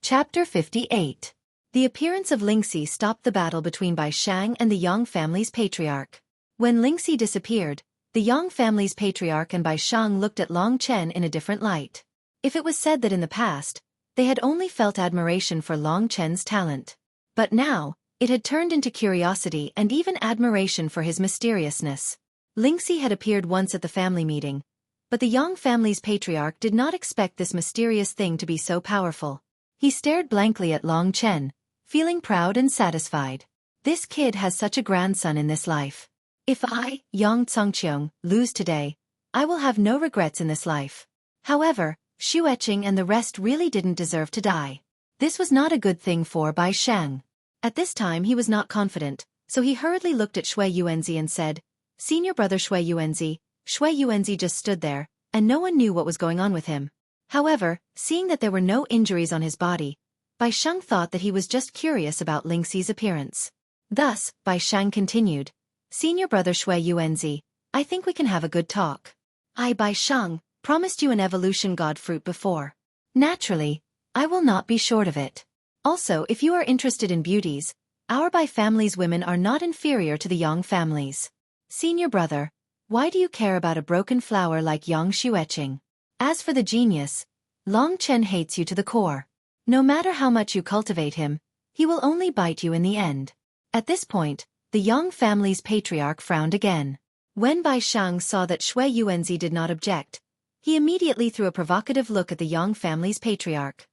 Chapter 58. The appearance of Lingxi stopped the battle between Bai Shang and the Yang family's patriarch. When Lingxi disappeared, the Yang family's patriarch and Bai Shang looked at Long Chen in a different light. If it was said that in the past, they had only felt admiration for Long Chen's talent. But now, it had turned into curiosity and even admiration for his mysteriousness. Lingxi had appeared once at the family meeting, but the Yang family's patriarch did not expect this mysterious thing to be so powerful. He stared blankly at Long Chen, feeling proud and satisfied. This kid has such a grandson in this life. If I, Yang Congqiong, lose today, I will have no regrets in this life. However, Xueqi and the rest really didn't deserve to die. This was not a good thing for Bai Shang. At this time he was not confident, so he hurriedly looked at Shui Yuanzi and said, "Senior brother Shui Yuanzi." Shui Yuanzi just stood there, and no one knew what was going on with him. However, seeing that there were no injuries on his body, Bai Shang thought that he was just curious about Lingxi's appearance. Thus, Bai Shang continued, "Senior brother Shui Yuanzi, I think we can have a good talk. I, Bai Shang, promised you an evolution god fruit before. Naturally, I will not be short of it. Also, if you are interested in beauties, our Bai family's women are not inferior to the Yang families. Senior brother, why do you care about a broken flower like Yang Xueqi? As for the genius, Long Chen hates you to the core. No matter how much you cultivate him, he will only bite you in the end." At this point, the Yang family's patriarch frowned again. When Bai Shang saw that Shui Yuanzi did not object, he immediately threw a provocative look at the Yang family's patriarch.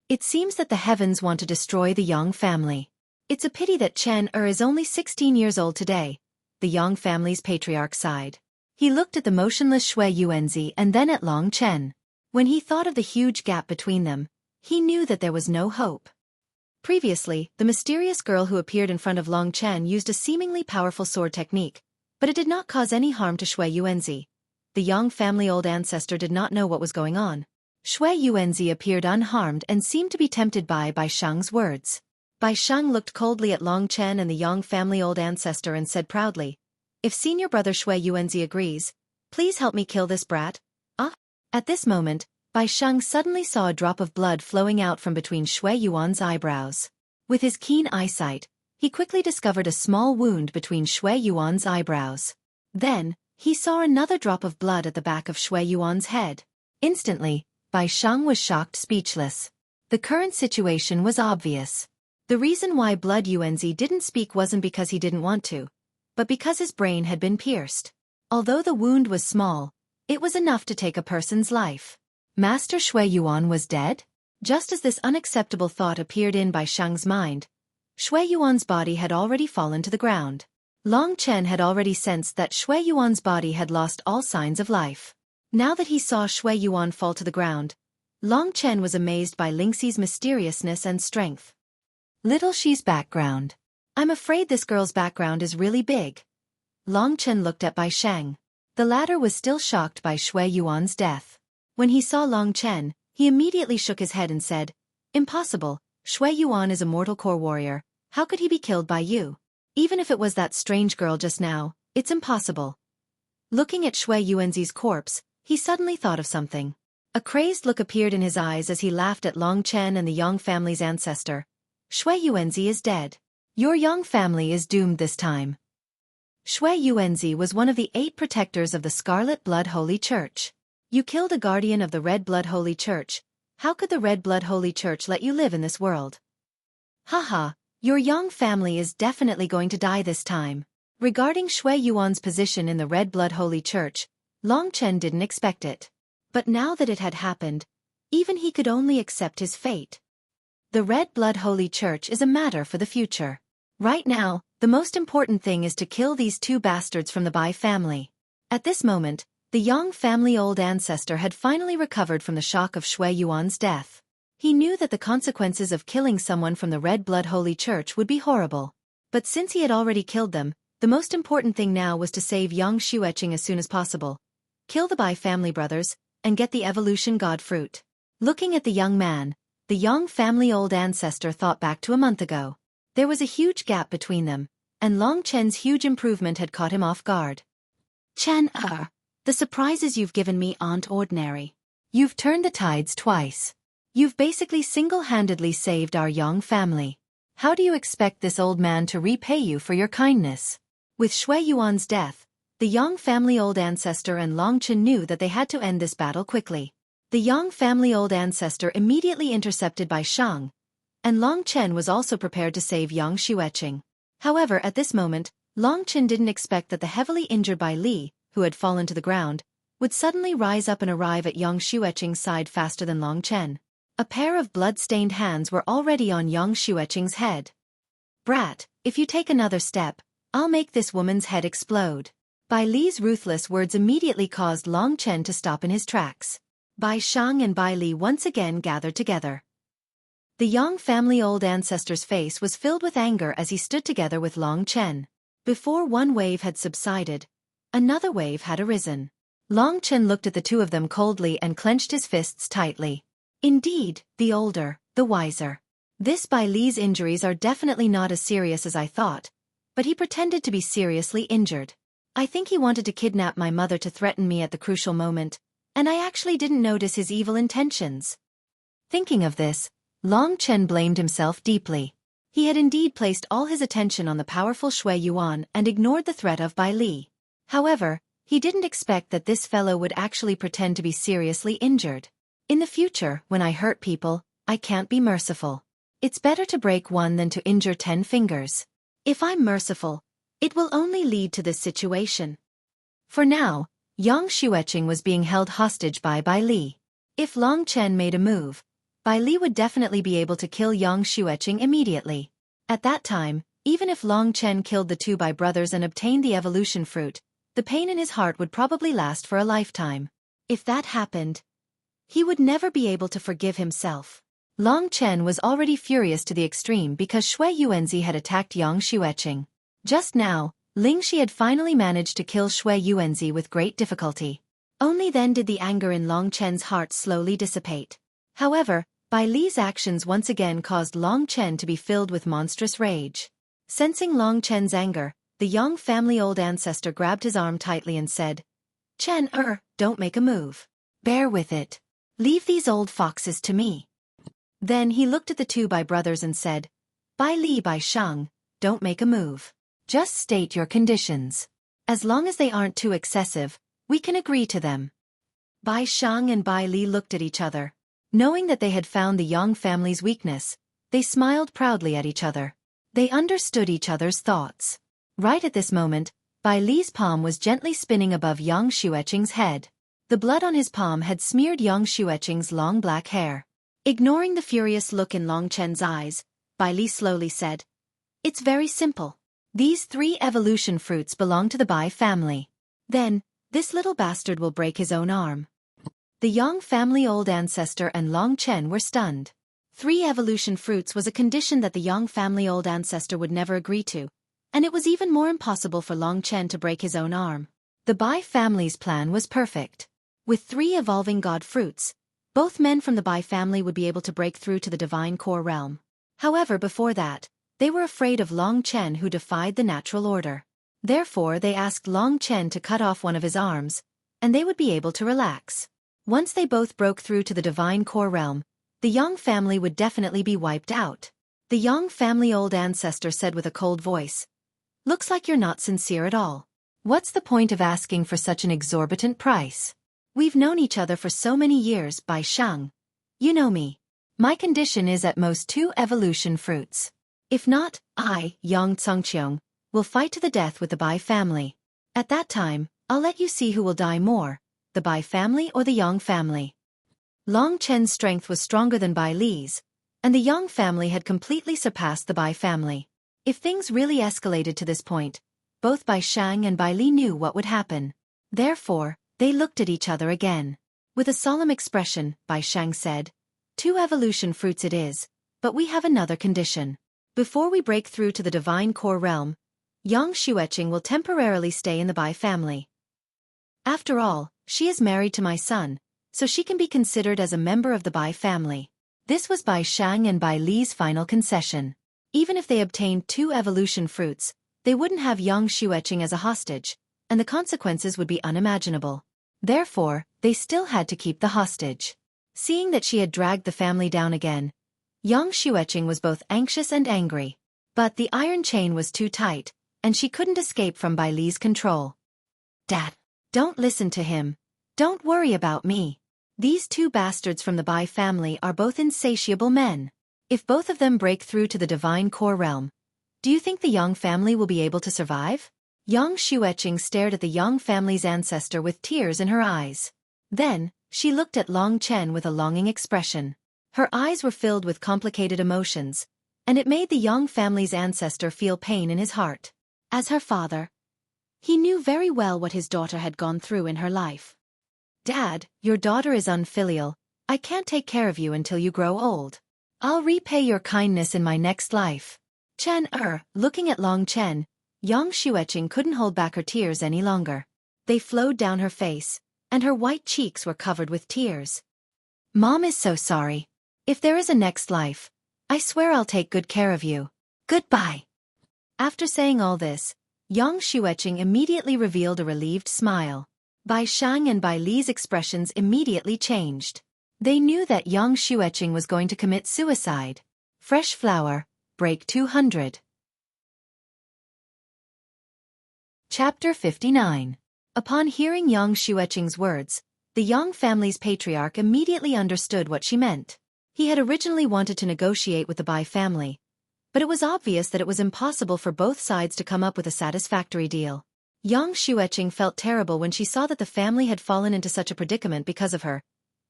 "It seems that the heavens want to destroy the Yang family. It's a pity that Chen is only 16 years old today," the Yang family's patriarch sighed. He looked at the motionless Shui Yuanzi and then at Long Chen. When he thought of the huge gap between them, he knew that there was no hope. Previously, the mysterious girl who appeared in front of Long Chen used a seemingly powerful sword technique, but it did not cause any harm to Shui Yuanzi. The Yang family old ancestor did not know what was going on. Shui Yuanzi appeared unharmed and seemed to be tempted by Bai Shang's words. Bai Shang looked coldly at Long Chen and the Yang family old ancestor and said proudly, "If senior brother Shui Yuanzi agrees, please help me kill this brat." At this moment, Bai Shang suddenly saw a drop of blood flowing out from between Shui Yuan's eyebrows. With his keen eyesight, he quickly discovered a small wound between Shui Yuan's eyebrows. Then, he saw another drop of blood at the back of Shui Yuan's head. Instantly, Bai Shang was shocked speechless. The current situation was obvious. The reason why Blood Yuanzi didn't speak wasn't because he didn't want to, but because his brain had been pierced. Although the wound was small, it was enough to take a person's life. Master Shui Yuan was dead? Just as this unacceptable thought appeared in Bai Shang's mind, Shui Yuan's body had already fallen to the ground. Long Chen had already sensed that Shui Yuan's body had lost all signs of life. Now that he saw Shui Yuan fall to the ground, Long Chen was amazed by Lingxi's mysteriousness and strength. Little Xi's background. I'm afraid this girl's background is really big. Long Chen looked at Bai Shang. The latter was still shocked by Shui Yuan's death. When he saw Long Chen, he immediately shook his head and said, "Impossible, Shui Yuan is a mortal core warrior, how could he be killed by you? Even if it was that strange girl just now, it's impossible." Looking at Shui Yuanzi's corpse, he suddenly thought of something. A crazed look appeared in his eyes as he laughed at Long Chen and the Yang family's ancestor. "Shui Yuanzi is dead. Your Yang family is doomed this time." Shui Yuanzi was one of the 8 protectors of the Scarlet Blood Holy Church. You killed a guardian of the Red Blood Holy Church. How could the Red Blood Holy Church let you live in this world? Haha, your Yang family is definitely going to die this time. Regarding Shui Yuan's position in the Red Blood Holy Church, Long Chen didn't expect it. But now that it had happened, even he could only accept his fate. The Red Blood Holy Church is a matter for the future. Right now, the most important thing is to kill these 2 bastards from the Bai family. At this moment, the Yang family old ancestor had finally recovered from the shock of Shui Yuan's death. He knew that the consequences of killing someone from the Red Blood Holy Church would be horrible. But since he had already killed them, the most important thing now was to save Yang Xueqi as soon as possible, kill the Bai family brothers, and get the evolution god fruit. Looking at the young man, the Yang family old ancestor thought back to a month ago. There was a huge gap between them, and Long Chen's huge improvement had caught him off guard. "Chen, the surprises you've given me aren't ordinary. You've turned the tides twice. You've basically single-handedly saved our Yang family. How do you expect this old man to repay you for your kindness? With Xueqi's death, the Yang family old ancestor and Long Chen knew that they had to end this battle quickly. The Yang family old ancestor immediately intercepted Bai Shang, and Long Chen was also prepared to save young Xueqi. However, at this moment, Long Chen didn't expect that the heavily injured Bai Li, who had fallen to the ground, would suddenly rise up and arrive at young Xueqing's side faster than Long Chen. A pair of blood-stained hands were already on young Xueqing's head. Brat, if you take another step, I'll make this woman's head explode. Bai Li's ruthless words immediately caused Long Chen to stop in his tracks. Bai Shang and Bai Li once again gathered together. The Yang family old ancestor's face was filled with anger as he stood together with Long Chen. Before one wave had subsided, another wave had arisen. Long Chen looked at the two of them coldly and clenched his fists tightly. Indeed, the older, the wiser. This Bai Li's injuries are definitely not as serious as I thought, but he pretended to be seriously injured. I think he wanted to kidnap my mother to threaten me at the crucial moment, and I actually didn't notice his evil intentions. Thinking of this, Long Chen blamed himself deeply. He had indeed placed all his attention on the powerful Xueqi and ignored the threat of Bai Li. However, he didn't expect that this fellow would actually pretend to be seriously injured. In the future, when I hurt people, I can't be merciful. It's better to break one than to injure 10 fingers. If I'm merciful, it will only lead to this situation. For now, young Xueqing was being held hostage by Bai Li. If Long Chen made a move, Bai Li would definitely be able to kill young Xueqing immediately. At that time, even if Long Chen killed the two Bai brothers and obtained the evolution fruit, the pain in his heart would probably last for a lifetime. If that happened, he would never be able to forgive himself. Long Chen was already furious to the extreme because Xueqi had attacked young Xueqing. Just now, Ling Shi had finally managed to kill Xueqi with great difficulty. Only then did the anger in Long Chen's heart slowly dissipate. However, Bai Li's actions once again caused Long Chen to be filled with monstrous rage. Sensing Long Chen's anger, the Yang family old ancestor grabbed his arm tightly and said, Chen, don't make a move. Bear with it. Leave these old foxes to me. Then he looked at the two Bai brothers and said, Bai Li, Bai Shang, don't make a move. Just state your conditions. As long as they aren't too excessive, we can agree to them. Bai Shang and Bai Li looked at each other. Knowing that they had found the Yang family's weakness, they smiled proudly at each other. They understood each other's thoughts. Right at this moment, Bai Li's palm was gently spinning above young Xueqing's head. The blood on his palm had smeared young Xueqing's long black hair. Ignoring the furious look in Long Chen's eyes, Bai Li slowly said, It's very simple. These 3 evolution fruits belong to the Bai family. Then, this little bastard will break his own arm. The Yang family old ancestor and Long Chen were stunned. 3 evolution fruits was a condition that the Yang family old ancestor would never agree to, and it was even more impossible for Long Chen to break his own arm. The Bai family's plan was perfect. With 3 evolving god fruits, both men from the Bai family would be able to break through to the divine core realm. However, before that, they were afraid of Long Chen who defied the natural order. Therefore, they asked Long Chen to cut off one of his arms, and they would be able to relax. Once they both broke through to the divine core realm, the Yang family would definitely be wiped out. The Yang family old ancestor said with a cold voice, Looks like you're not sincere at all. What's the point of asking for such an exorbitant price? We've known each other for so many years, Bai Shang. You know me. My condition is at most 2 evolution fruits. If not, I, Yang Congqiong, will fight to the death with the Bai family. At that time, I'll let you see who will die more, the Bai family or the Yang family. Long Chen's strength was stronger than Bai Li's, and the Yang family had completely surpassed the Bai family. If things really escalated to this point, both Bai Shang and Bai Li knew what would happen. Therefore, they looked at each other again. With a solemn expression, Bai Shang said, 2 evolution fruits it is, but we have another condition. Before we break through to the divine core realm, young Xueqing will temporarily stay in the Bai family. After all, she is married to my son, so she can be considered as a member of the Bai family. This was Bai Shang and Bai Li's final concession. Even if they obtained 2 evolution fruits, they wouldn't have young Xueqing as a hostage, and the consequences would be unimaginable. Therefore, they still had to keep the hostage. Seeing that she had dragged the family down again, young Xueqi was both anxious and angry. But the iron chain was too tight, and she couldn't escape from Bai Li's control. Dad, don't listen to him. Don't worry about me. These two bastards from the Bai family are both insatiable men. If both of them break through to the divine core realm, do you think the Yang family will be able to survive? Young Xueqi stared at the Yang family's ancestor with tears in her eyes. Then, she looked at Long Chen with a longing expression. Her eyes were filled with complicated emotions, and it made the Yang family's ancestor feel pain in his heart. As her father, he knew very well what his daughter had gone through in her life. Dad, your daughter is unfilial. I can't take care of you until you grow old. I'll repay your kindness in my next life. Looking at Long Chen, young Xueqi couldn't hold back her tears any longer. They flowed down her face, and her white cheeks were covered with tears. Mom is so sorry. If there is a next life, I swear I'll take good care of you. Goodbye. After saying all this, young Xueqi immediately revealed a relieved smile. Bai Shang and Bai Li's expressions immediately changed. They knew that young Xueqi was going to commit suicide. Fresh Flower, Break 200. Chapter 59. Upon hearing young Xueqing's words, the Yang family's patriarch immediately understood what she meant. He had originally wanted to negotiate with the Bai family, but it was obvious that it was impossible for both sides to come up with a satisfactory deal. Young Xueqing felt terrible when she saw that the family had fallen into such a predicament because of her,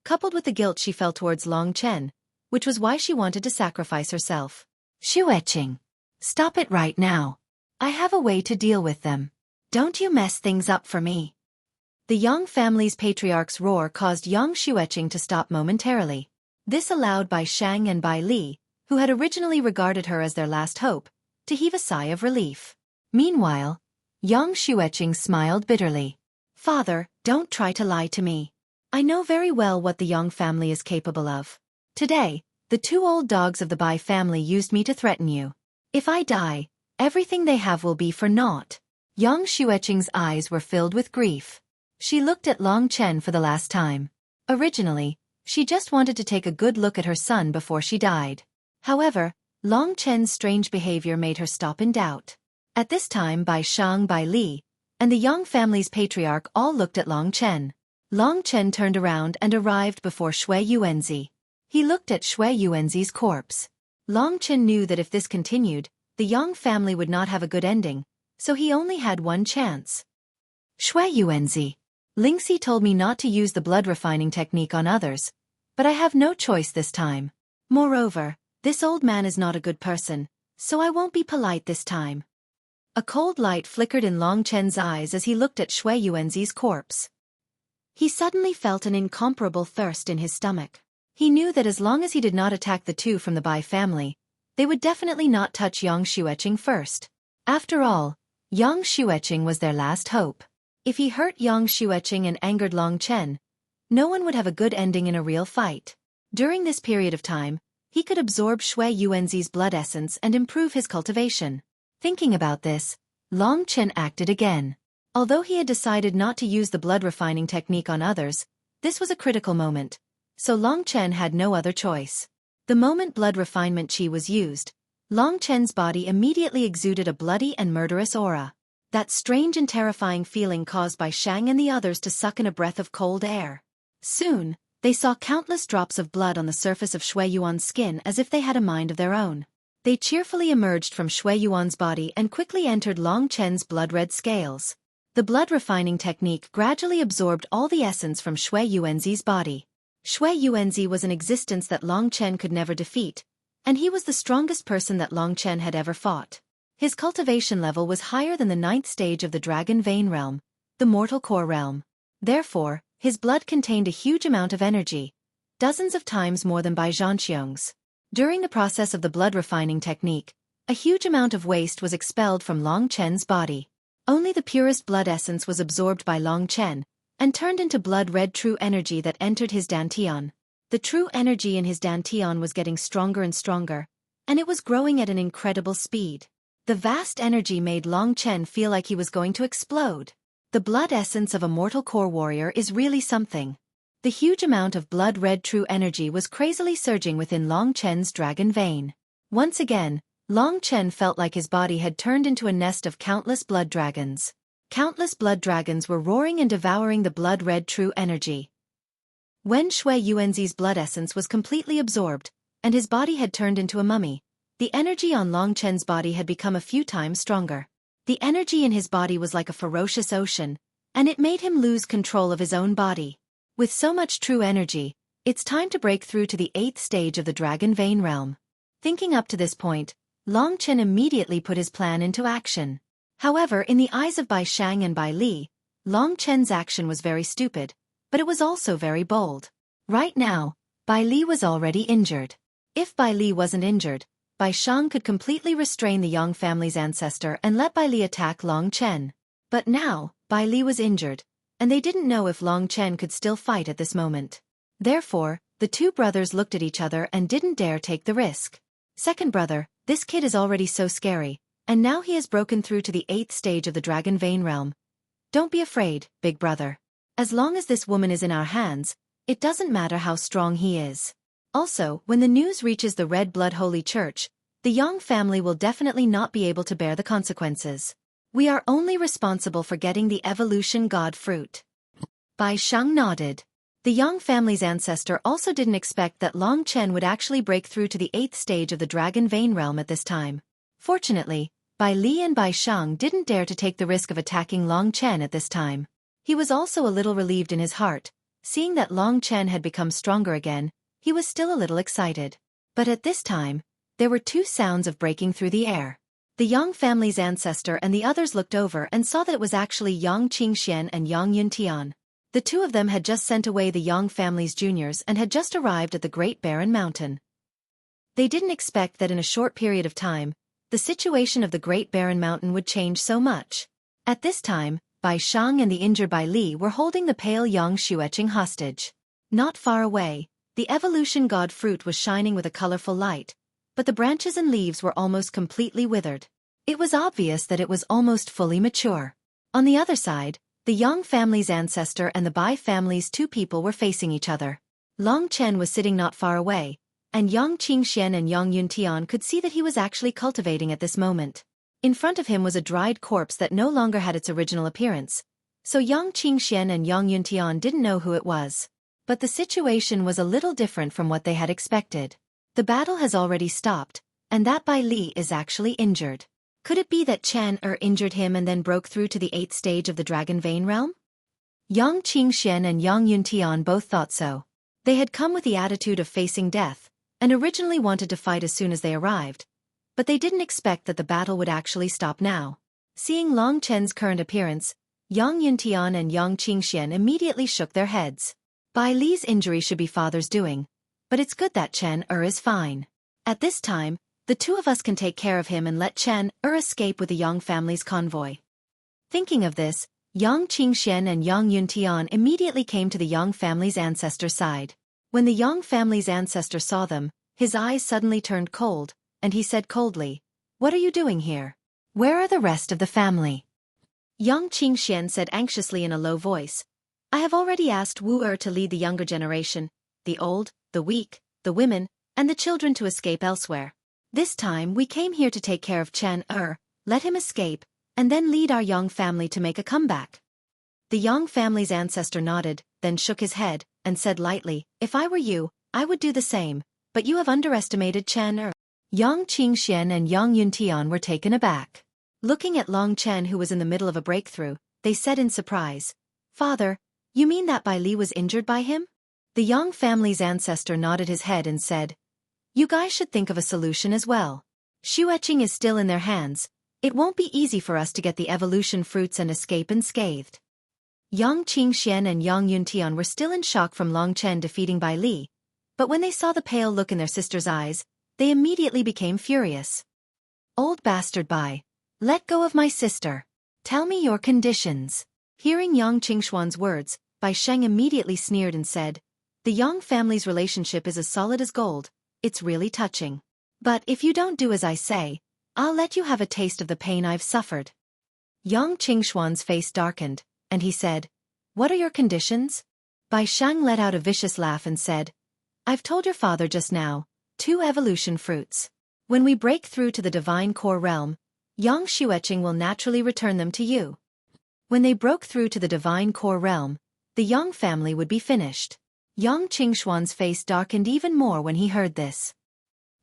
coupled with the guilt she felt towards Long Chen, which was why she wanted to sacrifice herself. Xueqing, stop it right now. I have a way to deal with them. Don't you mess things up for me. The Yang family's patriarch's roar caused young Xueqing to stop momentarily. This allowed Bai Shang and Bai Li, who had originally regarded her as their last hope, to heave a sigh of relief. Meanwhile, young Xueqing smiled bitterly. Father, don't try to lie to me. I know very well what the Yang family is capable of. Today, the two old dogs of the Bai family used me to threaten you. If I die, everything they have will be for naught. Young Xueqing's eyes were filled with grief. She looked at Long Chen for the last time. Originally, she just wanted to take a good look at her son before she died. However, Long Chen's strange behavior made her stop in doubt. At this time Bai Shang, Bai Li, and the Yang family's patriarch all looked at Long Chen. Long Chen turned around and arrived before Xueqi. He looked at Xueqi's corpse. Long Chen knew that if this continued, the Yang family would not have a good ending, so he only had one chance. Xueqi. Lingxi told me not to use the blood refining technique on others, but I have no choice this time. Moreover, this old man is not a good person, so I won't be polite this time. A cold light flickered in Long Chen's eyes as he looked at Xueqi's corpse. He suddenly felt an incomparable thirst in his stomach. He knew that as long as he did not attack the two from the Bai family, they would definitely not touch young Xueqing first. After all, young Xueqing was their last hope. If he hurt young Xueqing and angered Long Chen, no one would have a good ending in a real fight. During this period of time, he could absorb Xueqi's blood essence and improve his cultivation. Thinking about this, Long Chen acted again. Although he had decided not to use the blood refining technique on others, this was a critical moment, so Long Chen had no other choice. The moment blood refinement qi was used, Long Chen's body immediately exuded a bloody and murderous aura. That strange and terrifying feeling caused by Shang and the others to suck in a breath of cold air. Soon, they saw countless drops of blood on the surface of Xueyuan's skin as if they had a mind of their own. They cheerfully emerged from Xueyuan's body and quickly entered Long Chen's blood-red scales. The blood refining technique gradually absorbed all the essence from Xueyuan's body. Xueyuan was an existence that Long Chen could never defeat, and he was the strongest person that Long Chen had ever fought. His cultivation level was higher than the 9th stage of the Dragon Vein realm, the Mortal Core realm. Therefore, his blood contained a huge amount of energy, dozens of times more than Bai Zhanxiong's. During the process of the blood refining technique, a huge amount of waste was expelled from Long Chen's body. Only the purest blood essence was absorbed by Long Chen, and turned into blood-red true energy that entered his dantian. The true energy in his dantian was getting stronger and stronger, and it was growing at an incredible speed. The vast energy made Long Chen feel like he was going to explode. The blood essence of a Mortal Core warrior is really something. The huge amount of blood-red true energy was crazily surging within Long Chen's dragon vein. Once again, Long Chen felt like his body had turned into a nest of countless blood dragons. Countless blood dragons were roaring and devouring the blood-red true energy. When Xueqi's blood essence was completely absorbed, and his body had turned into a mummy, the energy on Long Chen's body had become a few times stronger. The energy in his body was like a ferocious ocean, and it made him lose control of his own body. With so much true energy, it's time to break through to the 8th stage of the Dragon Vein realm. Thinking up to this point, Long Chen immediately put his plan into action. However, in the eyes of Bai Shang and Bai Li, Long Chen's action was very stupid, but it was also very bold. Right now, Bai Li was already injured. If Bai Li wasn't injured, Bai Shang could completely restrain the Yang family's ancestor and let Bai Li attack Long Chen. But now, Bai Li was injured, and they didn't know if Long Chen could still fight at this moment. Therefore, the two brothers looked at each other and didn't dare take the risk. Second brother, this kid is already so scary, and now he has broken through to the 8th stage of the Dragon Vein realm. Don't be afraid, big brother. As long as this woman is in our hands, it doesn't matter how strong he is. Also, when the news reaches the Red Blood Holy Church, the Yang family will definitely not be able to bear the consequences. We are only responsible for getting the evolution god fruit. Bai Shang nodded. The Yang family's ancestor also didn't expect that Long Chen would actually break through to the 8th stage of the Dragon Vein realm at this time. Fortunately, Bai Li and Bai Shang didn't dare to take the risk of attacking Long Chen at this time. He was also a little relieved in his heart. Seeing that Long Chen had become stronger again, he was still a little excited. But at this time, there were two sounds of breaking through the air. The Yang family's ancestor and the others looked over and saw that it was actually Yang Qingxian and Yang Yuntian. The two of them had just sent away the Yang family's juniors and had just arrived at the Great Barren Mountain. They didn't expect that in a short period of time, the situation of the Great Barren Mountain would change so much. At this time, Bai Shang and the injured Bai Li were holding the pale young Xueqi hostage. Not far away, the evolution god fruit was shining with a colorful light, but the branches and leaves were almost completely withered. It was obvious that it was almost fully mature. On the other side, the Yang family's ancestor and the Bai family's two people were facing each other. Long Chen was sitting not far away, and Yang Qingxian and Yang Yuntian could see that he was actually cultivating at this moment. In front of him was a dried corpse that no longer had its original appearance, so Yang Qingxian and Yang Yuntian didn't know who it was. But the situation was a little different from what they had expected. The battle has already stopped, and that Bai Li is actually injured. Could it be that Chen injured him and then broke through to the 8th stage of the Dragon Vein realm? Yang Qingxian and Yang Yuntian both thought so. They had come with the attitude of facing death, and originally wanted to fight as soon as they arrived, but they didn't expect that the battle would actually stop now. Seeing Long Chen's current appearance, Yang Yuntian and Yang Qingxian immediately shook their heads. Bai Li's injury should be father's doing, but it's good that Chen is fine. At this time, the two of us can take care of him and let Chen escape with the Yang family's convoy. Thinking of this, Yang Qingxian and Yang Yuntian immediately came to the Yang family's ancestor's side. When the Yang family's ancestor saw them, his eyes suddenly turned cold, and he said coldly, "What are you doing here? Where are the rest of the family?" Yang Qingxian said anxiously in a low voice, "I have already asked Wu to lead the younger generation, the old, the weak, the women, and the children to escape elsewhere. This time we came here to take care of Chen let him escape, and then lead our Yang family to make a comeback." The Yang family's ancestor nodded, then shook his head, and said lightly, "If I were you, I would do the same, but you have underestimated Chen Yang Qingxian and Yang Yuntian were taken aback. Looking at Long Chen, who was in the middle of a breakthrough, they said in surprise, "Father, you mean that Bai Li was injured by him?" The Yang family's ancestor nodded his head and said, "You guys should think of a solution as well. Xueqi is still in their hands. It won't be easy for us to get the evolution fruits and escape unscathed." Yang Qingxian and Yang Yuntian were still in shock from Long Chen defeating Bai Li, but when they saw the pale look in their sister's eyes, they immediately became furious. "Old bastard Bai, let go of my sister. Tell me your conditions." Hearing Yang Qingxuan's words, Bai Sheng immediately sneered and said, "The Yang family's relationship is as solid as gold. It's really touching. But if you don't do as I say, I'll let you have a taste of the pain I've suffered." Yang Qingxuan's face darkened, and he said, "What are your conditions?" Bai Shang let out a vicious laugh and said, "I've told your father just now, 2 evolution fruits. When we break through to the divine core realm, Yang Xueqi will naturally return them to you." When they broke through to the divine core realm, the Yang family would be finished. Yang Qingshuan's face darkened even more when he heard this.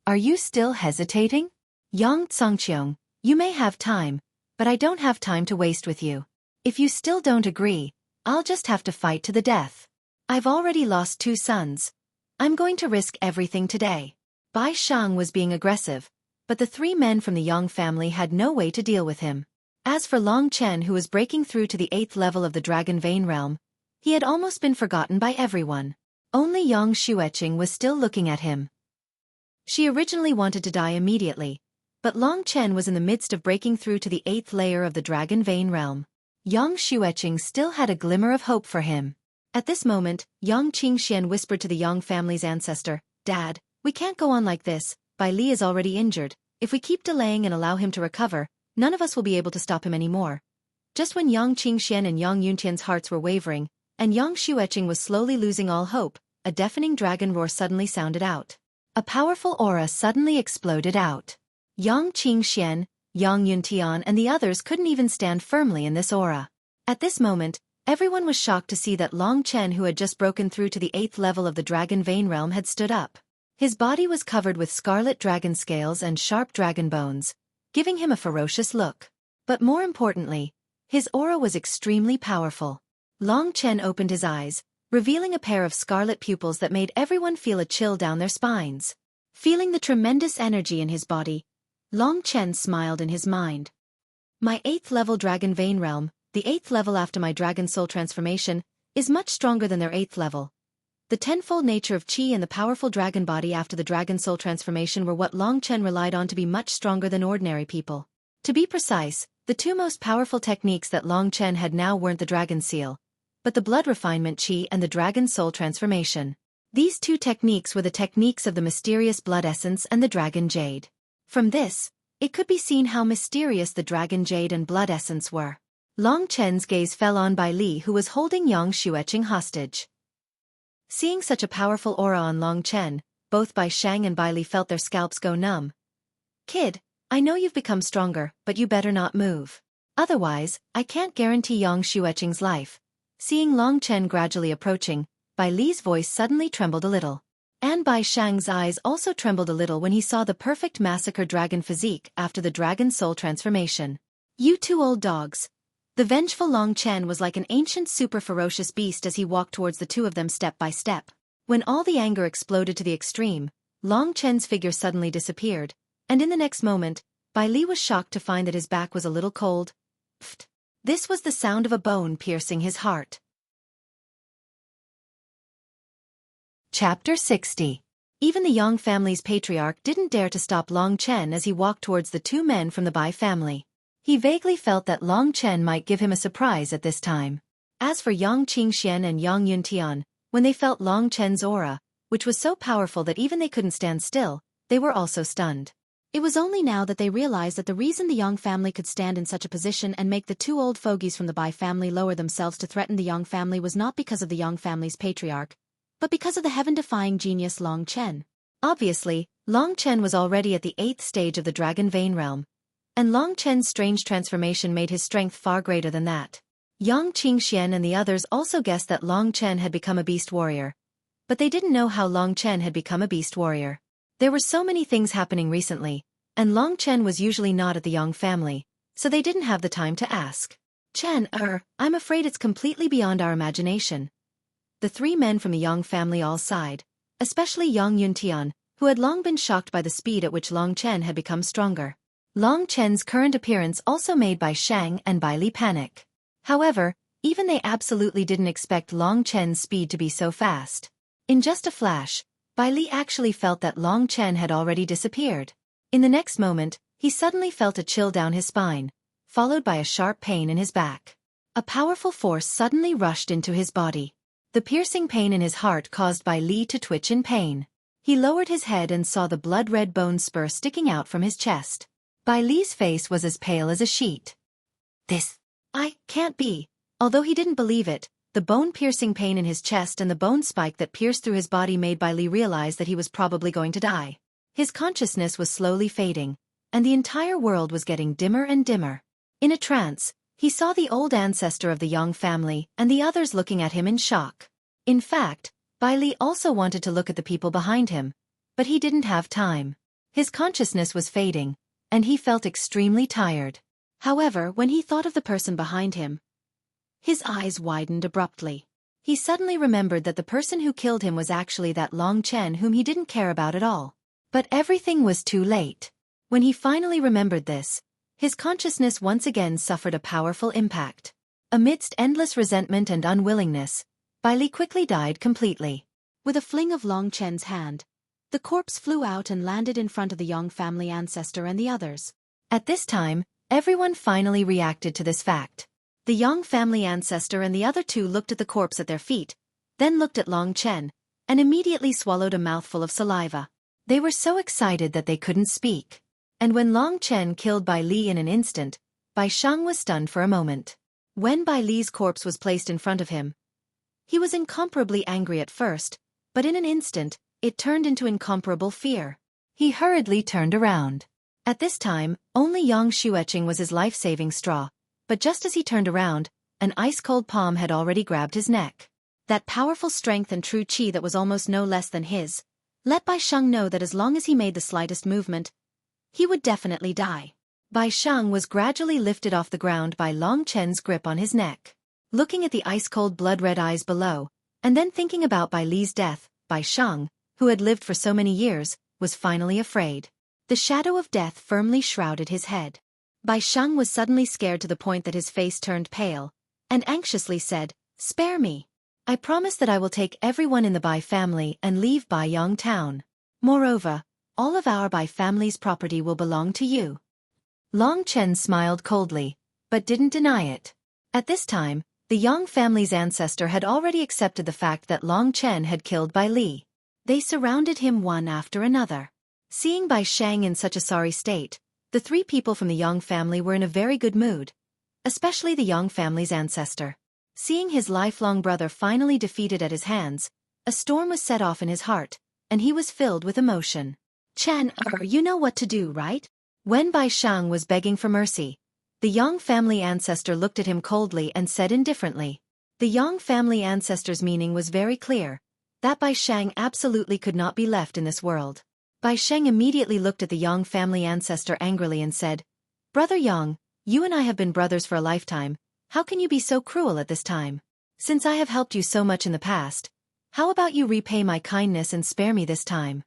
"Are you still hesitating? Yang Tsongqiong, you may have time, but I don't have time to waste with you. If you still don't agree, I'll just have to fight to the death. I've already lost 2 sons. I'm going to risk everything today." Bai Shang was being aggressive, but the 3 men from the Yang family had no way to deal with him. As for Long Chen, who was breaking through to the 8th level of the Dragon Vein realm, he had almost been forgotten by everyone. Only Yang Xueqi was still looking at him. She originally wanted to die immediately, but Long Chen was in the midst of breaking through to the 8th layer of the Dragon Vein realm. Yang Xueqi still had a glimmer of hope for him. At this moment, Yang Qingxian whispered to the Yang family's ancestor, "Dad, we can't go on like this. Bai Li is already injured. If we keep delaying and allow him to recover, none of us will be able to stop him anymore." Just when Yang Qingxian and Yang Yuntian's hearts were wavering, and Yang Xueqi was slowly losing all hope, a deafening dragon roar suddenly sounded out. A powerful aura suddenly exploded out. Yang Qingxian, Yang Yuntian and the others couldn't even stand firmly in this aura. At this moment, everyone was shocked to see that Long Chen, who had just broken through to the 8th level of the Dragon Vein realm, had stood up. His body was covered with scarlet dragon scales and sharp dragon bones, giving him a ferocious look. But more importantly, his aura was extremely powerful. Long Chen opened his eyes, revealing a pair of scarlet pupils that made everyone feel a chill down their spines. Feeling the tremendous energy in his body, Long Chen smiled in his mind. "My 8th level Dragon Vein realm, the 8th level after my Dragon Soul transformation, is much stronger than their 8th level. The tenfold nature of Qi and the powerful dragon body after the Dragon Soul transformation were what Long Chen relied on to be much stronger than ordinary people. To be precise, the 2 most powerful techniques that Long Chen had now weren't the Dragon Seal, but the Blood Refinement Qi and the Dragon Soul transformation. These 2 techniques were the techniques of the mysterious Blood Essence and the Dragon Jade. From this, it could be seen how mysterious the Dragon Jade and Blood Essence were." Long Chen's gaze fell on Bai Li, who was holding Yang Xueqi hostage. Seeing such a powerful aura on Long Chen, both Bai Shang and Bai Li felt their scalps go numb. "Kid, I know you've become stronger, but you better not move. Otherwise, I can't guarantee Yang Xueqing's life." Seeing Long Chen gradually approaching, Bai Li's voice suddenly trembled a little. And Bai Shang's eyes also trembled a little when he saw the perfect massacre dragon physique after the Dragon Soul transformation. "You 2 old dogs." The vengeful Long Chen was like an ancient super ferocious beast as he walked towards the 2 of them step by step. When all the anger exploded to the extreme, Long Chen's figure suddenly disappeared, and in the next moment, Bai Li was shocked to find that his back was a little cold. Pfft. This was the sound of a bone piercing his heart. Chapter 60. Even the Yang family's patriarch didn't dare to stop Long Chen as he walked towards the 2 men from the Bai family. He vaguely felt that Long Chen might give him a surprise at this time. As for Yang Qingxian and Yang Yuntian, when they felt Long Chen's aura, which was so powerful that even they couldn't stand still, they were also stunned. It was only now that they realized that the reason the Yang family could stand in such a position and make the 2 old fogies from the Bai family lower themselves to threaten the Yang family was not because of the Yang family's patriarch, but because of the heaven-defying genius Long Chen. Obviously, Long Chen was already at the 8th stage of the Dragon Vein realm, and Long Chen's strange transformation made his strength far greater than that. Yang Qingxian and the others also guessed that Long Chen had become a beast warrior, but they didn't know how Long Chen had become a beast warrior. There were so many things happening recently, and Long Chen was usually not at the Yang family, so they didn't have the time to ask. "Chen, I'm afraid it's completely beyond our imagination." The 3 men from the Yang family all sighed, especially Yang Yuntian, who had long been shocked by the speed at which Long Chen had become stronger. Long Chen's current appearance also made Bai Shang and Bai Li panic. However, even they absolutely didn't expect Long Chen's speed to be so fast. In just a flash, Bai Li actually felt that Long Chen had already disappeared. In the next moment, he suddenly felt a chill down his spine, followed by a sharp pain in his back. A powerful force suddenly rushed into his body. The piercing pain in his heart caused Bai Li to twitch in pain. He lowered his head and saw the blood-red bone spur sticking out from his chest. Bai Li's face was as pale as a sheet. "This, I can't be." Although he didn't believe it, The bone-piercing pain in his chest and the bone spike that pierced through his body made Bai Li realize that he was probably going to die. His consciousness was slowly fading, and the entire world was getting dimmer and dimmer. In a trance, he saw the old ancestor of the Yang family and the others looking at him in shock. In fact, Bai Li also wanted to look at the people behind him, but he didn't have time. His consciousness was fading, and he felt extremely tired. However, when he thought of the person behind him, his eyes widened abruptly. He suddenly remembered that the person who killed him was actually that Long Chen whom he didn't care about at all. But everything was too late. When he finally remembered this, his consciousness once again suffered a powerful impact. Amidst endless resentment and unwillingness, Bai Li quickly died completely. With a fling of Long Chen's hand, the corpse flew out and landed in front of the Yang family ancestor and the others. At this time, everyone finally reacted to this fact. The Yang family ancestor and the other two looked at the corpse at their feet, then looked at Long Chen, and immediately swallowed a mouthful of saliva. They were so excited that they couldn't speak. And when Long Chen killed Bai Li in an instant, Bai Shang was stunned for a moment. When Bai Li's corpse was placed in front of him, he was incomparably angry at first, but in an instant, it turned into incomparable fear. He hurriedly turned around. At this time, only Yang Xueqi was his life-saving straw, but just as he turned around, an ice-cold palm had already grabbed his neck. That powerful strength and true qi that was almost no less than his, let Bai Shang know that as long as he made the slightest movement, he would definitely die. Bai Shang was gradually lifted off the ground by Long Chen's grip on his neck. Looking at the ice-cold blood-red eyes below, and then thinking about Bai Li's death, Bai Shang, who had lived for so many years, was finally afraid. The shadow of death firmly shrouded his head. Bai Shang was suddenly scared to the point that his face turned pale, and anxiously said, "Spare me. I promise that I will take everyone in the Bai family and leave Baiyang town. Moreover, all of our Bai family's property will belong to you." Long Chen smiled coldly, but didn't deny it. At this time, the Yang family's ancestor had already accepted the fact that Long Chen had killed Bai Li. They surrounded him one after another. Seeing Bai Shang in such a sorry state, the three people from the Yang family were in a very good mood, especially the Yang family's ancestor. Seeing his lifelong brother finally defeated at his hands, a storm was set off in his heart, and he was filled with emotion. "Chen, you know what to do, right?" When Bai Shang was begging for mercy, the Yang family ancestor looked at him coldly and said indifferently. The Yang family ancestor's meaning was very clear, that Bai Shang absolutely could not be left in this world. Bai Shang immediately looked at the Yang family ancestor angrily and said, "Brother Yang, you and I have been brothers for a lifetime, how can you be so cruel at this time? Since I have helped you so much in the past, how about you repay my kindness and spare me this time?"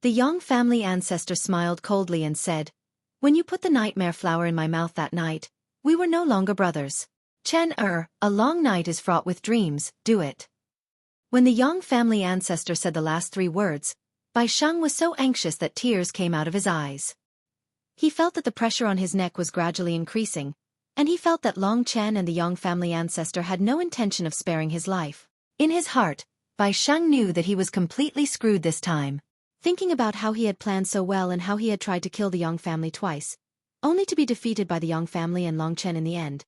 The Yang family ancestor smiled coldly and said, "When you put the nightmare flower in my mouth that night, we were no longer brothers. Chen, a long night is fraught with dreams, do it." When the Yang family ancestor said the last three words, Bai Shang was so anxious that tears came out of his eyes. He felt that the pressure on his neck was gradually increasing, and he felt that Long Chen and the Yang family ancestor had no intention of sparing his life. In his heart, Bai Shang knew that he was completely screwed this time. Thinking about how he had planned so well and how he had tried to kill the Yang family twice, only to be defeated by the Yang family and Long Chen in the end.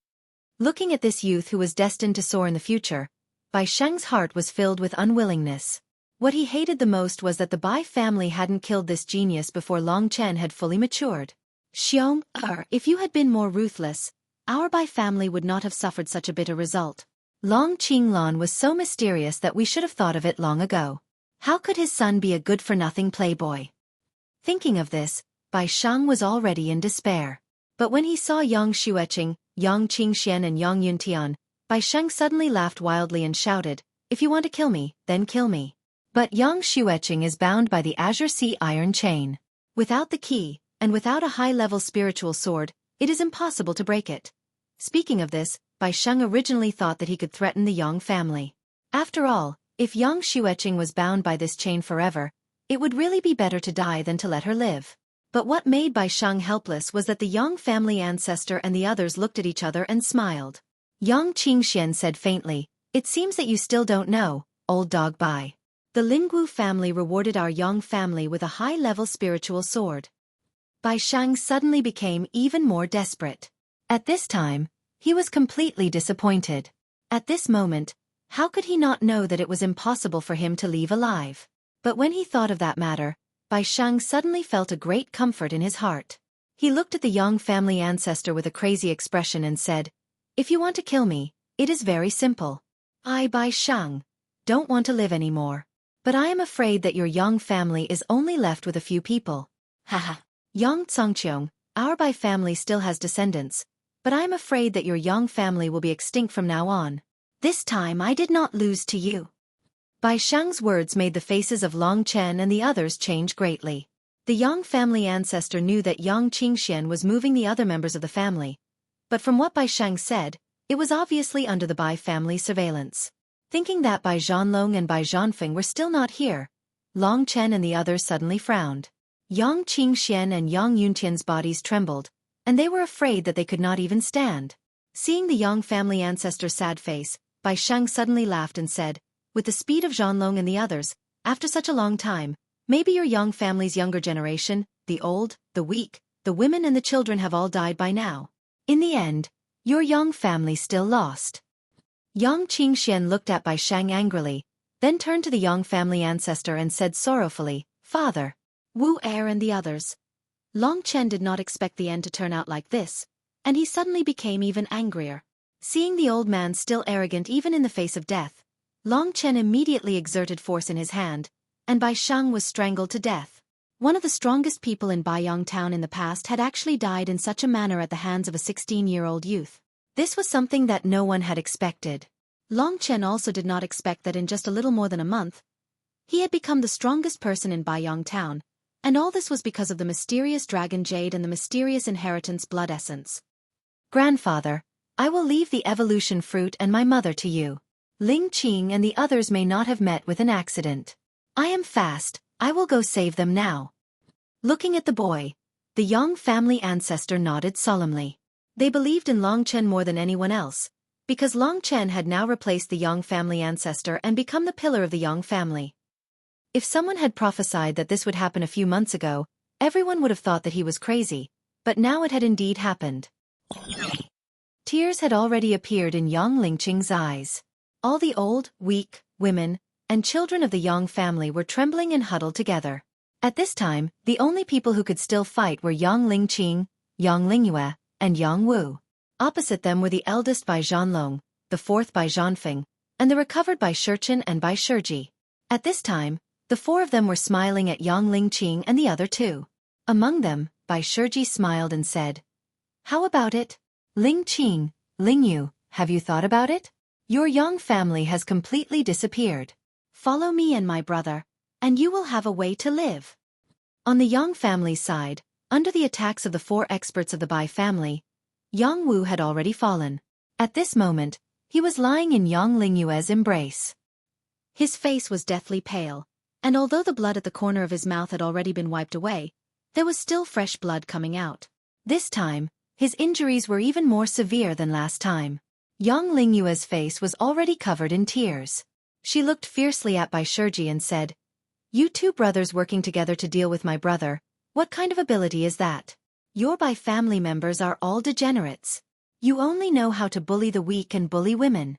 Looking at this youth who was destined to soar in the future, Bai Shang's heart was filled with unwillingness. What he hated the most was that the Bai family hadn't killed this genius before Long Chen had fully matured. "Xiong, if you had been more ruthless, our Bai family would not have suffered such a bitter result. Long Qinglan was so mysterious that we should have thought of it long ago. How could his son be a good-for-nothing playboy?" Thinking of this, Bai Shang was already in despair. But when he saw Yang Xueqi, Yang Qingxian and Yang Yuntian, Bai Shang suddenly laughed wildly and shouted, "If you want to kill me, then kill me. But Yang Xueqi is bound by the Azure Sea iron chain. Without the key, and without a high-level spiritual sword, it is impossible to break it." Speaking of this, Bai Shang originally thought that he could threaten the Yang family. After all, if Yang Xueqi was bound by this chain forever, it would really be better to die than to let her live. But what made Bai Shang helpless was that the Yang family ancestor and the others looked at each other and smiled. Yang Qingxian said faintly, "It seems that you still don't know, old dog Bai. The Linggu family rewarded our Yang family with a high-level spiritual sword." Bai Shang suddenly became even more desperate. At this time, he was completely disappointed. At this moment, How could he not know that it was impossible for him to leave alive? But when he thought of that matter, Bai Shang suddenly felt a great comfort in his heart. He looked at the young family ancestor with a crazy expression and said, "If you want to kill me, it is very simple. I, Bai Shang, don't want to live anymore. But I am afraid that your young family is only left with a few people. Haha. Young Tsongqiong, our Bai family still has descendants, but I am afraid that your young family will be extinct from now on. This time I did not lose to you." Bai Shang's words made the faces of Long Chen and the others change greatly. The Yang family ancestor knew that Yang Qingxian was moving the other members of the family, but from what Bai Shang said, it was obviously under the Bai family surveillance. Thinking that Bai Zhanlong and Bai Zhanfeng were still not here, Long Chen and the others suddenly frowned. Yang Qingxian and Yang Yuntian's bodies trembled, and they were afraid that they could not even stand. Seeing the Yang family ancestor's sad face, Bai Shang suddenly laughed and said, "With the speed of Zhanlong and the others, after such a long time, maybe your Yang family's younger generation, the old, the weak, the women and the children have all died by now. In the end, your Yang family still lost." Yang Qingxian looked at Bai Shang angrily, then turned to the Yang family ancestor and said sorrowfully, "Father, Wu Er and the others." Long Chen did not expect the end to turn out like this, and he suddenly became even angrier. Seeing the old man still arrogant even in the face of death, Long Chen immediately exerted force in his hand, and Bai Shang was strangled to death. One of the strongest people in Baiyang town in the past had actually died in such a manner at the hands of a 16-year-old youth. This was something that no one had expected. Long Chen also did not expect that in just a little more than a month, he had become the strongest person in Baiyang town, and all this was because of the mysterious dragon jade and the mysterious inheritance blood essence. "Grandfather, I will leave the evolution fruit and my mother to you. Ling Qing and the others may not have met with an accident. I am fast, I will go save them now." Looking at the boy, the Yang family ancestor nodded solemnly. They believed in Long Chen more than anyone else, because Long Chen had now replaced the Yang family ancestor and become the pillar of the Yang family. If someone had prophesied that this would happen a few months ago, everyone would have thought that he was crazy, but now it had indeed happened. Tears had already appeared in Yang Lingqing's eyes. All the old, weak, women, and children of the Yang family were trembling and huddled together. At this time, the only people who could still fight were Yang Lingqing, Yang Lingyue, and Yang Wu. Opposite them were the eldest Bai Zhanlong, the fourth Bai Zhanfeng, and the recovered Bai Shurchen and Bai Shurji. At this time, the four of them were smiling at Yang Lingqing and the other two. Among them, Bai Shurji smiled and said, "How about it? Ling Qing, Ling Yu, have you thought about it? Your Yang family has completely disappeared. Follow me and my brother, and you will have a way to live." On the Yang family's side, under the attacks of the four experts of the Bai family, Yang Wu had already fallen. At this moment, he was lying in Yang Lingyue's embrace. His face was deathly pale, and although the blood at the corner of his mouth had already been wiped away, there was still fresh blood coming out. This time, his injuries were even more severe than last time. Yang Lingyue's face was already covered in tears. She looked fiercely at Bai Shurji and said, "You two brothers working together to deal with my brother, what kind of ability is that? Your Bai family members are all degenerates. You only know how to bully the weak and bully women."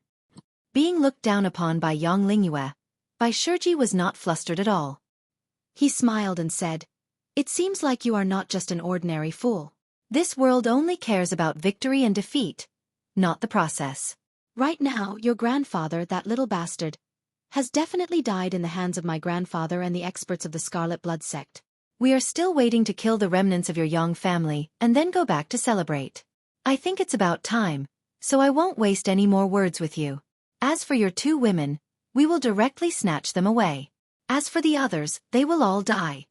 Being looked down upon by Yang Lingyue, Bai Shurji was not flustered at all. He smiled and said, "It seems like you are not just an ordinary fool. This world only cares about victory and defeat, not the process. Right now, your grandfather, that little bastard, has definitely died in the hands of my grandfather and the experts of the Scarlet Blood sect. We are still waiting to kill the remnants of your Yang family and then go back to celebrate. I think it's about time, so I won't waste any more words with you. As for your two women, we will directly snatch them away. As for the others, they will all die."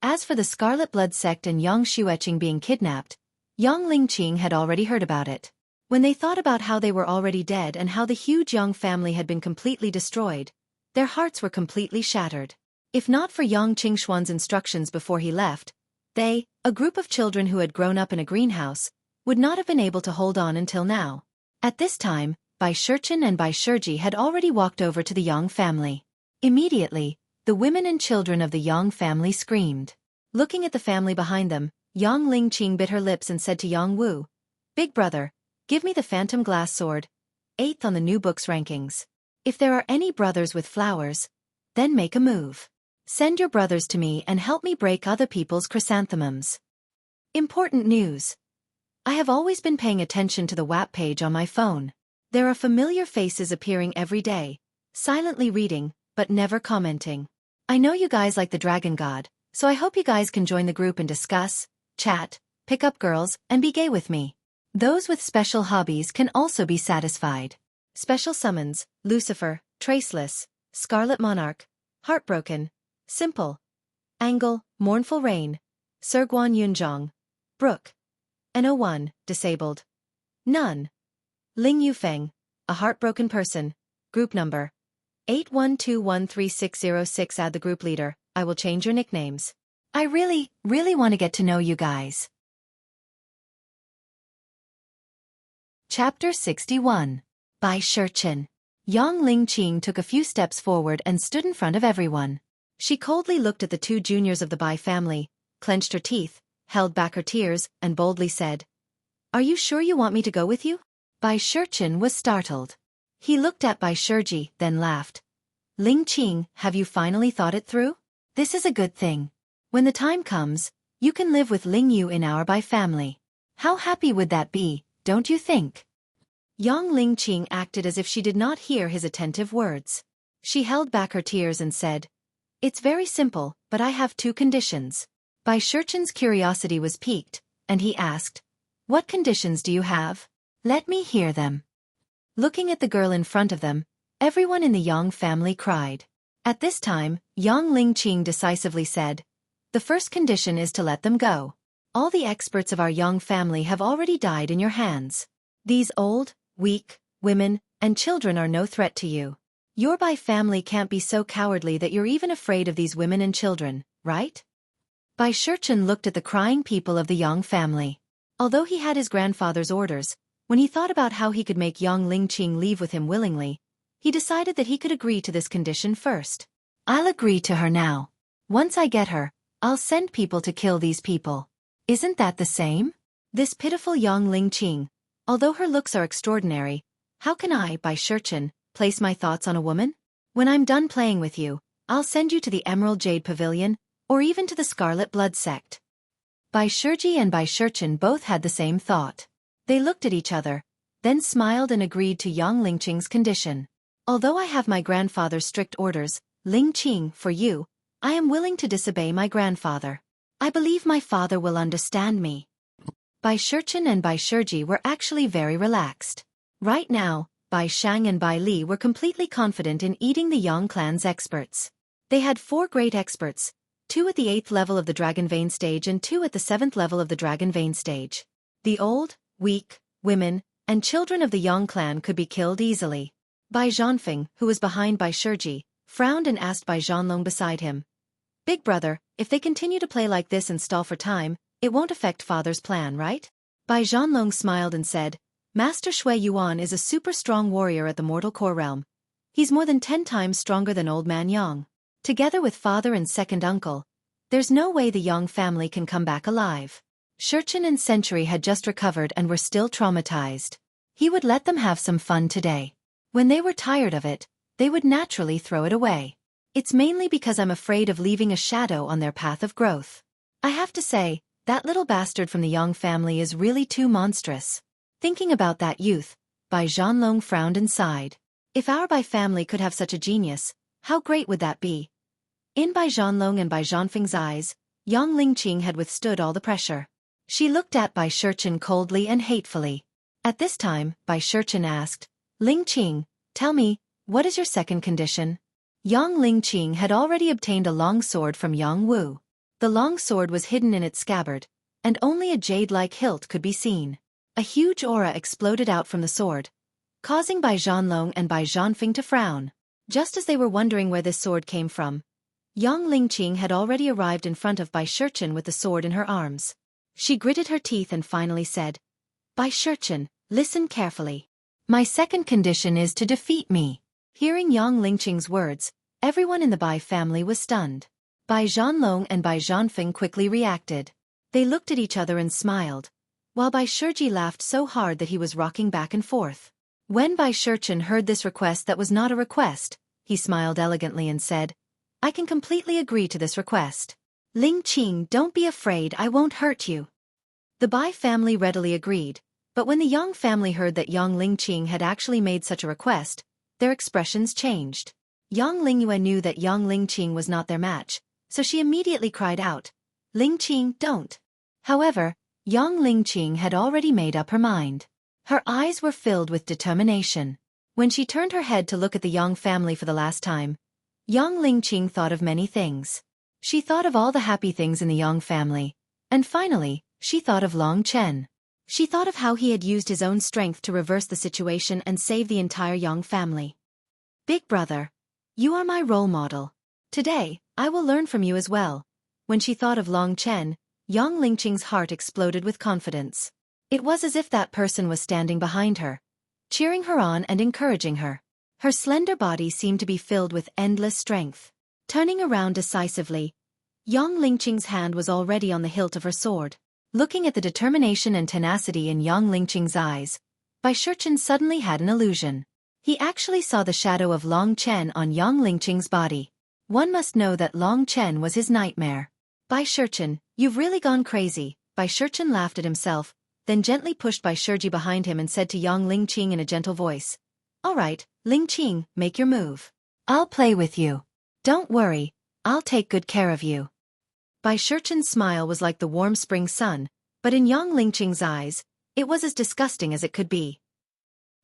As for the Scarlet Blood sect and young Xueqi being kidnapped, Yang Lingqing had already heard about it. When they thought about how they were already dead and how the huge Yang family had been completely destroyed, their hearts were completely shattered. If not for Yang Qingxuan's instructions before he left, they, a group of children who had grown up in a greenhouse, would not have been able to hold on until now. At this time, Bai Shurchen and Bai Shurji had already walked over to the Yang family. Immediately, the women and children of the Yang family screamed. Looking at the family behind them, Yang Lingqing bit her lips and said to Yang Wu, "Big brother, give me the phantom glass sword, 8th on the new books rankings." If there are any brothers with flowers, then make a move. Send your brothers to me and help me break other people's chrysanthemums. Important news. I have always been paying attention to the WAP page on my phone. There are familiar faces appearing every day, silently reading, but never commenting. I know you guys like the Dragon God, so I hope you guys can join the group and discuss, chat, pick up girls, and be gay with me. Those with special hobbies can also be satisfied. Special summons: Lucifer, Traceless, Scarlet Monarch, Heartbroken, Simple, Angle, Mournful Rain, Serguan Yunjong, Brook, N01, Disabled. None. Ling Yufeng, a heartbroken person. Group number 81213606. Add the group leader. I will change your nicknames. I really want to get to know you guys. Chapter 61. By Xueqi. Yang Lingqing took a few steps forward and stood in front of everyone. She coldly looked at the two juniors of the Bai family, clenched her teeth, held back her tears, and boldly said, "Are you sure you want me to go with you?" Bai Xueqi was startled. He looked at Bai Xueqi, then laughed. "Lingqing, have you finally thought it through? This is a good thing. When the time comes, you can live with Ling Yu in our Bai family. How happy would that be, don't you think?" Yang Lingqing acted as if she did not hear his attentive words. She held back her tears and said, "It's very simple, but I have two conditions." Bai Xueqin's curiosity was piqued, and he asked, "What conditions do you have? Let me hear them." Looking at the girl in front of them, everyone in the Yang family cried. At this time, Yang Lingqing decisively said, "The first condition is to let them go. All the experts of our Yang family have already died in your hands. These old, weak, women, and children are no threat to you. Your Bai family can't be so cowardly that you're even afraid of these women and children, right?" Bai Xueqi looked at the crying people of the Yang family. Although he had his grandfather's orders, when he thought about how he could make Yang Lingqing leave with him willingly, he decided that he could agree to this condition first. "I'll agree to her now. Once I get her, I'll send people to kill these people. Isn't that the same?" This pitiful Yang Lingqing, although her looks are extraordinary, how can I, Bai Xueqi, place my thoughts on a woman? When I'm done playing with you, I'll send you to the Emerald Jade Pavilion, or even to the Scarlet Blood Sect. Bai Xueqi and Bai Xueqin both had the same thought. They looked at each other, then smiled and agreed to Yang Lingqing's condition. "Although I have my grandfather's strict orders, Lingqing, for you, I am willing to disobey my grandfather. I believe my father will understand me." Bai Xueqin and Bai Xueji were actually very relaxed. Right now, Bai Shang and Bai Li were completely confident in eating the Yang clan's experts. They had 4 great experts, 2 at the 8th level of the Dragon Vein stage and 2 at the 7th level of the Dragon Vein stage. The old, weak, women, and children of the Yang clan could be killed easily. Bai Zhanfeng, who was behind Bai Xueji, frowned and asked Bai Zhanlong beside him, "Big brother, if they continue to play like this and stall for time, it won't affect father's plan, right?" Bai Zhanlong smiled and said, "Master Shui Yuan is a super strong warrior at the Mortal Core realm. He's more than 10 times stronger than Old Man Yang. Together with father and second uncle, there's no way the Yang family can come back alive." Xueqin and Century had just recovered and were still traumatized. He would let them have some fun today. When they were tired of it, they would naturally throw it away. "It's mainly because I'm afraid of leaving a shadow on their path of growth. I have to say, that little bastard from the Yang family is really too monstrous." Thinking about that youth, Bai Zhanlong frowned and sighed. If our Bai family could have such a genius, how great would that be? In Bai Zhanlong and Bai Zhanfeng's eyes, Yang Lingqing had withstood all the pressure. She looked at Bai Xueqin coldly and hatefully. At this time, Bai Xueqin asked, "Lingqing, tell me, what is your second condition?" Yang Lingqing had already obtained a long sword from Yang Wu. The long sword was hidden in its scabbard, and only a jade-like hilt could be seen. A huge aura exploded out from the sword, causing Bai Zhanlong and Bai Zhanfeng to frown. Just as they were wondering where this sword came from, Yang Lingqing had already arrived in front of Bai Xueqin with the sword in her arms. She gritted her teeth and finally said, "Bai Xueqin, listen carefully. My second condition is to defeat me." Hearing Yang Lingqing's words, everyone in the Bai family was stunned. Bai Zhanlong and Bai Zhanfeng quickly reacted. They looked at each other and smiled, while Bai Xueji laughed so hard that he was rocking back and forth. When Bai Shurchen heard this request that was not a request, he smiled elegantly and said, I can completely agree to this request. Ling Qing, don't be afraid, I won't hurt you. The Bai family readily agreed, but when the Yang family heard that Yang Ling Qing had actually made such a request, their expressions changed. Yang Lingyue knew that Yang Ling Qing was not their match, so she immediately cried out, Ling Qing, don't. However, Yang Ling Qing had already made up her mind. Her eyes were filled with determination. When she turned her head to look at the Yang family for the last time, Yang Ling Qing thought of many things. She thought of all the happy things in the Yang family, and finally, she thought of Long Chen. She thought of how he had used his own strength to reverse the situation and save the entire Yang family. Big brother, you are my role model. Today, I will learn from you as well. When she thought of Long Chen, Yang Lingqing's heart exploded with confidence. It was as if that person was standing behind her, cheering her on and encouraging her. Her slender body seemed to be filled with endless strength. Turning around decisively, Yang Lingqing's hand was already on the hilt of her sword. Looking at the determination and tenacity in Yang Lingqing's eyes, Bai Shurchen suddenly had an illusion. He actually saw the shadow of Long Chen on Yang Lingqing's body. One must know that Long Chen was his nightmare. Bai Shurchen, you've really gone crazy. Bai Shurchen laughed at himself, then gently pushed Bai Shurji behind him and said to Yang Lingqing in a gentle voice, All right, Lingqing, make your move. I'll play with you. Don't worry, I'll take good care of you. Bai Shurchen's smile was like the warm spring sun, but in Yang Lingqing's eyes, it was as disgusting as it could be.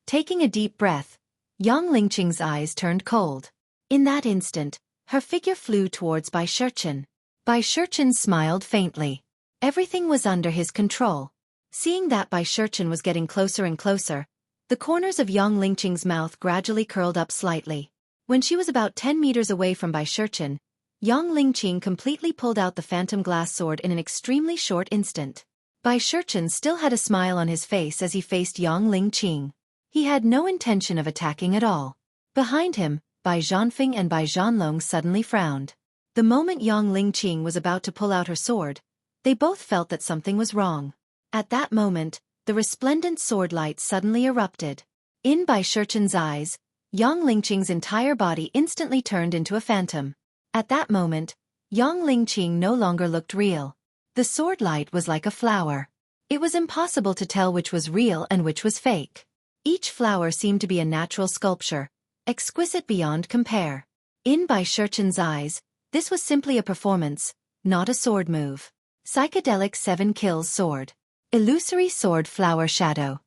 Taking a deep breath, Yang Lingqing's eyes turned cold. In that instant, her figure flew towards Bai Shurchen. Bai Shurchen smiled faintly. Everything was under his control. Seeing that Bai Shurchen was getting closer and closer, the corners of Yang Lingqing's mouth gradually curled up slightly. When she was about 10 meters away from Bai Shurchen, Yang Lingqing completely pulled out the phantom glass sword in an extremely short instant. Bai Shurchen still had a smile on his face as he faced Yang Lingqing. He had no intention of attacking at all. Behind him, Bai Zhanfeng and Bai Zhanlong suddenly frowned. The moment Yang Lingqing was about to pull out her sword, they both felt that something was wrong. At that moment, the resplendent sword light suddenly erupted. In Bai Shurchen's eyes, Yang Lingqing's entire body instantly turned into a phantom. At that moment, Yang Lingqing no longer looked real. The sword light was like a flower. It was impossible to tell which was real and which was fake. Each flower seemed to be a natural sculpture, exquisite beyond compare. In Bai Shurchen's eyes, this was simply a performance, not a sword move. Psychedelic 7 kills sword. Illusory sword flower shadow.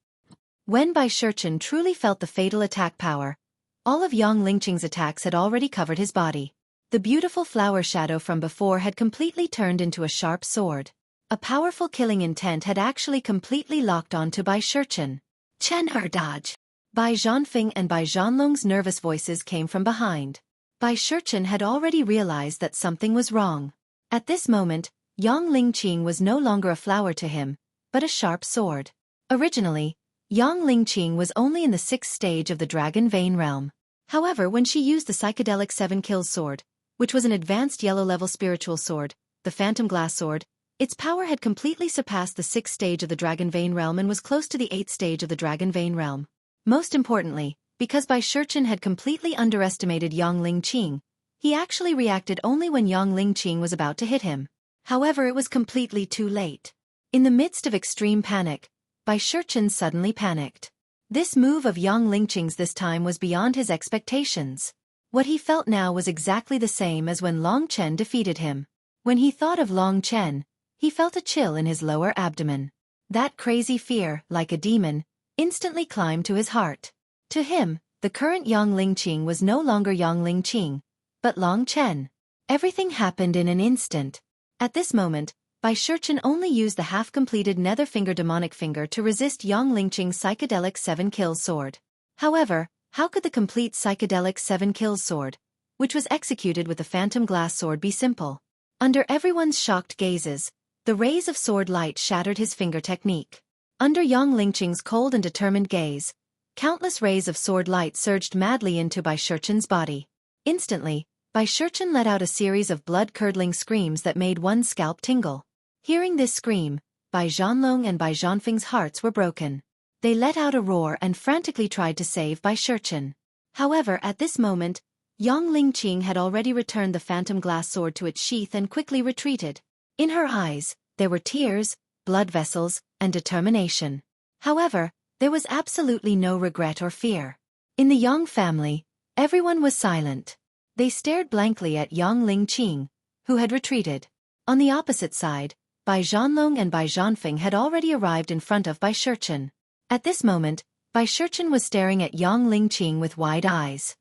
When Bai Shurchen truly felt the fatal attack power, all of Yang Lingqing's attacks had already covered his body. The beautiful flower shadow from before had completely turned into a sharp sword. A powerful killing intent had actually completely locked onto Bai Shurchen. Chen Er dodge. Bai Zhanfeng and Bai Zhanlong's nervous voices came from behind. Bai Shurchen had already realized that something was wrong. At this moment, Yang Lingqing was no longer a flower to him, but a sharp sword. Originally, Yang Lingqing was only in the 6th stage of the Dragon Vein realm. However, when she used the psychedelic 7 kills sword, which was an advanced yellow-level spiritual sword, the Phantom Glass Sword, its power had completely surpassed the 6th stage of the Dragon Vein realm and was close to the 8th stage of the Dragon Vein realm. Most importantly, because Bai Shurchen had completely underestimated Yang Lingqing, he actually reacted only when Yang Lingqing was about to hit him. However, it was completely too late. In the midst of extreme panic, Bai Shurchen suddenly panicked. This move of Yang Lingqing's this time was beyond his expectations. What he felt now was exactly the same as when Long Chen defeated him. When he thought of Long Chen, he felt a chill in his lower abdomen. That crazy fear, like a demon, instantly climbed to his heart. To him, the current Yang Lingqing was no longer Yang Lingqing, but Long Chen. Everything happened in an instant. At this moment, Bai Shurchen only used the half-completed nether finger demonic finger to resist Yang Lingqing's psychedelic 7 kills sword. However, how could the complete psychedelic 7 kills sword, which was executed with the phantom glass sword, be simple? Under everyone's shocked gazes, the rays of sword light shattered his finger technique. Under Yang Lingqing's cold and determined gaze, countless rays of sword light surged madly into Bai Shurchen's body. Instantly, Bai Shurchen let out a series of blood-curdling screams that made one's scalp tingle. Hearing this scream, Bai Zhanlong and Bai Zhanfeng's hearts were broken. They let out a roar and frantically tried to save Bai Shurchen. However, at this moment, Yang Lingqing had already returned the phantom glass sword to its sheath and quickly retreated. In her eyes, there were tears, blood vessels, and determination. However, there was absolutely no regret or fear. In the Yang family, everyone was silent. They stared blankly at Yang Lingqing, who had retreated. On the opposite side, Bai Zhanlong and Bai Zhanfeng had already arrived in front of Bai Shurchen. At this moment, Bai Shurchen was staring at Yang Lingqing with wide eyes.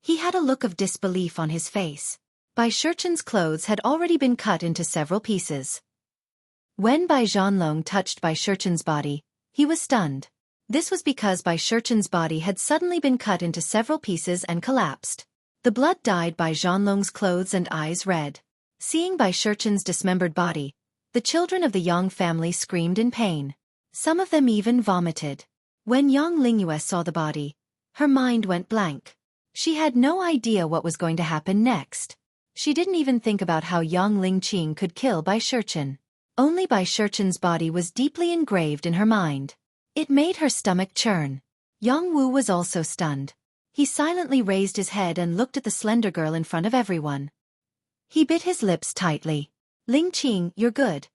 He had a look of disbelief on his face. Bai Shurchen's clothes had already been cut into several pieces. When Bai Zhanlong touched Bai Shurchen's body, he was stunned. This was because Bai Shurchen's body had suddenly been cut into several pieces and collapsed. The blood dyed Bai Zhanlong's clothes and eyes red. Seeing Bai Shurchen's dismembered body, the children of the Yang family screamed in pain. Some of them even vomited. When Yang Lingyue saw the body, her mind went blank. She had no idea what was going to happen next. She didn't even think about how Yang Lingqing could kill Bai Shurchen. Only Bai Shurchen's body was deeply engraved in her mind. It made her stomach churn. Yang Wu was also stunned. He silently raised his head and looked at the slender girl in front of everyone. He bit his lips tightly. Lingqing, you're good.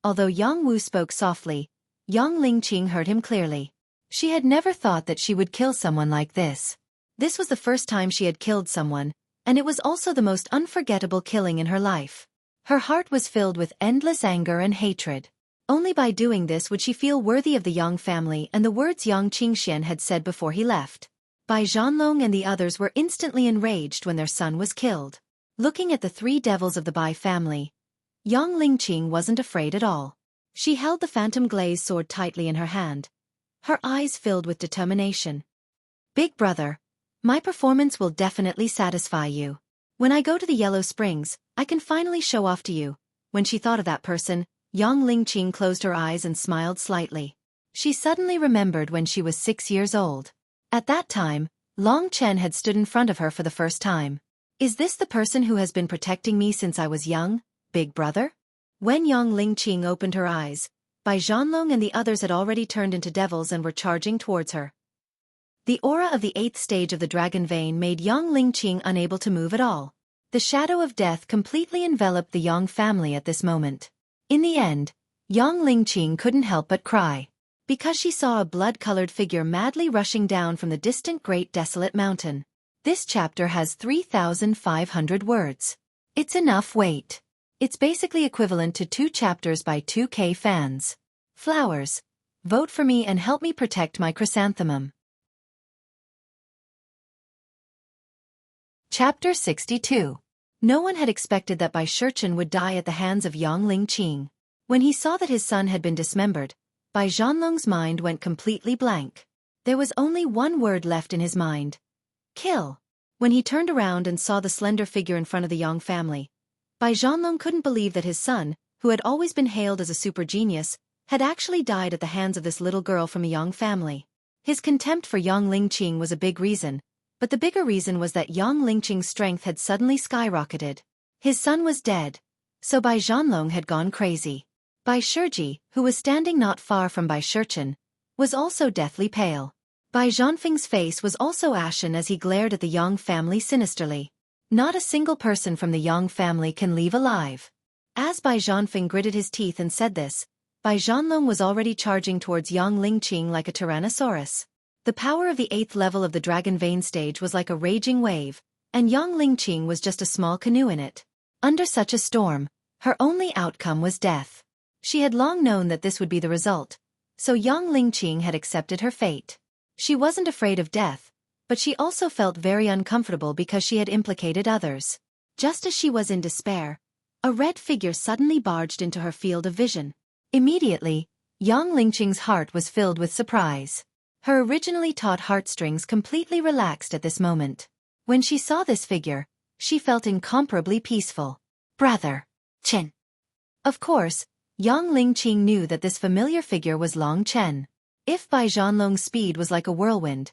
Although Yang Wu spoke softly, Yang Lingqing heard him clearly. She had never thought that she would kill someone like this. This was the first time she had killed someone, and it was also the most unforgettable killing in her life. Her heart was filled with endless anger and hatred. Only by doing this would she feel worthy of the Yang family and the words Yang Qingxian had said before he left. Bai Zhanlong and the others were instantly enraged when their son was killed. Looking at the three devils of the Bai family, Yang Lingqing wasn't afraid at all. She held the phantom glaze sword tightly in her hand, her eyes filled with determination. Big brother, my performance will definitely satisfy you. When I go to the Yellow Springs, I can finally show off to you. When she thought of that person, Yang Lingqing closed her eyes and smiled slightly. She suddenly remembered when she was 6 years old. At that time, Long Chen had stood in front of her for the first time. Is this the person who has been protecting me since I was young, big brother? When Yang Lingqing opened her eyes, Bai Zhanlong and the others had already turned into devils and were charging towards her. The aura of the 8th stage of the dragon vein made Yang Lingqing unable to move at all. The shadow of death completely enveloped the Yang family at this moment. In the end, Yang Lingqing couldn't help but cry, because she saw a blood-colored figure madly rushing down from the distant Great Desolate Mountain. This chapter has 3,500 words. It's enough weight. It's basically equivalent to 2 chapters by 2K fans. Flowers, vote for me and help me protect my chrysanthemum. Chapter 62. No one had expected that Bai Shurchen would die at the hands of Yang Lingqing. When he saw that his son had been dismembered, Bai Zhanlong's mind went completely blank. There was only one word left in his mind. Kill. When he turned around and saw the slender figure in front of the Yang family, Bai Zhanlong couldn't believe that his son, who had always been hailed as a super genius, had actually died at the hands of this little girl from a Yang family. His contempt for Yang Lingqing was a big reason, but the bigger reason was that Yang Lingqing's strength had suddenly skyrocketed. His son was dead, so Bai Zhanlong had gone crazy. Bai Xueqi, who was standing not far from Bai Shurchen, was also deathly pale. Bai Zhanfeng's face was also ashen as he glared at the Yang family sinisterly. Not a single person from the Yang family can leave alive. As Bai Zhanfeng gritted his teeth and said this, Bai Zhanlong was already charging towards Yang Lingqing like a tyrannosaurus. The power of the 8th level of the Dragon Vein stage was like a raging wave, and Yang Lingqing was just a small canoe in it. Under such a storm, her only outcome was death. She had long known that this would be the result, so Yang Lingqing had accepted her fate. She wasn't afraid of death, but she also felt very uncomfortable because she had implicated others. Just as she was in despair, a red figure suddenly barged into her field of vision. Immediately, Yang Lingqing's heart was filled with surprise. Her originally taut heartstrings completely relaxed at this moment. When she saw this figure, she felt incomparably peaceful. Brother, Chen. Of course, Yang Lingqing knew that this familiar figure was Long Chen. If Bai Zhanlong's speed was like a whirlwind,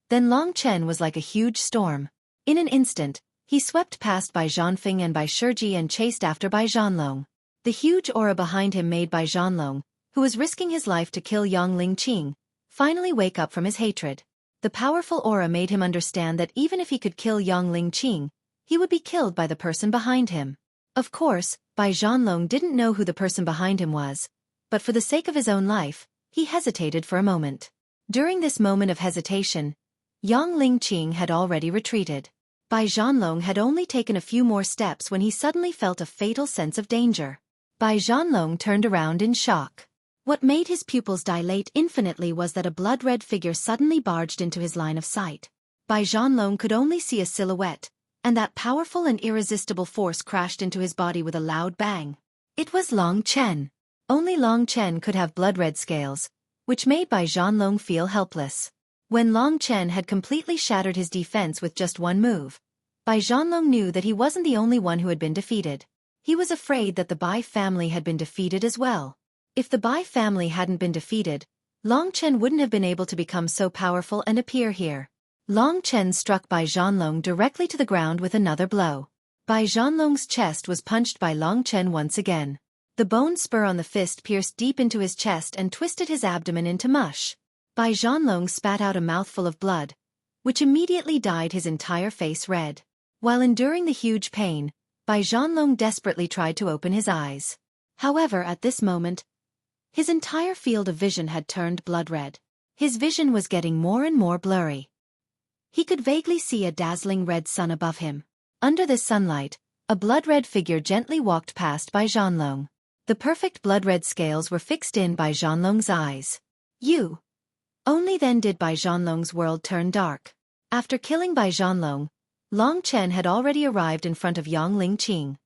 then Long Chen was like a huge storm. In an instant, he swept past Bai Zhanfeng and Bai Xueqi and chased after Bai Zhanlong. The huge aura behind him made Bai Zhanlong, who was risking his life to kill Yang Lingqing, finally wake up from his hatred. The powerful aura made him understand that even if he could kill young Lingqing, he would be killed by the person behind him. Of course, Bai Zhanlong didn't know who the person behind him was, but for the sake of his own life, he hesitated for a moment. During this moment of hesitation, young Lingqing had already retreated. Bai Zhanlong had only taken a few more steps when he suddenly felt a fatal sense of danger. Bai Zhanlong turned around in shock. What made his pupils dilate infinitely was that a blood-red figure suddenly barged into his line of sight. Bai Zhanlong could only see a silhouette, and that powerful and irresistible force crashed into his body with a loud bang. It was Long Chen. Only Long Chen could have blood-red scales, which made Bai Zhanlong feel helpless. When Long Chen had completely shattered his defense with just one move, Bai Zhanlong knew that he wasn't the only one who had been defeated. He was afraid that the Bai family had been defeated as well. If the Bai family hadn't been defeated, Long Chen wouldn't have been able to become so powerful and appear here. Long Chen struck Bai Zhanlong directly to the ground with another blow. Bai Zhanlong's chest was punched by Long Chen once again. The bone spur on the fist pierced deep into his chest and twisted his abdomen into mush. Bai Zhanlong spat out a mouthful of blood, which immediately dyed his entire face red. While enduring the huge pain, Bai Zhanlong desperately tried to open his eyes. However, at this moment, his entire field of vision had turned blood-red. His vision was getting more and more blurry. He could vaguely see a dazzling red sun above him. Under this sunlight, a blood-red figure gently walked past Bai Zhanlong. The perfect blood-red scales were fixed in Bai Zhanlong's eyes. You! Only then did Bai Zhanlong's world turn dark. After killing Bai Zhanlong, Long Chen had already arrived in front of young Lingqing.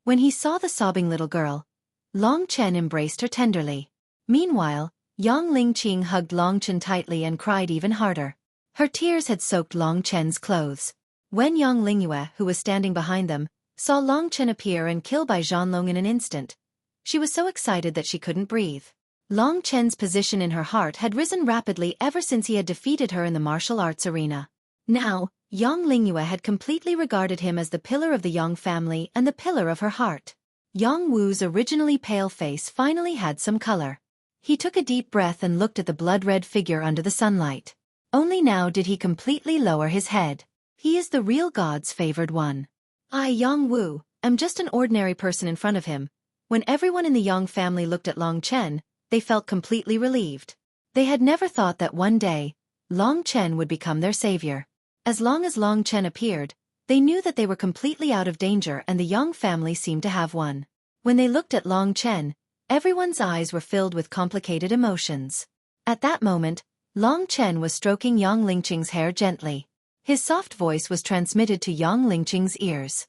When he saw the sobbing little girl, Long Chen embraced her tenderly. Meanwhile, young Lingqing hugged Long Chen tightly and cried even harder. Her tears had soaked Long Chen's clothes. When young Lingyue, who was standing behind them, saw Long Chen appear and kill Bai Zhanlong in an instant, she was so excited that she couldn't breathe. Long Chen's position in her heart had risen rapidly ever since he had defeated her in the martial arts arena. Now, young Lingyue had completely regarded him as the pillar of the Yang family and the pillar of her heart. Yang Wu's originally pale face finally had some color. He took a deep breath and looked at the blood-red figure under the sunlight. Only now did he completely lower his head. He is the real God's favored one. I, Yang Wu, am just an ordinary person in front of him. When everyone in the Yang family looked at Long Chen, they felt completely relieved. They had never thought that one day, Long Chen would become their savior. As long as Long Chen appeared, they knew that they were completely out of danger and the Yang family seemed to have one. When they looked at Long Chen, everyone's eyes were filled with complicated emotions. At that moment, Long Chen was stroking young Lingqing's hair gently. His soft voice was transmitted to young Lingqing's ears.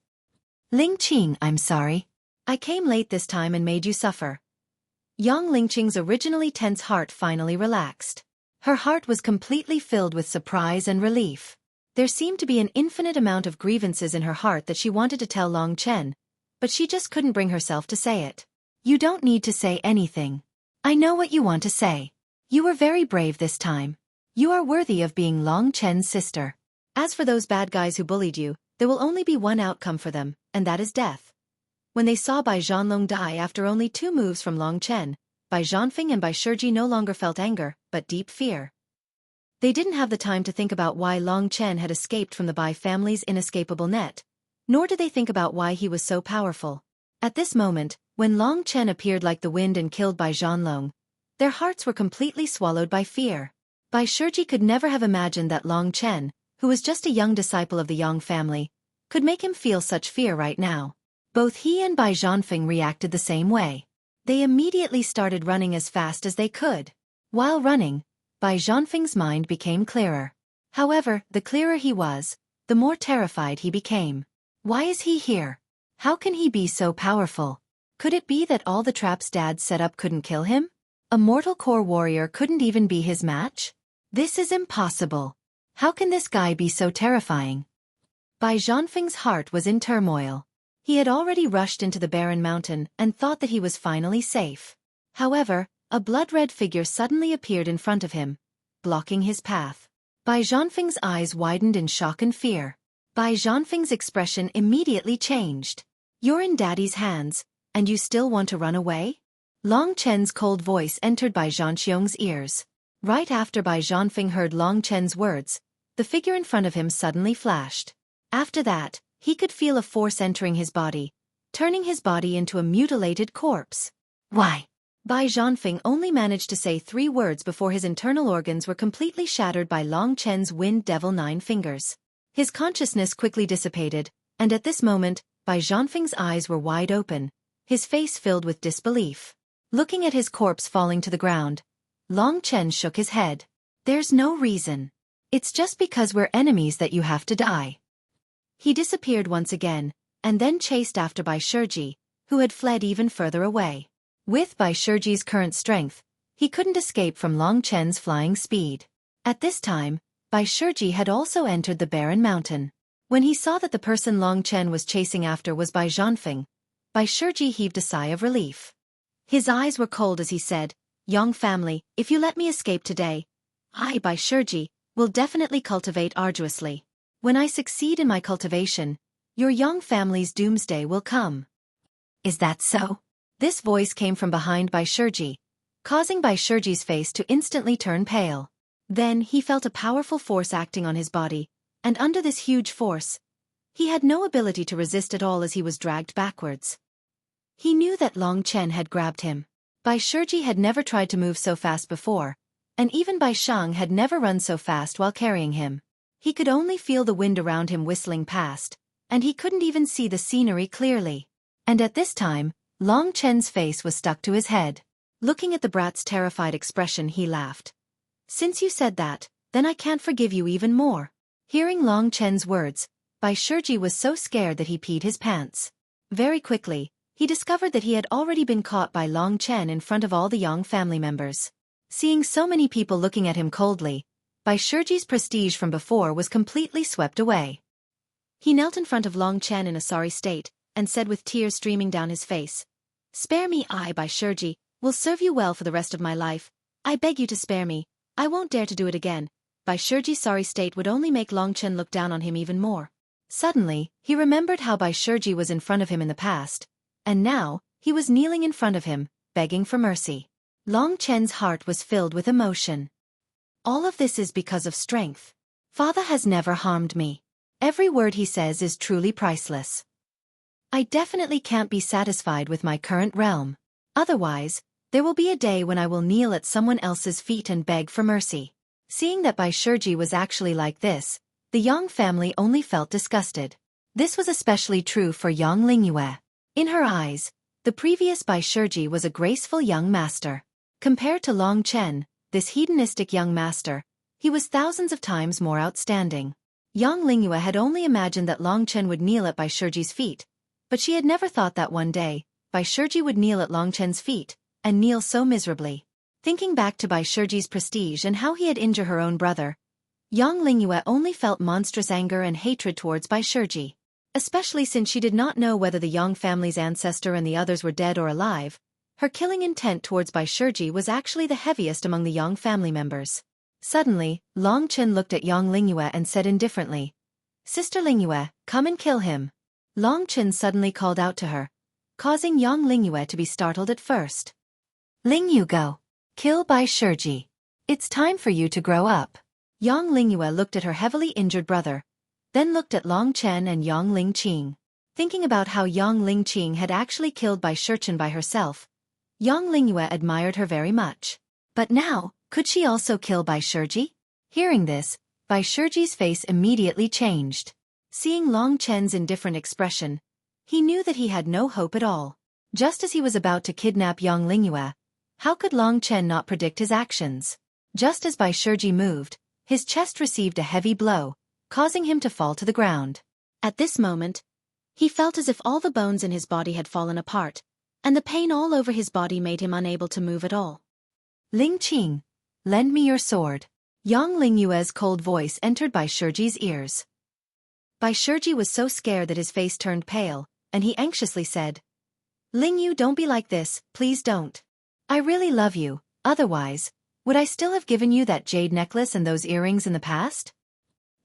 Lingqing, I'm sorry. I came late this time and made you suffer. Young Lingqing's originally tense heart finally relaxed. Her heart was completely filled with surprise and relief. There seemed to be an infinite amount of grievances in her heart that she wanted to tell Long Chen, but she just couldn't bring herself to say it. You don't need to say anything. I know what you want to say. You were very brave this time. You are worthy of being Long Chen's sister. As for those bad guys who bullied you, there will only be one outcome for them, and that is death. When they saw Bai Zhanlong die after only 2 moves from Long Chen, Bai Zhanfeng and Bai Xueqi no longer felt anger, but deep fear. They didn't have the time to think about why Long Chen had escaped from the Bai family's inescapable net, nor did they think about why he was so powerful. At this moment, when Long Chen appeared like the wind and killed Bai Zhanlong, their hearts were completely swallowed by fear. Bai Xueqi could never have imagined that Long Chen, who was just a young disciple of the Yang family, could make him feel such fear right now. Both he and Bai Zhanfeng reacted the same way. They immediately started running as fast as they could. While running, Bai Zhanfeng's mind became clearer. However, the clearer he was, the more terrified he became. Why is he here? How can he be so powerful? Could it be that all the traps Dad set up couldn't kill him? A mortal core warrior couldn't even be his match? This is impossible. How can this guy be so terrifying? Bai Zhanfeng's heart was in turmoil. He had already rushed into the barren mountain and thought that he was finally safe. However, a blood-red figure suddenly appeared in front of him, blocking his path. Bai Zhanfeng's eyes widened in shock and fear. Bai Zhanfeng's expression immediately changed. You're in Daddy's hands, and you still want to run away? Long Chen's cold voice entered Bai Zhanxiong's ears. Right after Bai Zhanfeng heard Long Chen's words, the figure in front of him suddenly flashed. After that, he could feel a force entering his body, turning his body into a mutilated corpse. Why? Bai Zhanfeng only managed to say 3 words before his internal organs were completely shattered by Long Chen's Wind Devil 9 fingers. His consciousness quickly dissipated, and at this moment, Bai Zhanfeng's eyes were wide open, his face filled with disbelief. Looking at his corpse falling to the ground, Long Chen shook his head. There's no reason. It's just because we're enemies that you have to die. He disappeared once again, and then chased after Bai Xueqi, who had fled even further away. With Bai Xueqi's current strength, he couldn't escape from Long Chen's flying speed. At this time, Bai Xueqi had also entered the barren mountain. When he saw that the person Long Chen was chasing after was Bai Zhanfeng, Bai Xueqi heaved a sigh of relief. His eyes were cold as he said, "Young family, if you let me escape today, I, Bai Xueqi, will definitely cultivate arduously. When I succeed in my cultivation, your young family's doomsday will come." Is that so? This voice came from behind Bai Xueqi, causing Bai Xueqi's face to instantly turn pale. Then he felt a powerful force acting on his body, and under this huge force, he had no ability to resist at all as he was dragged backwards. He knew that Long Chen had grabbed him. Bai Xueqi had never tried to move so fast before, and even Bai Shang had never run so fast while carrying him. He could only feel the wind around him whistling past, and he couldn't even see the scenery clearly. And at this time, Long Chen's face was stuck to his head. Looking at the brat's terrified expression, he laughed. "Since you said that, then I can't forgive you even more." Hearing Long Chen's words, Bai Xueqi was so scared that he peed his pants. Very quickly, he discovered that he had already been caught by Long Chen in front of all the Yang family members. Seeing so many people looking at him coldly, Bai Xueqi's prestige from before was completely swept away. He knelt in front of Long Chen in a sorry state, and said with tears streaming down his face, "Spare me, I, Bai Xueqi, will serve you well for the rest of my life. I beg you to spare me, I won't dare to do it again." Bai Xueqi's sorry state would only make Long Chen look down on him even more. Suddenly, he remembered how Bai Xueqi was in front of him in the past, and now, he was kneeling in front of him, begging for mercy. Long Chen's heart was filled with emotion. All of this is because of strength. Father has never harmed me. Every word he says is truly priceless. I definitely can't be satisfied with my current realm. Otherwise, there will be a day when I will kneel at someone else's feet and beg for mercy. Seeing that Bai Xueqi was actually like this, the Yang family only felt disgusted. This was especially true for young Lingyue. In her eyes, the previous Bai Xueqi was a graceful young master. Compared to Long Chen, this hedonistic young master, he was thousands of times more outstanding. Young Lingyue had only imagined that Long Chen would kneel at Bai Xueqi's feet, but she had never thought that one day, Bai Xueqi would kneel at Long Chen's feet, and kneel so miserably. Thinking back to Bai Xueqi's prestige and how he had injured her own brother, young Lingyue only felt monstrous anger and hatred towards Bai Xueqi. Especially since she did not know whether the Yang family's ancestor and the others were dead or alive, her killing intent towards Bai Xueqi was actually the heaviest among the Yang family members. Suddenly, Long Chen looked at young Lingyue and said indifferently, "Sister Lingyue, come and kill him." Long Chen suddenly called out to her, causing young Lingyue to be startled at first. "Lingyue, go. Kill Bai Xueqi. It's time for you to grow up." Young Lingyue looked at her heavily injured brother, then looked at Long Chen and Yang Lingqing. Thinking about how Yang Lingqing had actually killed Bai Xueqi by herself, young Lingyue admired her very much. But now, could she also kill Bai Xueqi? Hearing this, Bai Xueqi's face immediately changed. Seeing Long Chen's indifferent expression, he knew that he had no hope at all. Just as he was about to kidnap young Lingyue, how could Long Chen not predict his actions? Just as Bai Xueqi moved, his chest received a heavy blow, causing him to fall to the ground. At this moment, he felt as if all the bones in his body had fallen apart, and the pain all over his body made him unable to move at all. "Lingqing, lend me your sword." Young Lingyue's cold voice entered Bai Xueqi's ears. Bai Xueqi was so scared that his face turned pale, and he anxiously said, "Lingyue, don't be like this, please don't. I really love you, otherwise, would I still have given you that jade necklace and those earrings in the past?"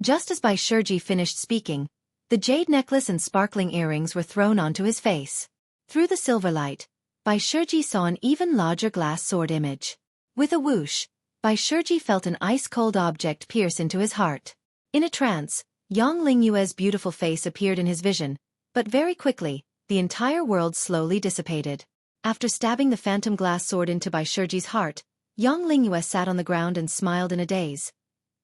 Just as Bai Xueqi finished speaking, the jade necklace and sparkling earrings were thrown onto his face. Through the silver light, Bai Xueqi saw an even larger glass sword image. With a whoosh, Bai Shiji felt an ice-cold object pierce into his heart. In a trance, Yang Lingyue's beautiful face appeared in his vision, but very quickly, the entire world slowly dissipated. After stabbing the phantom glass sword into Bai Shiji's heart, Yang Lingyue sat on the ground and smiled in a daze.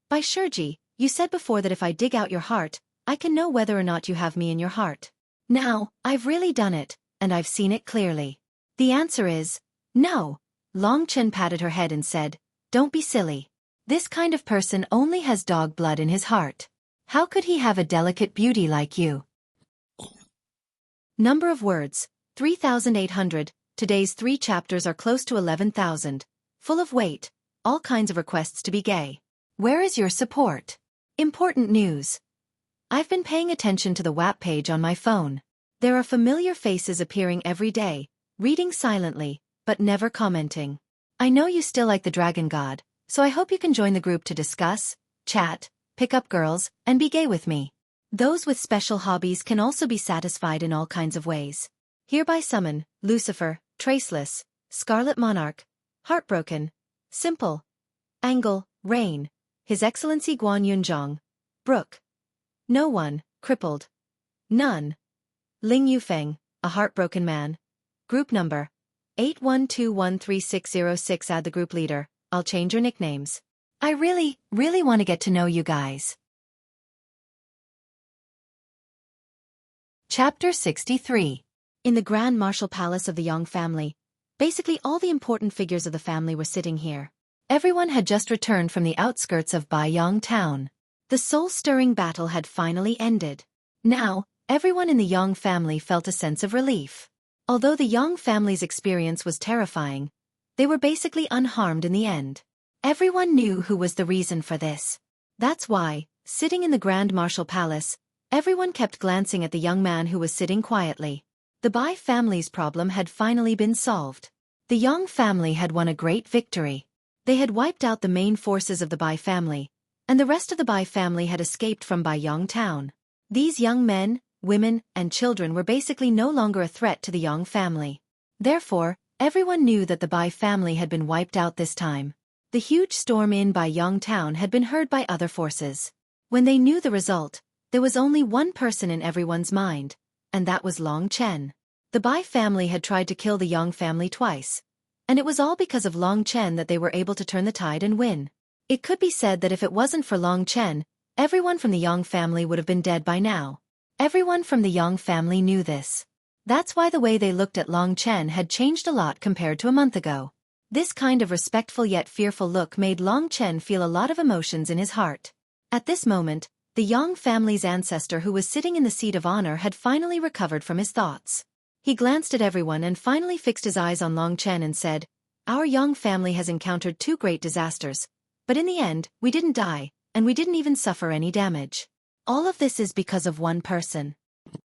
Bai Shiji, you said before that if I dig out your heart, I can know whether or not you have me in your heart. Now, I've really done it, and I've seen it clearly. The answer is, no. Long Chen patted her head and said, don't be silly. This kind of person only has dog blood in his heart. How could he have a delicate beauty like you? Number of words, 3,800. Today's 3 chapters are close to 11,000. Full of weight, all kinds of requests to be gay. Where is your support? Important news. I've been paying attention to the WAP page on my phone. There are familiar faces appearing every day, reading silently, but never commenting. I know you still like the Dragon God, so I hope you can join the group to discuss, chat, pick up girls, and be gay with me. Those with special hobbies can also be satisfied in all kinds of ways. Hereby summon, Lucifer, Traceless, Scarlet Monarch, Heartbroken, Simple, Angle, Rain, His Excellency Guan Yunzhong, Brook, No One, Crippled, None, Ling Yufeng, a heartbroken man. Group number 81213606. Add the group leader. I'll change your nicknames. I really want to get to know you guys. Chapter 63. In the Grand Martial Palace of the Yang family, basically all the important figures of the family were sitting here. Everyone had just returned from the outskirts of Baiyang town. The soul-stirring battle had finally ended. Now, everyone in the Yang family felt a sense of relief. Although the Yang family's experience was terrifying, they were basically unharmed in the end. Everyone knew who was the reason for this. That's why, sitting in the Grand Martial Palace, everyone kept glancing at the young man who was sitting quietly. The Bai family's problem had finally been solved. The Yang family had won a great victory. They had wiped out the main forces of the Bai family, and the rest of the Bai family had escaped from Baiyang town. These young men, women, and children were basically no longer a threat to the Yang family. Therefore, everyone knew that the Bai family had been wiped out this time. The huge storm in Baiyang town had been heard by other forces. When they knew the result, there was only one person in everyone's mind, and that was Long Chen. The Bai family had tried to kill the Yang family twice, and it was all because of Long Chen that they were able to turn the tide and win. It could be said that if it wasn't for Long Chen, everyone from the Yang family would have been dead by now. Everyone from the Yang family knew this. That's why the way they looked at Long Chen had changed a lot compared to a month ago. This kind of respectful yet fearful look made Long Chen feel a lot of emotions in his heart. At this moment, the Yang family's ancestor who was sitting in the seat of honor had finally recovered from his thoughts. He glanced at everyone and finally fixed his eyes on Long Chen and said, "Our Yang family has encountered 2 great disasters, but in the end, we didn't die, and we didn't even suffer any damage. All of this is because of one person."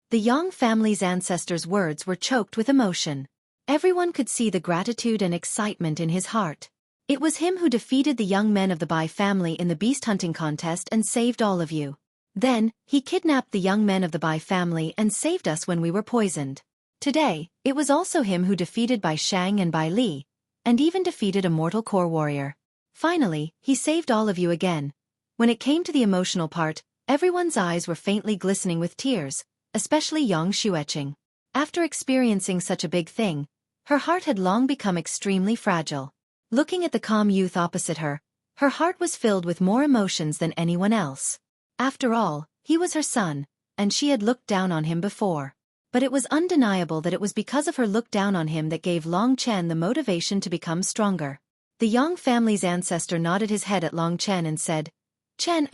The Yang family's ancestors' words were choked with emotion. Everyone could see the gratitude and excitement in his heart. It was him who defeated the young men of the Bai family in the beast hunting contest and saved all of you. Then, he kidnapped the young men of the Bai family and saved us when we were poisoned. Today, it was also him who defeated Bai Shang and Bai Li, and even defeated a mortal core warrior. Finally, he saved all of you again. When it came to the emotional part, everyone's eyes were faintly glistening with tears, especially young Xueqi. After experiencing such a big thing, her heart had long become extremely fragile. Looking at the calm youth opposite her, her heart was filled with more emotions than anyone else. After all, he was her son, and she had looked down on him before. But it was undeniable that it was because of her look down on him that gave Long Chen the motivation to become stronger. The Yang family's ancestor nodded his head at Long Chen and said, "Chen,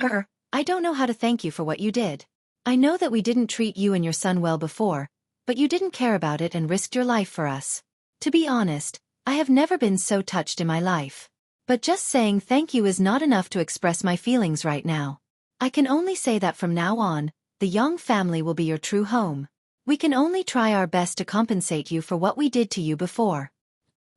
I don't know how to thank you for what you did. I know that we didn't treat you and your son well before, but you didn't care about it and risked your life for us. To be honest, I have never been so touched in my life. But just saying thank you is not enough to express my feelings right now. I can only say that from now on, the Yang family will be your true home. We can only try our best to compensate you for what we did to you before."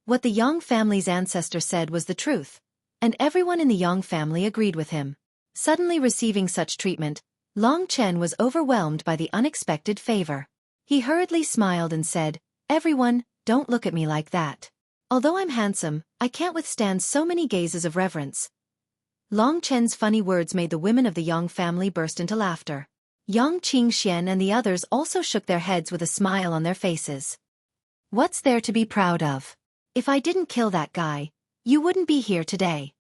What the Yang family's ancestor said was the truth, and everyone in the Yang family agreed with him. Suddenly receiving such treatment, Long Chen was overwhelmed by the unexpected favor. He hurriedly smiled and said, "Everyone, don't look at me like that. Although I'm handsome, I can't withstand so many gazes of reverence. Long Chen's funny words made the women of the Yang family burst into laughter. Yang Qingxian and the others also shook their heads with a smile on their faces. What's there to be proud of? If I didn't kill that guy, you wouldn't be here today.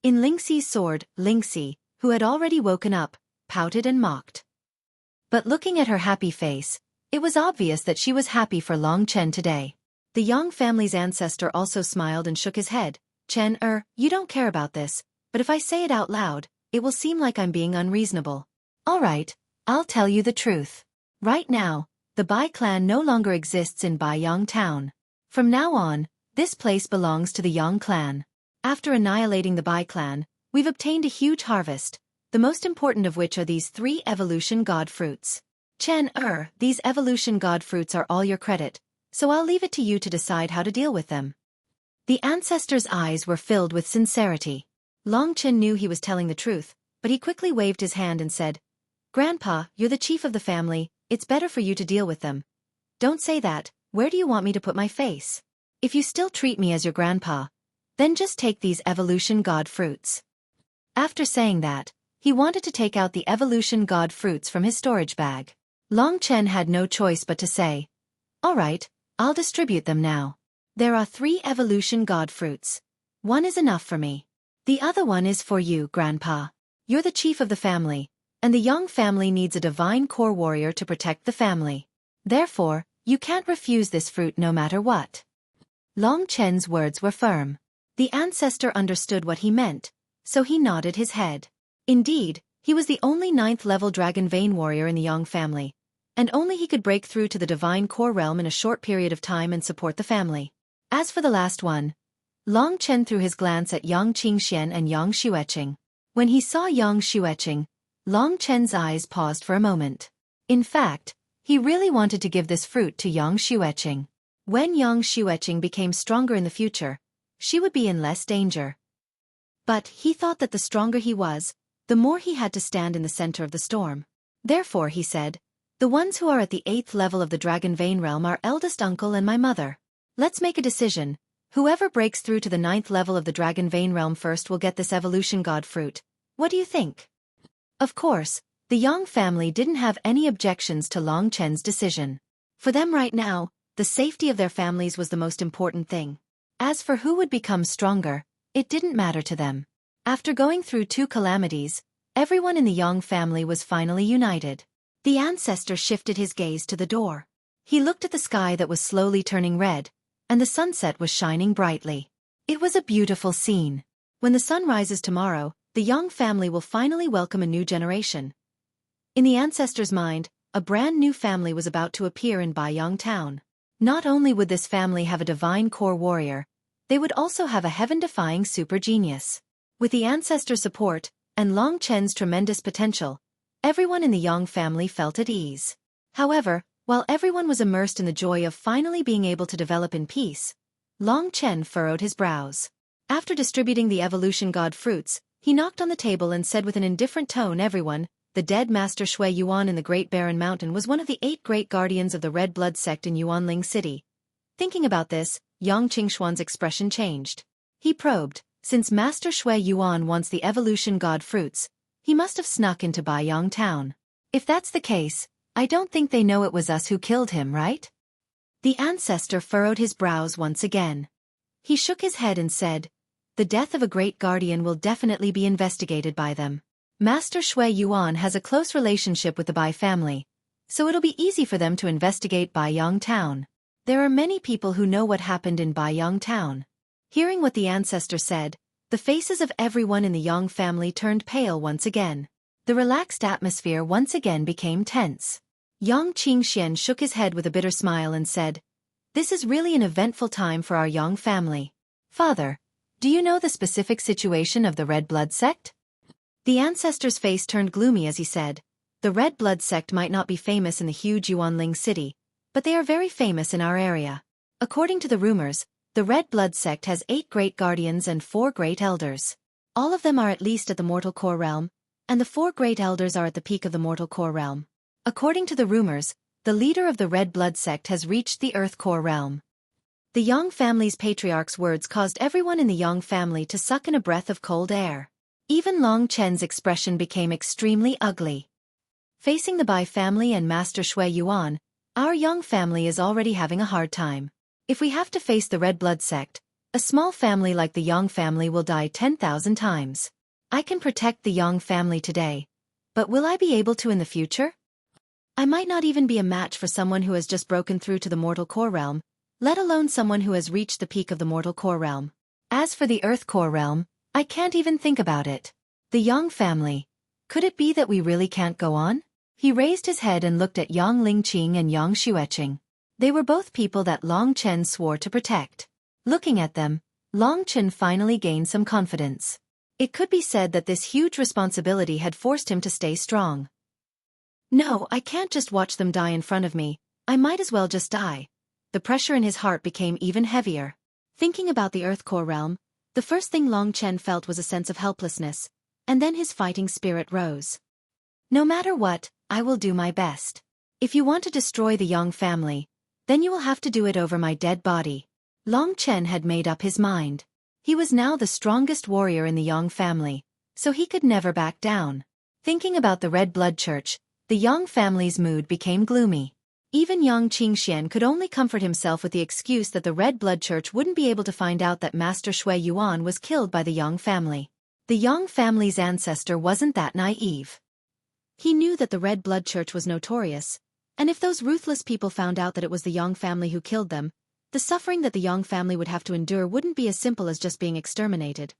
In Lingxi's sword, Lingxi, who had already woken up, pouted and mocked. But looking at her happy face, it was obvious that she was happy for Long Chen today. The Yang family's ancestor also smiled and shook his head. Chen, you don't care about this, but if I say it out loud, it will seem like I'm being unreasonable. All right, I'll tell you the truth. Right now, the Bai clan no longer exists in Baiyang town. From now on, this place belongs to the Yang clan. After annihilating the Bai clan, we've obtained a huge harvest, the most important of which are these 3 evolution god fruits. Chen, these evolution god fruits are all your credit, so I'll leave it to you to decide how to deal with them. The ancestor's eyes were filled with sincerity. Long Chen knew he was telling the truth, but he quickly waved his hand and said, Grandpa, you're the chief of the family, it's better for you to deal with them. Don't say that, where do you want me to put my face? If you still treat me as your grandpa, then just take these evolution god fruits. After saying that, he wanted to take out the evolution god fruits from his storage bag. Long Chen had no choice but to say, all right, I'll distribute them now. There are 3 evolution god fruits. 1 is enough for me. The other one is for you, Grandpa. You're the chief of the family, and the Yang family needs a divine core warrior to protect the family. Therefore, you can't refuse this fruit no matter what. Long Chen's words were firm. The ancestor understood what he meant, so he nodded his head. Indeed, he was the only 9th-level Dragon Vein warrior in the Yang family, and only he could break through to the divine core realm in a short period of time and support the family. As for the last one, Long Chen threw his glance at Yang Qingxian and Yang Xueqi. When he saw Yang Xueqi, Long Chen's eyes paused for a moment. In fact, he really wanted to give this fruit to Yang Xueqi. When Yang Xueqi became stronger in the future, she would be in less danger. But he thought that the stronger he was, the more he had to stand in the center of the storm. Therefore, he said, the ones who are at the 8th level of the Dragon Vein realm are eldest uncle and my mother. Let's make a decision. Whoever breaks through to the 9th level of the Dragon Vein realm first will get this evolution god fruit. What do you think? Of course, the Yang family didn't have any objections to Long Chen's decision. For them right now, the safety of their families was the most important thing. As for who would become stronger, it didn't matter to them. After going through 2 calamities, everyone in the Yang family was finally united. The ancestor shifted his gaze to the door. He looked at the sky that was slowly turning red, and the sunset was shining brightly. It was a beautiful scene. When the sun rises tomorrow, the Yang family will finally welcome a new generation. In the ancestor's mind, a brand new family was about to appear in Baiyang town. Not only would this family have a divine core warrior, they would also have a heaven-defying super genius. With the ancestor's support, and Long Chen's tremendous potential, everyone in the Yang family felt at ease. However, while everyone was immersed in the joy of finally being able to develop in peace, Long Chen furrowed his brows. After distributing the evolution god fruits, he knocked on the table and said with an indifferent tone, everyone, the dead master Shui Yuan in the Great Barren Mountain was one of the 8 great guardians of the Red Blood sect in Yuanling City. Thinking about this, Yang Qingshuan's expression changed. He probed, since Master Shui Yuan wants the evolution god fruits, he must have snuck into Baiyang town. If that's the case, I don't think they know it was us who killed him, right? The ancestor furrowed his brows once again. He shook his head and said, the death of a great guardian will definitely be investigated by them. Master Shui Yuan has a close relationship with the Bai family, so it'll be easy for them to investigate Baiyang town. There are many people who know what happened in Baiyang town. Hearing what the ancestor said, the faces of everyone in the Yang family turned pale once again. The relaxed atmosphere once again became tense. Yang Qingxian shook his head with a bitter smile and said, this is really an eventful time for our Yang family. Father, do you know the specific situation of the Red Blood sect? The ancestor's face turned gloomy as he said, the Red Blood sect might not be famous in the huge Yuanling city, but they are very famous in our area. According to the rumors, the Red Blood sect has 8 great guardians and 4 great elders. All of them are at least at the mortal core realm, and the 4 great elders are at the peak of the mortal core realm. According to the rumors, the leader of the Red Blood sect has reached the Earth core realm. The Yang family's patriarch's words caused everyone in the Yang family to suck in a breath of cold air. Even Long Chen's expression became extremely ugly. Facing the Bai family and Master Shui Yuan, our Yang family is already having a hard time. If we have to face the Red Blood sect, a small family like the Yang family will die 10,000 times. I can protect the Yang family today, but will I be able to in the future? I might not even be a match for someone who has just broken through to the mortal core realm, let alone someone who has reached the peak of the mortal core realm. As for the earth core realm, I can't even think about it. The Yang family. Could it be that we really can't go on? He raised his head and looked at Yang Lingqing and Yang Xueqi. They were both people that Long Chen swore to protect. Looking at them, Long Chen finally gained some confidence. It could be said that this huge responsibility had forced him to stay strong. No, I can't just watch them die in front of me, I might as well just die. The pressure in his heart became even heavier. Thinking about the earth core realm, the first thing Long Chen felt was a sense of helplessness, and then his fighting spirit rose. No matter what, I will do my best. If you want to destroy the Yang family, then you will have to do it over my dead body. Long Chen had made up his mind. He was now the strongest warrior in the Yang family, so he could never back down. Thinking about the Red Blood Church, the Yang family's mood became gloomy. Even Yang Qingxian could only comfort himself with the excuse that the Red Blood Church wouldn't be able to find out that Master Shui Yuan was killed by the Yang family. The Yang family's ancestor wasn't that naive. He knew that the Red Blood Church was notorious, and if those ruthless people found out that it was the Yang family who killed them, the suffering that the Yang family would have to endure wouldn't be as simple as just being exterminated.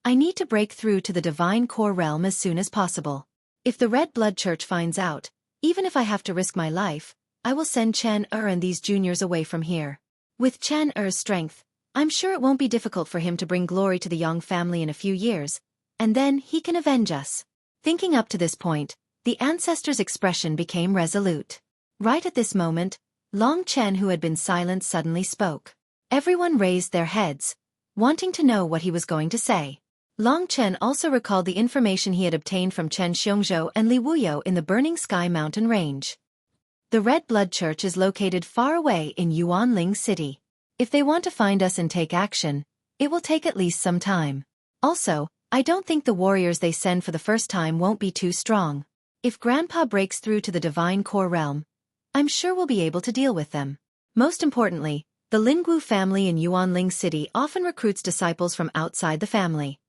I need to break through to the divine core realm as soon as possible. If the Red Blood Church finds out, even if I have to risk my life, I will send Chen and these juniors away from here. With Chen strength, I'm sure it won't be difficult for him to bring glory to the Yang family in a few years, and then he can avenge us. Thinking up to this point, the ancestor's expression became resolute. Right at this moment, Long Chen, who had been silent, suddenly spoke. Everyone raised their heads, wanting to know what he was going to say. Long Chen also recalled the information he had obtained from Chen Xiongzhou and Li Wuyo in the Burning Sky Mountain Range. The Red Blood Church is located far away in Yuanling City. If they want to find us and take action, it will take at least some time. Also, I don't think the warriors they send for the first time won't be too strong. If Grandpa breaks through to the divine core realm, I'm sure we'll be able to deal with them. Most importantly, the Lingwu family in Yuanling City often recruits disciples from outside the family.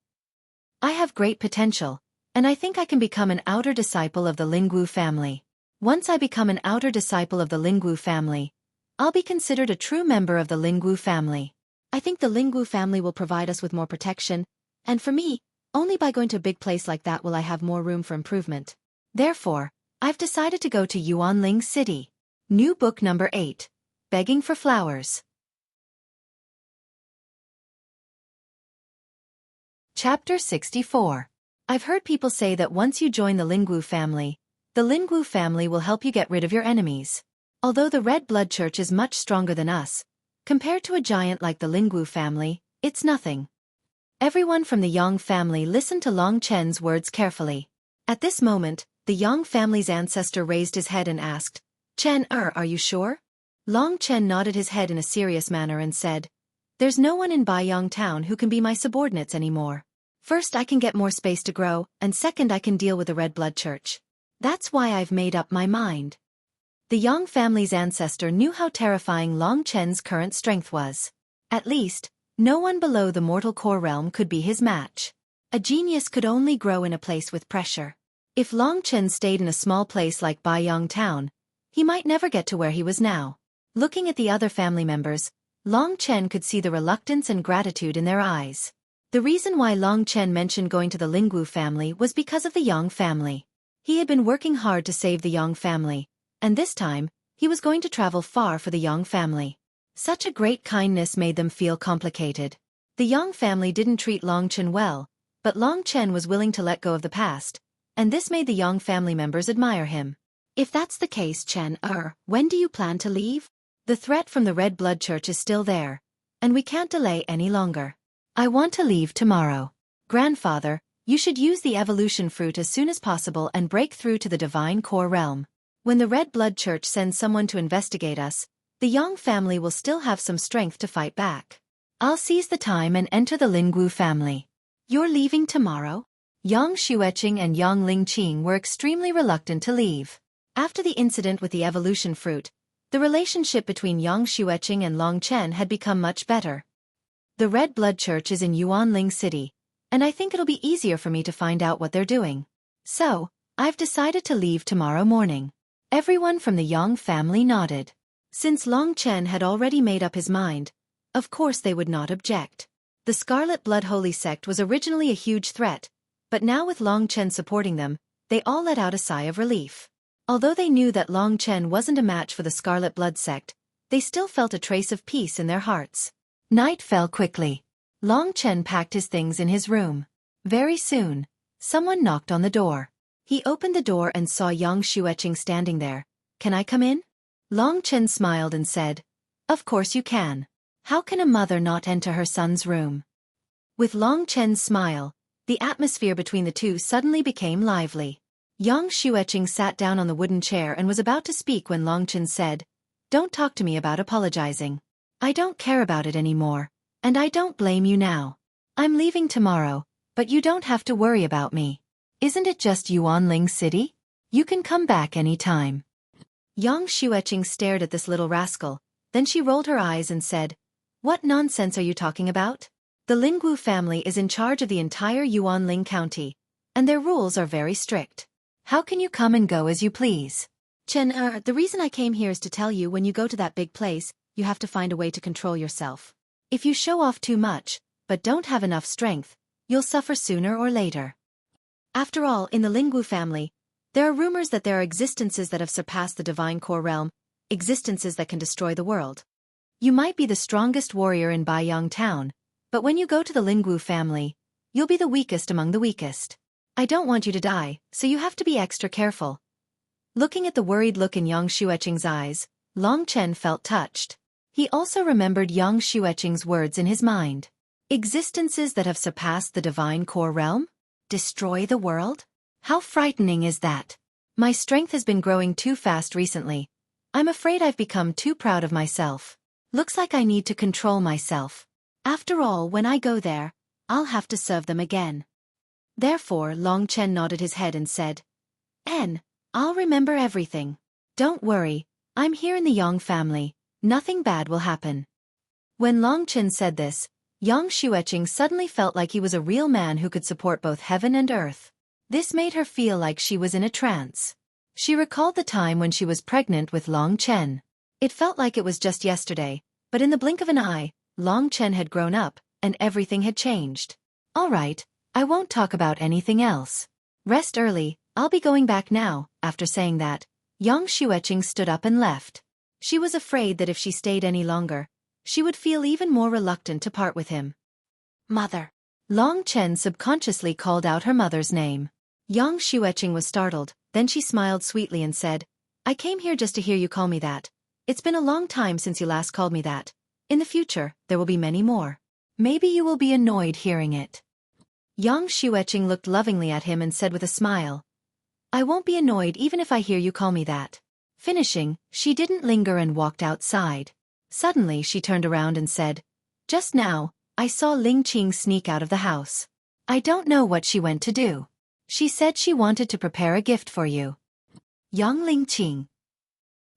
I have great potential, and I think I can become an outer disciple of the Lingwu family. Once I become an outer disciple of the Lingwu family, I'll be considered a true member of the Lingwu family. I think the Lingwu family will provide us with more protection, and for me, only by going to a big place like that will I have more room for improvement. Therefore, I've decided to go to Yuanling City. New book number 8. Begging for Flowers. Chapter 64. I've heard people say that once you join the Lingwu family, the Lingwu family will help you get rid of your enemies. Although the Red Blood Church is much stronger than us, compared to a giant like the Lingwu family, it's nothing. Everyone from the Yang family listened to Long Chen's words carefully. At this moment, the Yang family's ancestor raised his head and asked, Chen, are you sure? Long Chen nodded his head in a serious manner and said, There's no one in Baiyang town who can be my subordinates anymore. First, I can get more space to grow, and second, I can deal with the Red Blood Church. That's why I've made up my mind. The Yang family's ancestor knew how terrifying Long Chen's current strength was. At least, no one below the mortal core realm could be his match. A genius could only grow in a place with pressure. If Long Chen stayed in a small place like Baiyang town, he might never get to where he was now. Looking at the other family members, Long Chen could see the reluctance and gratitude in their eyes. The reason why Long Chen mentioned going to the Lingwu family was because of the Yang family. He had been working hard to save the Yang family, and this time, he was going to travel far for the Yang family. Such a great kindness made them feel complicated. The Yang family didn't treat Long Chen well, but Long Chen was willing to let go of the past, and this made the Yang family members admire him. If that's the case, Chen, when do you plan to leave? The threat from the Red Blood Church is still there, and we can't delay any longer. I want to leave tomorrow. Grandfather, you should use the evolution fruit as soon as possible and break through to the divine core realm. When the Red Blood Church sends someone to investigate us, The Yang family will still have some strength to fight back. I'll seize the time and enter the Lingwu family. You're leaving tomorrow? Yang Xueqi and Yang Lingqing were extremely reluctant to leave. After the incident with the evolution fruit, the relationship between Yang Xueqi and Long Chen had become much better. The Red Blood Church is in Yuanling City, and I think it'll be easier for me to find out what they're doing. So, I've decided to leave tomorrow morning. Everyone from the Yang family nodded. Since Long Chen had already made up his mind, of course they would not object. The Scarlet Blood Holy Sect was originally a huge threat, but now with Long Chen supporting them, they all let out a sigh of relief. Although they knew that Long Chen wasn't a match for the Scarlet Blood Sect, they still felt a trace of peace in their hearts. Night fell quickly. Long Chen packed his things in his room. Very soon, someone knocked on the door. He opened the door and saw Yang Xueqi standing there. "Can I come in?" Long Chen smiled and said, "Of course you can. How can a mother not enter her son's room?" With Long Chen's smile, the atmosphere between the two suddenly became lively. Yang Xueqi sat down on the wooden chair and was about to speak when Long Chen said, "Don't talk to me about apologizing. I don't care about it anymore, and I don't blame you now. I'm leaving tomorrow, but you don't have to worry about me. Isn't it just Yuanling City? You can come back any time." Yang Xueqi stared at this little rascal, then she rolled her eyes and said, "What nonsense are you talking about? The Lingwu family is in charge of the entire Yuanling County, and their rules are very strict. How can you come and go as you please?" "Chen, the reason I came here is to tell you when you go to that big place, you have to find a way to control yourself. If you show off too much, but don't have enough strength, you'll suffer sooner or later. After all, in the Lingwu family, there are rumors that there are existences that have surpassed the divine core realm, existences that can destroy the world. You might be the strongest warrior in Baiyang town, but when you go to the Lingwu family, you'll be the weakest among the weakest. I don't want you to die, so you have to be extra careful." Looking at the worried look in Yang Xueqing's eyes, Long Chen felt touched. He also remembered Yang Xueqing's words in his mind. Existences that have surpassed the divine core realm? Destroy the world? How frightening is that? My strength has been growing too fast recently. I'm afraid I've become too proud of myself. Looks like I need to control myself. After all, when I go there, I'll have to serve them again. Therefore, Long Chen nodded his head and said, I'll remember everything. Don't worry, I'm here in the Yang family, nothing bad will happen." When Long Chen said this, Yang Xueqi suddenly felt like he was a real man who could support both heaven and earth. This made her feel like she was in a trance. She recalled the time when she was pregnant with Long Chen. It felt like it was just yesterday, but in the blink of an eye, Long Chen had grown up, and everything had changed. "All right, I won't talk about anything else. Rest early, I'll be going back now." After saying that, Yang Xueqi stood up and left. She was afraid that if she stayed any longer, she would feel even more reluctant to part with him. "Mother." Long Chen subconsciously called out her mother's name. Yang Xueqi was startled, then she smiled sweetly and said, "I came here just to hear you call me that. It's been a long time since you last called me that. In the future, there will be many more. Maybe you will be annoyed hearing it." Yang Xueqi looked lovingly at him and said with a smile, "I won't be annoyed even if I hear you call me that." Finishing, she didn't linger and walked outside. Suddenly she turned around and said, "Just now, I saw Ling Qing sneak out of the house. I don't know what she went to do. She said she wanted to prepare a gift for you." Young Ling Qing.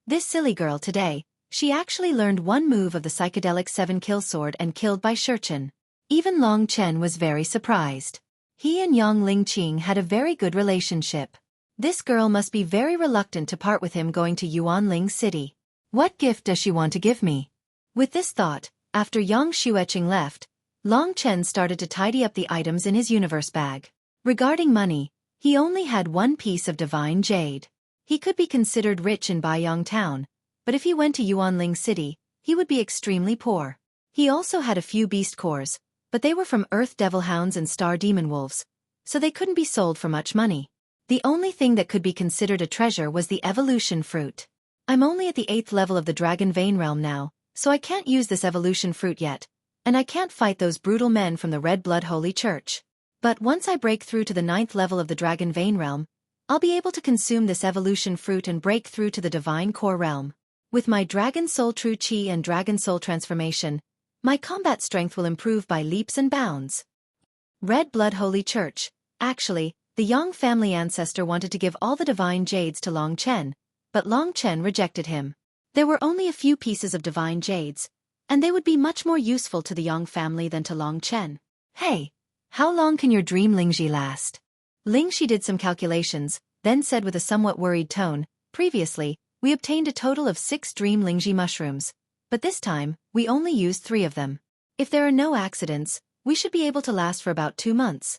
This silly girl today, she actually learned one move of the psychedelic 7-kill sword and killed by Xueqi. Even Long Chen was very surprised. He and Yang Lingqing had a very good relationship. This girl must be very reluctant to part with him going to Yuanling City. What gift does she want to give me? With this thought, after Yang Xueqing left, Long Chen started to tidy up the items in his universe bag. Regarding money, he only had one piece of divine jade. He could be considered rich in Baiyang town, but if he went to Yuanling City, he would be extremely poor. He also had a few beast cores, but they were from Earth Devil Hounds and Star Demon Wolves, so they couldn't be sold for much money. The only thing that could be considered a treasure was the evolution fruit. I'm only at the 8th level of the Dragon Vein realm now, so I can't use this evolution fruit yet, and I can't fight those brutal men from the Red Blood Holy Church. But once I break through to the 9th level of the Dragon Vein realm, I'll be able to consume this evolution fruit and break through to the divine core realm. With my Dragon Soul True Chi and Dragon Soul transformation, my combat strength will improve by leaps and bounds. Red Blood Holy Church. Actually, the Yang family ancestor wanted to give all the divine jades to Long Chen, but Long Chen rejected him. There were only a few pieces of divine jades, and they would be much more useful to the Yang family than to Long Chen. Hey, how long can your dream Lingxi last? Lingxi did some calculations, then said with a somewhat worried tone, previously, we obtained a total of 6 dream Lingxi mushrooms, but this time, we only used 3 of them. If there are no accidents, we should be able to last for about 2 months.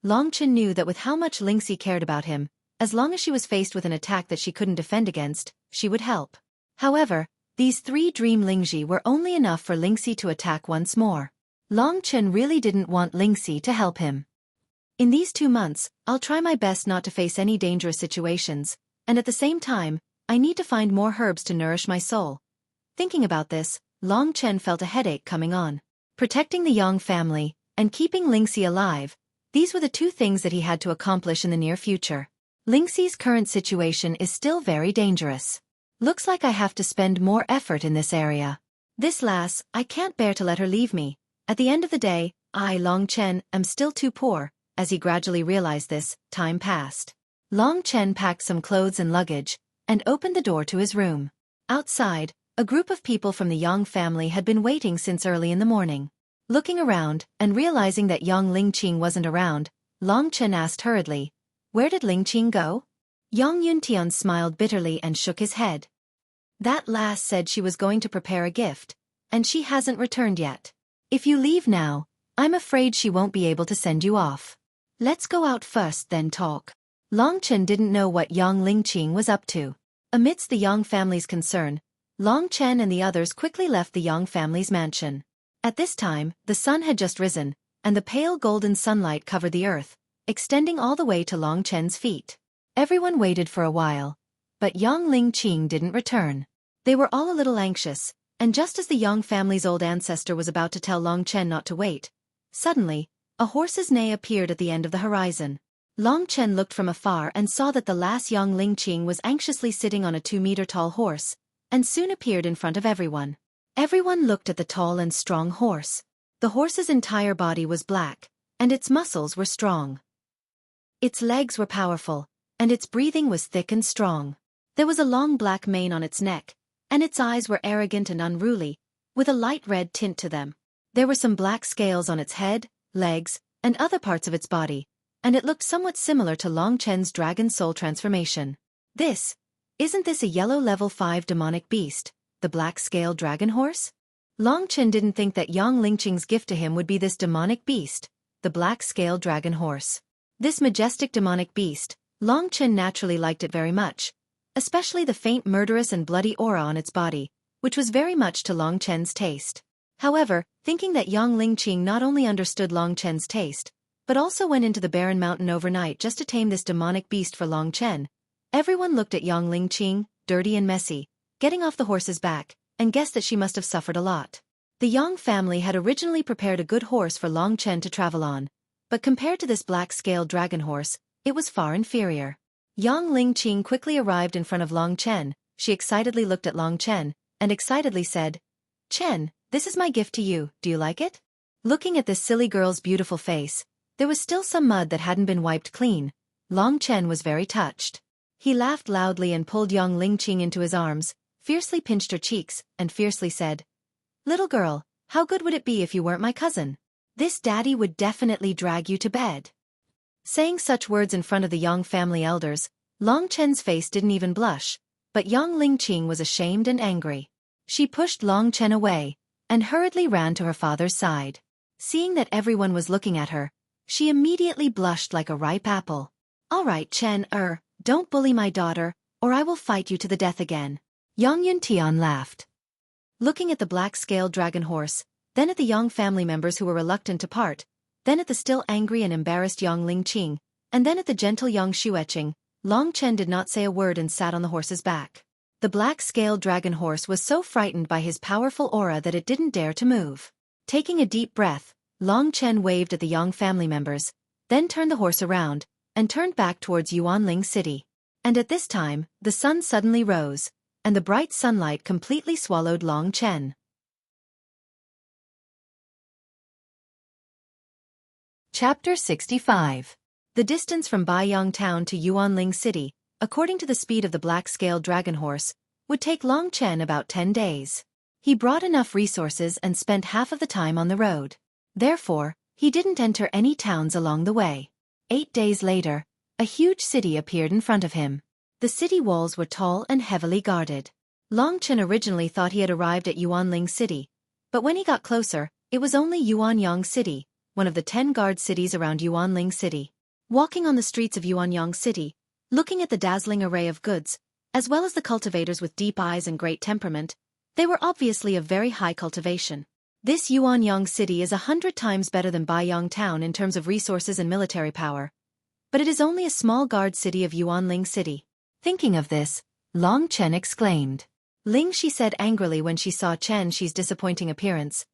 Long Chen knew that with how much Lingxi cared about him, as long as she was faced with an attack that she couldn't defend against, she would help. However, these 3 dream Lingxi were only enough for Lingxi to attack once more. Long Chen really didn't want Lingxi to help him. In these 2 months, I'll try my best not to face any dangerous situations, and at the same time, I need to find more herbs to nourish my soul. Thinking about this, Long Chen felt a headache coming on. Protecting the Yang family, and keeping Lingxi alive, these were the 2 things that he had to accomplish in the near future. Lingxi's current situation is still very dangerous. Looks like I have to spend more effort in this area. This lass, I can't bear to let her leave me. At the end of the day, I, Long Chen, am still too poor. As he gradually realized this, time passed. Long Chen packed some clothes and luggage, and opened the door to his room. Outside, a group of people from the Yang family had been waiting since early in the morning. Looking around, and realizing that Yang Lingqing wasn't around, Long Chen asked hurriedly, "Where did Lingqing go?" Yang Yuntian smiled bitterly and shook his head. "That lass said she was going to prepare a gift, and she hasn't returned yet. If you leave now, I'm afraid she won't be able to send you off. Let's go out first, then talk." Long Chen didn't know what Yang Lingqing was up to. Amidst the Yang family's concern, Long Chen and the others quickly left the Yang family's mansion. At this time, the sun had just risen, and the pale golden sunlight covered the earth, extending all the way to Long Chen's feet. Everyone waited for a while, but Yang Lingqing didn't return. They were all a little anxious, and just as the Yang family's old ancestor was about to tell Long Chen not to wait, suddenly, a horse's neigh appeared at the end of the horizon. Long Chen looked from afar and saw that the last Yang Lingqing was anxiously sitting on a 2-meter-tall horse, and soon appeared in front of everyone. Everyone looked at the tall and strong horse. The horse's entire body was black, and its muscles were strong. Its legs were powerful, and its breathing was thick and strong. There was a long black mane on its neck, and its eyes were arrogant and unruly, with a light red tint to them. There were some black scales on its head, legs, and other parts of its body, and it looked somewhat similar to Long Chen's Dragon Soul transformation. Isn't this a yellow level 5 demonic beast, the black-scaled dragon horse? Long Chen didn't think that Yang Lingqing's gift to him would be this demonic beast, the black-scaled dragon horse. This majestic demonic beast, Long Chen naturally liked it very much, especially the faint murderous and bloody aura on its body, which was very much to Long Chen's taste. However, thinking that Yang Lingqing not only understood Long Chen's taste, but also went into the barren mountain overnight just to tame this demonic beast for Long Chen, everyone looked at Yang Lingqing, dirty and messy, getting off the horse's back, and guessed that she must have suffered a lot. The Yang family had originally prepared a good horse for Long Chen to travel on, but compared to this black-scaled dragon horse, it was far inferior. Yang Lingqing quickly arrived in front of Long Chen. She excitedly looked at Long Chen, and excitedly said, "Chen, this is my gift to you, do you like it?" Looking at this silly girl's beautiful face, there was still some mud that hadn't been wiped clean. Long Chen was very touched. He laughed loudly and pulled Yang Lingqing into his arms, fiercely pinched her cheeks, and fiercely said, "Little girl, how good would it be if you weren't my cousin? This daddy would definitely drag you to bed." Saying such words in front of the Yang family elders, Long Chen's face didn't even blush, but Yang Lingqing was ashamed and angry. She pushed Long Chen away, and hurriedly ran to her father's side. Seeing that everyone was looking at her, she immediately blushed like a ripe apple. "All right, Chen, don't bully my daughter, or I will fight you to the death again." Yang Yuntian laughed. Looking at the black-scaled dragon horse, then at the Yang family members who were reluctant to part, then at the still angry and embarrassed Yang Lingqing, and then at the gentle young Xueqi, Long Chen did not say a word and sat on the horse's back. The black-scaled dragon horse was so frightened by his powerful aura that it didn't dare to move. Taking a deep breath, Long Chen waved at the Yang family members, then turned the horse around, and turned back towards Yuanling City. And at this time, the sun suddenly rose, and the bright sunlight completely swallowed Long Chen. Chapter 65. The distance from Baiyang Town to Yuanling City, according to the speed of the black-scaled dragon horse, would take Long Chen about 10 days. He brought enough resources and spent half of the time on the road. Therefore, he didn't enter any towns along the way. 8 days later, a huge city appeared in front of him. The city walls were tall and heavily guarded. Long Chen originally thought he had arrived at Yuanling City, but when he got closer, it was only Yuanyang City, one of the 10 guard cities around Yuanling City. Walking on the streets of Yuanyang City, looking at the dazzling array of goods, as well as the cultivators with deep eyes and great temperament, they were obviously of very high cultivation. This Yuanyang City is 100 times better than Baiyang Town in terms of resources and military power, but it is only a small guard city of Yuanling City. Thinking of this, Long Chen exclaimed. Ling, she said angrily when she saw Chen Shi's disappointing appearance.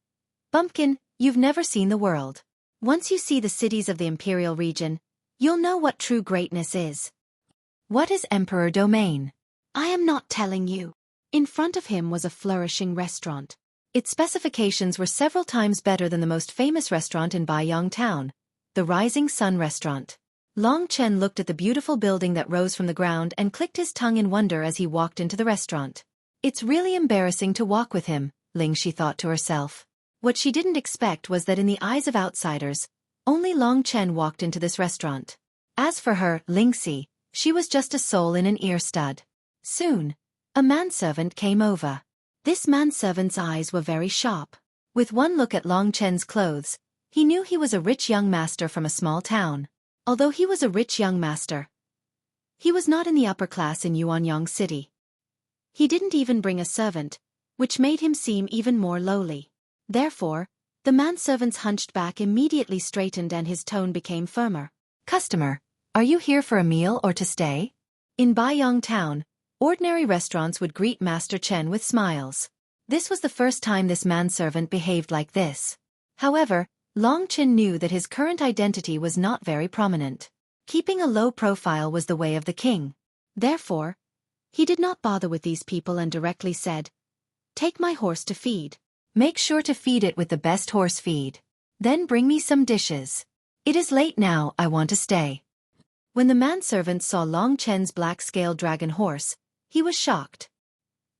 Bumpkin, you've never seen the world. Once you see the cities of the imperial region, you'll know what true greatness is. What is Emperor Domain? I am not telling you. In front of him was a flourishing restaurant. Its specifications were several times better than the most famous restaurant in Baiyang Town, the Rising Sun Restaurant. Long Chen looked at the beautiful building that rose from the ground and clicked his tongue in wonder as he walked into the restaurant. It's really embarrassing to walk with him, Ling, she thought to herself. What she didn't expect was that in the eyes of outsiders, only Long Chen walked into this restaurant. As for her, Lingxi, she was just a soul in an ear stud. Soon, a manservant came over. This manservant's eyes were very sharp. With one look at Long Chen's clothes, he knew he was a rich young master from a small town. Although he was a rich young master, he was not in the upper class in Yuanyang City. He didn't even bring a servant, which made him seem even more lowly. Therefore, the manservant's hunched back immediately straightened and his tone became firmer. Customer, are you here for a meal or to stay? In Baiyang Town, ordinary restaurants would greet Master Chen with smiles. This was the first time this manservant behaved like this. However, Long Chen knew that his current identity was not very prominent. Keeping a low profile was the way of the king. Therefore, he did not bother with these people and directly said, "Take my horse to feed. Make sure to feed it with the best horse feed. Then bring me some dishes. It is late now, I want to stay." When the manservant saw Long Chen's black-scaled dragon horse, he was shocked.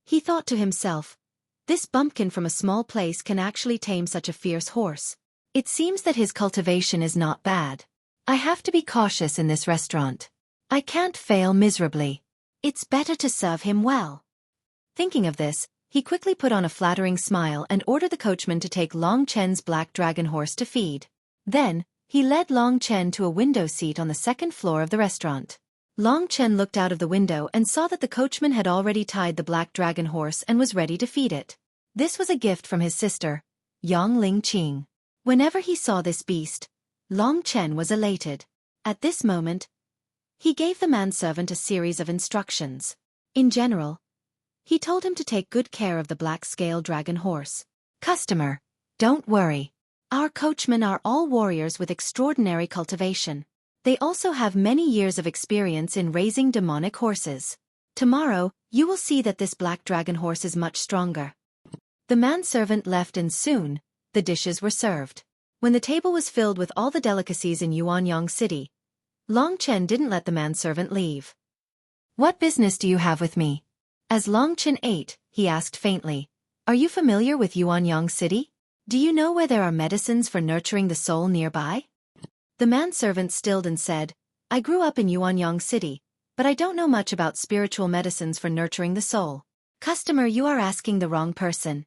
He thought to himself, this bumpkin from a small place can actually tame such a fierce horse. It seems that his cultivation is not bad. I have to be cautious in this restaurant. I can't fail miserably. It's better to serve him well. Thinking of this, he quickly put on a flattering smile and ordered the coachman to take Long Chen's black dragon horse to feed. Then, he led Long Chen to a window seat on the second floor of the restaurant. Long Chen looked out of the window and saw that the coachman had already tied the black dragon horse and was ready to feed it. This was a gift from his sister, Yang Ling Qing. Whenever he saw this beast, Long Chen was elated. At this moment, he gave the manservant a series of instructions. In general, he told him to take good care of the black-scaled dragon horse. Customer, don't worry. Our coachmen are all warriors with extraordinary cultivation. They also have many years of experience in raising demonic horses. Tomorrow, you will see that this black dragon horse is much stronger. The manservant left and soon, the dishes were served. When the table was filled with all the delicacies in Yuanyang City, Long Chen didn't let the manservant leave. What business do you have with me? As Long Chen ate, he asked faintly, are you familiar with Yuanyang City? Do you know where there are medicines for nurturing the soul nearby? The manservant stilled and said, I grew up in Yuanyang City, but I don't know much about spiritual medicines for nurturing the soul. Customer, you are asking the wrong person.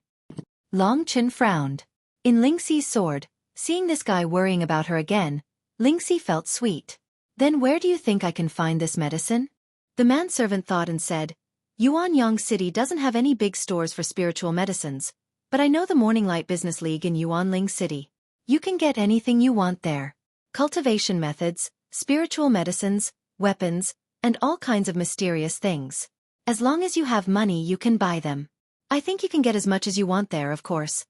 Long Chen frowned. In Lingxi's sword, seeing this guy worrying about her again, Lingxi felt sweet. Then where do you think I can find this medicine? The manservant thought and said, Yuanyang City doesn't have any big stores for spiritual medicines, but I know the Morning Light Business League in Yuanling City. You can get anything you want there. Cultivation methods, spiritual medicines, weapons, and all kinds of mysterious things. As long as you have money you can buy them. I think you can get as much as you want there, of course.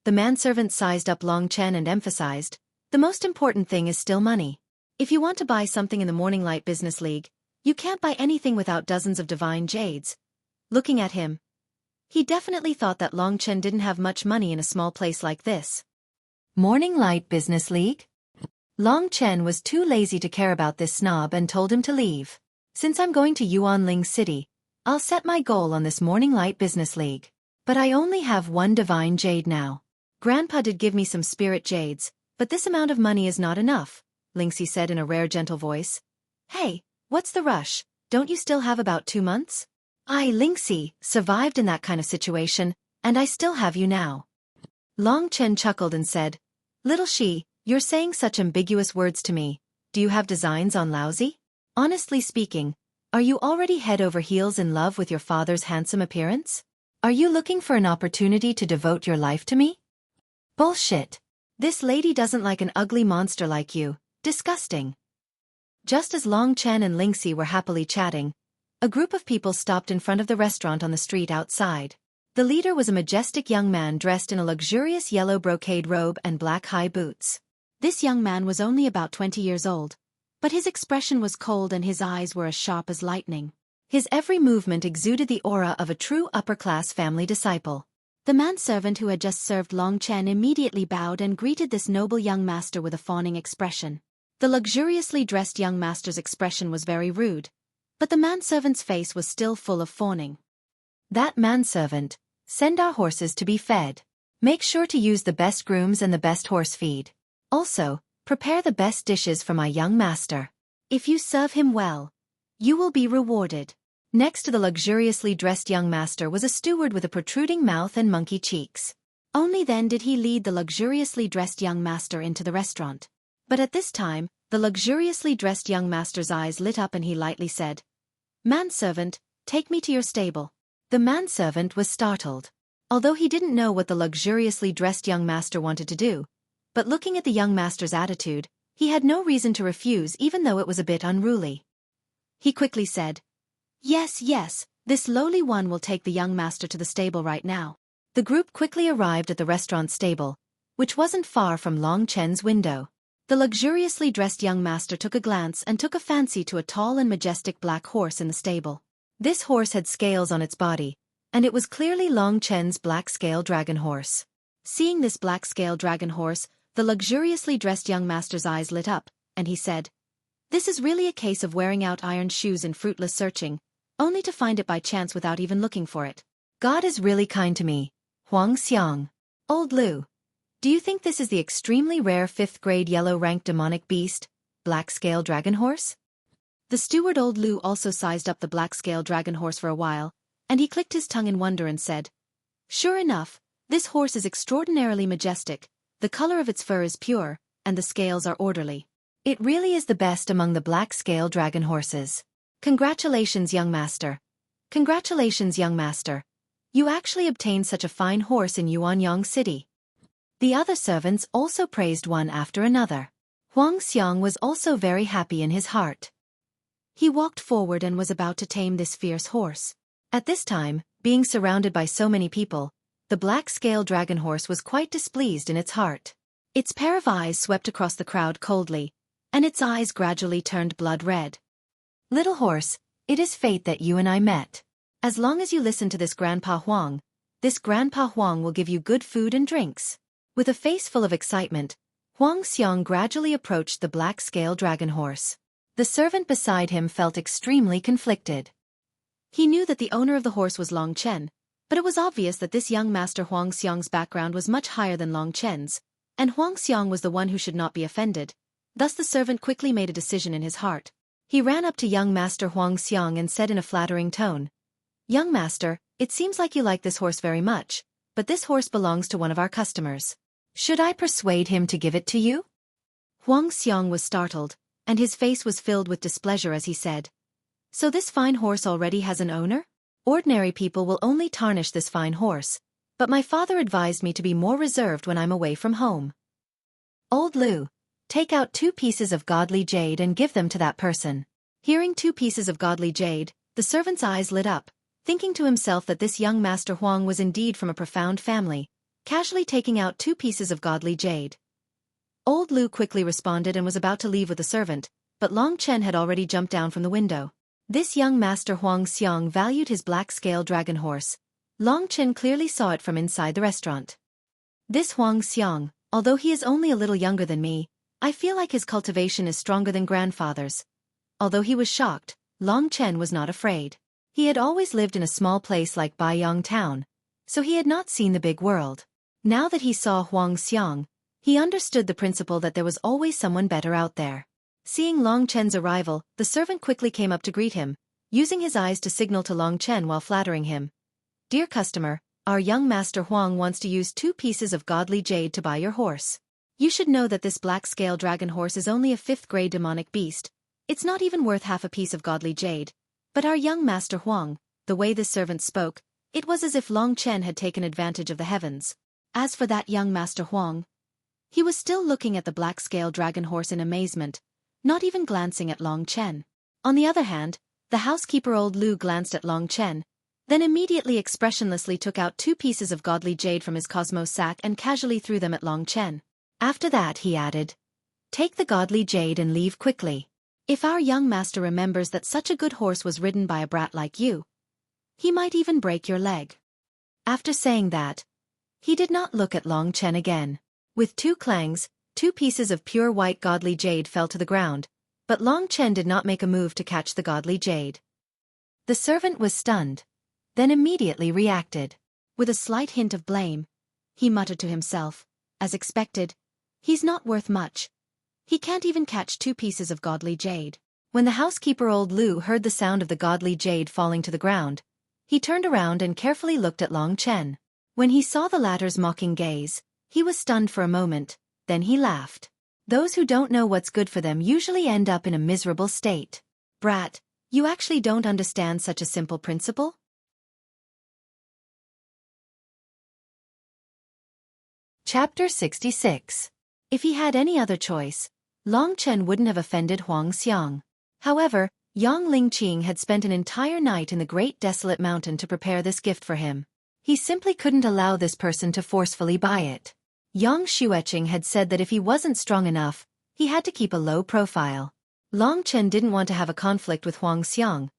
The manservant sized up Long Chen and emphasized, the most important thing is still money. If you want to buy something in the Morning Light Business League, you can't buy anything without dozens of divine jades, Looking at him, he definitely thought that Long Chen didn't have much money in a small place like this. Morning Light Business League? Long Chen was too lazy to care about this snob and told him to leave. Since I'm going to Yuanling City, I'll set my goal on this Morning Light Business League. But I only have one divine jade now. Grandpa did give me some spirit jades, but this amount of money is not enough, Lingxi said in a rare gentle voice. Hey, what's the rush? Don't you still have about 2 months? I, Lingxi, survived in that kind of situation, and I still have you now. Long Chen chuckled and said, Little Shi, you're saying such ambiguous words to me. Do you have designs on lousy? Honestly speaking, are you already head over heels in love with your father's handsome appearance? Are you looking for an opportunity to devote your life to me? Bullshit. This lady doesn't like an ugly monster like you. Disgusting. Just as Long Chen and Lingxi were happily chatting, a group of people stopped in front of the restaurant on the street outside. The leader was a majestic young man dressed in a luxurious yellow brocade robe and black high boots. This young man was only about 20 years old, but his expression was cold and his eyes were as sharp as lightning. His every movement exuded the aura of a true upper-class family disciple. The manservant who had just served Long Chen immediately bowed and greeted this noble young master with a fawning expression. The luxuriously dressed young master's expression was very rude, but the manservant's face was still full of fawning. That manservant, send our horses to be fed. Make sure to use the best grooms and the best horse feed. Also, prepare the best dishes for my young master. If you serve him well, you will be rewarded. Next to the luxuriously dressed young master was a steward with a protruding mouth and monkey cheeks. Only then did he lead the luxuriously dressed young master into the restaurant. But at this time, the luxuriously dressed young master's eyes lit up and he lightly said, Manservant, take me to your stable. The manservant was startled. Although he didn't know what the luxuriously dressed young master wanted to do, but looking at the young master's attitude, he had no reason to refuse even though it was a bit unruly. He quickly said, Yes, yes, this lowly one will take the young master to the stable right now. The group quickly arrived at the restaurant stable, which wasn't far from Long Chen's window. The luxuriously dressed young master took a glance and took a fancy to a tall and majestic black horse in the stable. This horse had scales on its body, and it was clearly Long Chen's black scale dragon horse. Seeing this black scale dragon horse, the luxuriously dressed young master's eyes lit up, and he said, This is really a case of wearing out iron shoes in fruitless searching, only to find it by chance without even looking for it. God is really kind to me. Huang Xiang. Old Lu. Do you think this is the extremely rare 5th grade yellow rank demonic beast, black scale dragon horse? The steward Old Lu also sized up the black scale dragon horse for a while, and he clicked his tongue in wonder and said, Sure enough, this horse is extraordinarily majestic, the color of its fur is pure, and the scales are orderly. It really is the best among the black scale dragon horses. Congratulations, young master. Congratulations, young master. You actually obtained such a fine horse in Yuanyang City. The other servants also praised one after another. Huang Xiang was also very happy in his heart. He walked forward and was about to tame this fierce horse. At this time, being surrounded by so many people, the black scale dragon horse was quite displeased in its heart. Its pair of eyes swept across the crowd coldly, and its eyes gradually turned blood red. Little horse, it is fate that you and I met. As long as you listen to this Grandpa Huang will give you good food and drinks. With a face full of excitement, Huang Xiang gradually approached the black scale dragon horse. The servant beside him felt extremely conflicted. He knew that the owner of the horse was Long Chen, but it was obvious that this young master Huang Xiang's background was much higher than Long Chen's, and Huang Xiang was the one who should not be offended. Thus the servant quickly made a decision in his heart. He ran up to young master Huang Xiang and said in a flattering tone, Young master, it seems like you like this horse very much, but this horse belongs to one of our customers. Should I persuade him to give it to you? Huang Xiang was startled, and his face was filled with displeasure as he said, So this fine horse already has an owner? Ordinary people will only tarnish this fine horse, but my father advised me to be more reserved when I'm away from home. Old Lu, take out 2 pieces of godly jade and give them to that person. Hearing 2 pieces of godly jade, the servant's eyes lit up, thinking to himself that this young master Huang was indeed from a profound family, casually taking out 2 pieces of godly jade. Old Lu quickly responded and was about to leave with the servant, but Long Chen had already jumped down from the window. This young master Huang Xiang valued his black-scale dragon horse. Long Chen clearly saw it from inside the restaurant. This Huang Xiang, although he is only a little younger than me, I feel like his cultivation is stronger than grandfather's. Although he was shocked, Long Chen was not afraid. He had always lived in a small place like Baiyang town, so he had not seen the big world. Now that he saw Huang Xiang, he understood the principle that there was always someone better out there. Seeing Long Chen's arrival, the servant quickly came up to greet him, using his eyes to signal to Long Chen while flattering him. "Dear customer, our young master Huang wants to use 2 pieces of godly jade to buy your horse. You should know that this black-scale dragon horse is only a 5th-grade demonic beast. It's not even worth half a piece of godly jade. But our young master Huang," the way this servant spoke, it was as if Long Chen had taken advantage of the heavens. As for that young master Huang, he was still looking at the black-scale dragon horse in amazement, not even glancing at Long Chen. On the other hand, the housekeeper old Lu glanced at Long Chen, then immediately expressionlessly took out 2 pieces of godly jade from his cosmos sack and casually threw them at Long Chen. After that he added, "Take the godly jade and leave quickly. If our young master remembers that such a good horse was ridden by a brat like you, he might even break your leg." After saying that, he did not look at Long Chen again. With 2 clangs, 2 pieces of pure white godly jade fell to the ground, but Long Chen did not make a move to catch the godly jade. The servant was stunned, then immediately reacted. With a slight hint of blame, he muttered to himself, as expected, "He's not worth much. He can't even catch 2 pieces of godly jade." When the housekeeper old Lu heard the sound of the godly jade falling to the ground, he turned around and carefully looked at Long Chen. When he saw the latter's mocking gaze, he was stunned for a moment, then he laughed. Those who don't know what's good for them usually end up in a miserable state. "Brat, you actually don't understand such a simple principle?" Chapter 66. If he had any other choice, Long Chen wouldn't have offended Huang Xiang. However, Yang Lingqing had spent an entire night in the great desolate mountain to prepare this gift for him. He simply couldn't allow this person to forcefully buy it. Yang Xueqi had said that if he wasn't strong enough, he had to keep a low profile. Long Chen didn't want to have a conflict with Huang Xiang,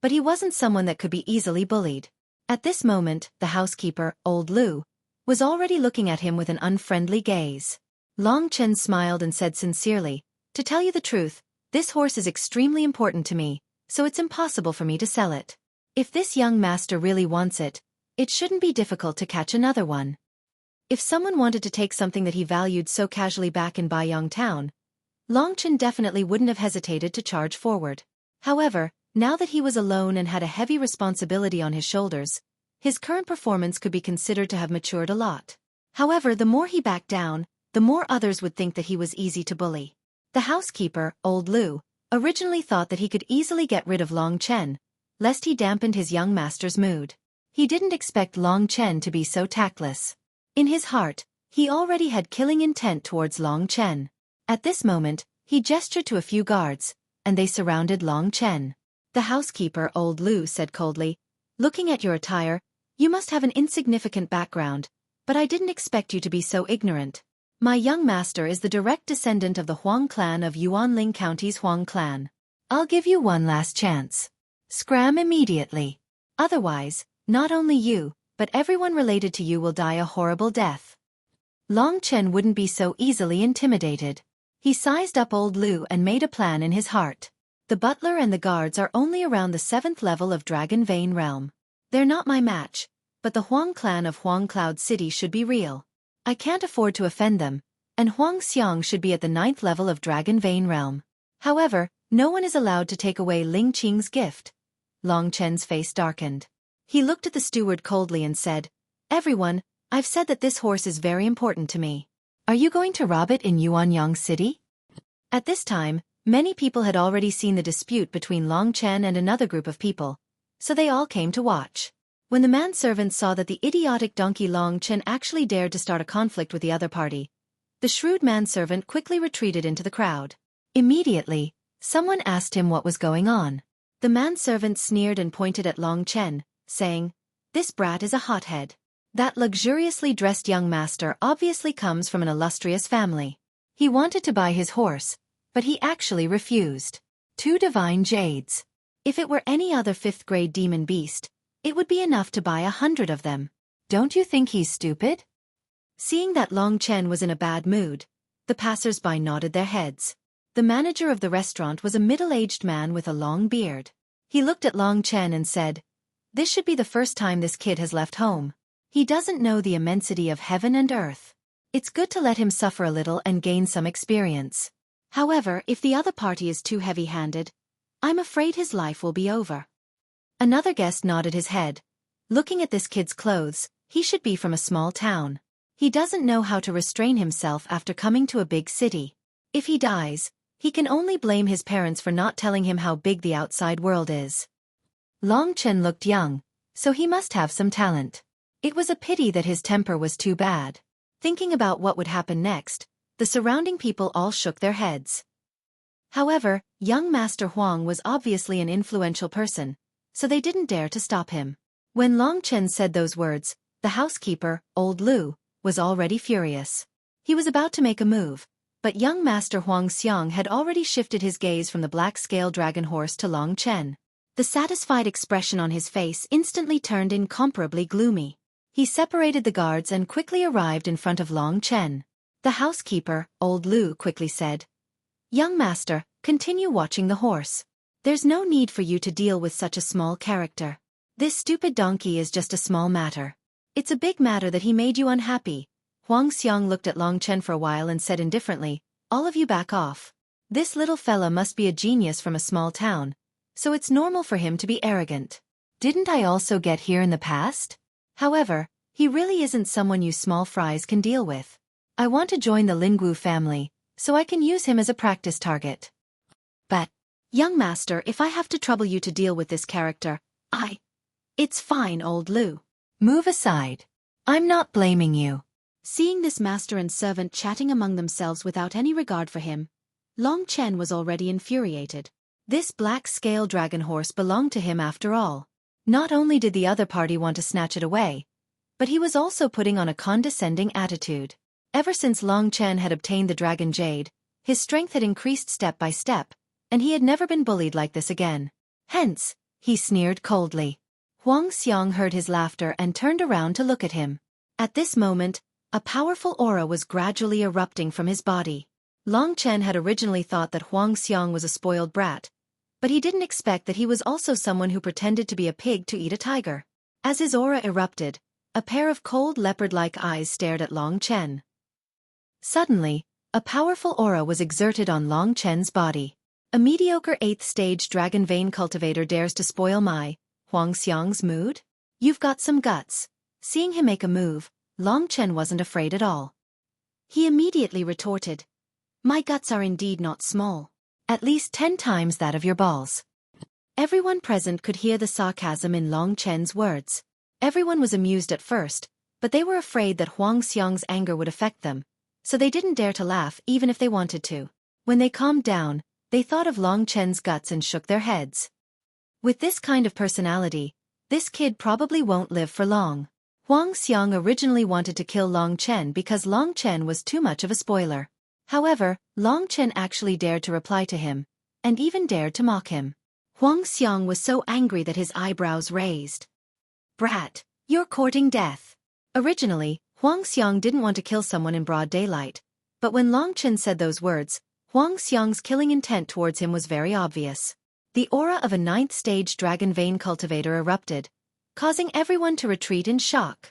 but he wasn't someone that could be easily bullied. At this moment, the housekeeper, old Lu, was already looking at him with an unfriendly gaze. Long Chen smiled and said sincerely, "To tell you the truth, this horse is extremely important to me, so it's impossible for me to sell it. If this young master really wants it, it shouldn't be difficult to catch another one." If someone wanted to take something that he valued so casually back in Baiyang town, Long Chen definitely wouldn't have hesitated to charge forward. However, now that he was alone and had a heavy responsibility on his shoulders, his current performance could be considered to have matured a lot. However, the more he backed down, the more others would think that he was easy to bully. The housekeeper, old Lu, originally thought that he could easily get rid of Long Chen, lest he dampened his young master's mood. He didn't expect Long Chen to be so tactless. In his heart, he already had killing intent towards Long Chen. At this moment, he gestured to a few guards, and they surrounded Long Chen. The housekeeper, old Lu, said coldly, "Looking at your attire, you must have an insignificant background, but I didn't expect you to be so ignorant. My young master is the direct descendant of the Huang clan of Yuanling County's Huang clan. I'll give you one last chance. Scram immediately. Otherwise, not only you, but everyone related to you will die a horrible death." Long Chen wouldn't be so easily intimidated. He sized up old Lu and made a plan in his heart. The butler and the guards are only around the 7th level of Dragon Vein realm. They're not my match, but the Huang clan of Huang Cloud City should be real. I can't afford to offend them, and Huang Xiang should be at the 9th level of Dragon Vein realm. However, no one is allowed to take away Ling Qing's gift. Long Chen's face darkened. He looked at the steward coldly and said, "Everyone, I've said that this horse is very important to me. Are you going to rob it in Yuanyang City?" At this time, many people had already seen the dispute between Long Chen and another group of people, so they all came to watch. When the manservant saw that the idiotic donkey Long Chen actually dared to start a conflict with the other party, the shrewd manservant quickly retreated into the crowd. Immediately, someone asked him what was going on. The manservant sneered and pointed at Long Chen, saying, "This brat is a hothead. That luxuriously dressed young master obviously comes from an illustrious family. He wanted to buy his horse, but he actually refused. 2 divine jades. If it were any other 5th-grade demon beast, it would be enough to buy 100 of them. Don't you think he's stupid? Seeing that Long Chen was in a bad mood, the passers-by nodded their heads. The manager of the restaurant was a middle-aged man with a long beard. He looked at Long Chen and said, "This should be the first time this kid has left home. He doesn't know the immensity of heaven and earth. It's good to let him suffer a little and gain some experience. However, if the other party is too heavy-handed, I'm afraid his life will be over." Another guest nodded his head. Looking at this kid's clothes, he should be from a small town. He doesn't know how to restrain himself after coming to a big city. If he dies, he can only blame his parents for not telling him how big the outside world is. Long Chen looked young, so he must have some talent. It was a pity that his temper was too bad. Thinking about what would happen next, the surrounding people all shook their heads. However, young Master Huang was obviously an influential person, so they didn't dare to stop him. When Long Chen said those words, the housekeeper, Old Lu, was already furious. He was about to make a move, but young Master Huang Xiang had already shifted his gaze from the black-scale dragon horse to Long Chen. The satisfied expression on his face instantly turned incomparably gloomy. He separated the guards and quickly arrived in front of Long Chen. The housekeeper, Old Lu, quickly said, "Young master, continue watching the horse. There's no need for you to deal with such a small character. This stupid donkey is just a small matter. It's a big matter that he made you unhappy." Huang Xiang looked at Long Chen for a while and said indifferently, "All of you back off. This little fella must be a genius from a small town, so it's normal for him to be arrogant. Didn't I also get here in the past? However, he really isn't someone you small fries can deal with. I want to join the Lingwu family, so I can use him as a practice target. But, young master, if I have to trouble you to deal with this character, It's fine, Old Lu. Move aside. I'm not blaming you." Seeing this master and servant chatting among themselves without any regard for him, Long Chen was already infuriated. This black-scale dragon horse belonged to him after all. Not only did the other party want to snatch it away, but he was also putting on a condescending attitude. Ever since Long Chen had obtained the dragon jade, his strength had increased step by step, and he had never been bullied like this again. Hence, he sneered coldly. Huang Xiang heard his laughter and turned around to look at him. At this moment, a powerful aura was gradually erupting from his body. Long Chen had originally thought that Huang Xiang was a spoiled brat, but he didn't expect that he was also someone who pretended to be a pig to eat a tiger. As his aura erupted, a pair of cold leopard-like eyes stared at Long Chen. Suddenly, a powerful aura was exerted on Long Chen's body. "A mediocre 8th-stage dragon vein cultivator dares to spoil my, Huang Xiang's mood? You've got some guts." Seeing him make a move, Long Chen wasn't afraid at all. He immediately retorted, "My guts are indeed not small. At least 10 times that of your balls." Everyone present could hear the sarcasm in Long Chen's words. Everyone was amused at first, but they were afraid that Huang Xiang's anger would affect them, so they didn't dare to laugh even if they wanted to. When they calmed down, they thought of Long Chen's guts and shook their heads. With this kind of personality, this kid probably won't live for long. Huang Xiang originally wanted to kill Long Chen because Long Chen was too much of a spoiler. However, Long Chen actually dared to reply to him, and even dared to mock him. Huang Xiang was so angry that his eyebrows raised. "Brat, you're courting death." Originally, Huang Xiang didn't want to kill someone in broad daylight, but when Long Chen said those words, Huang Xiang's killing intent towards him was very obvious. The aura of a 9th-stage dragon vein cultivator erupted, causing everyone to retreat in shock.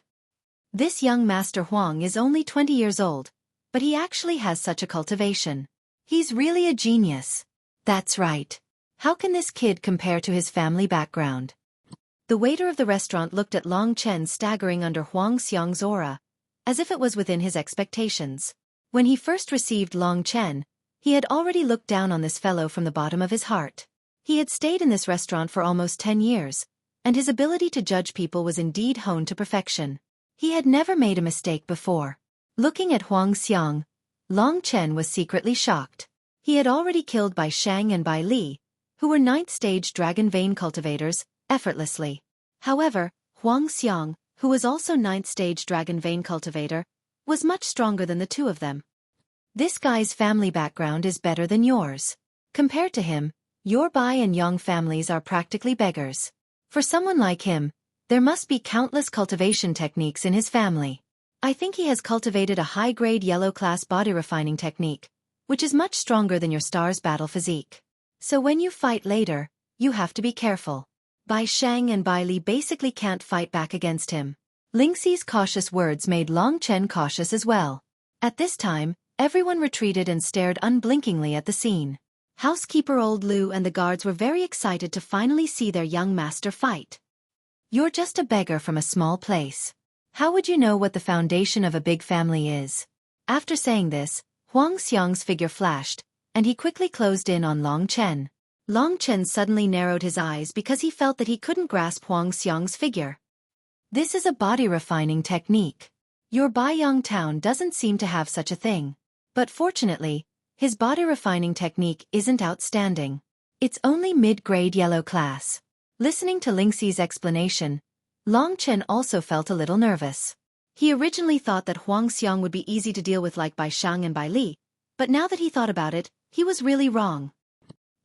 This young Master Huang is only 20 years old, but he actually has such a cultivation. He's really a genius. That's right. How can this kid compare to his family background? The waiter of the restaurant looked at Long Chen staggering under Huang Xiang's aura, as if it was within his expectations. When he first received Long Chen, he had already looked down on this fellow from the bottom of his heart. He had stayed in this restaurant for almost 10 years, and his ability to judge people was indeed honed to perfection. He had never made a mistake before. Looking at Huang Xiang, Long Chen was secretly shocked. He had already killed Bai Shang and Bai Li, who were 9th-stage dragon vein cultivators, effortlessly. However, Huang Xiang, who was also 9th-stage dragon vein cultivator, was much stronger than the two of them. "This guy's family background is better than yours. Compared to him, Your Bai and Yang families are practically beggars. For someone like him, there must be countless cultivation techniques in his family. I think he has cultivated a high-grade yellow-class body refining technique, which is much stronger than your star's battle physique. So when you fight later, you have to be careful. Bai Shang and Bai Li basically can't fight back against him. Lingxi's cautious words made Long Chen cautious as well. At this time, everyone retreated and stared unblinkingly at the scene. Housekeeper Old Lu and the guards were very excited to finally see their young master fight. You're just a beggar from a small place. How would you know what the foundation of a big family is? After saying this, Huang Xiang's figure flashed, and he quickly closed in on Long Chen. Long Chen suddenly narrowed his eyes because he felt that he couldn't grasp Huang Xiang's figure. This is a body refining technique. Your Baiyang town doesn't seem to have such a thing. But fortunately, his body refining technique isn't outstanding. It's only mid-grade yellow class. Listening to Lingxi's explanation, Long Chen also felt a little nervous. He originally thought that Huang Xiang would be easy to deal with like Bai Shang and Bai Li, but now that he thought about it, he was really wrong.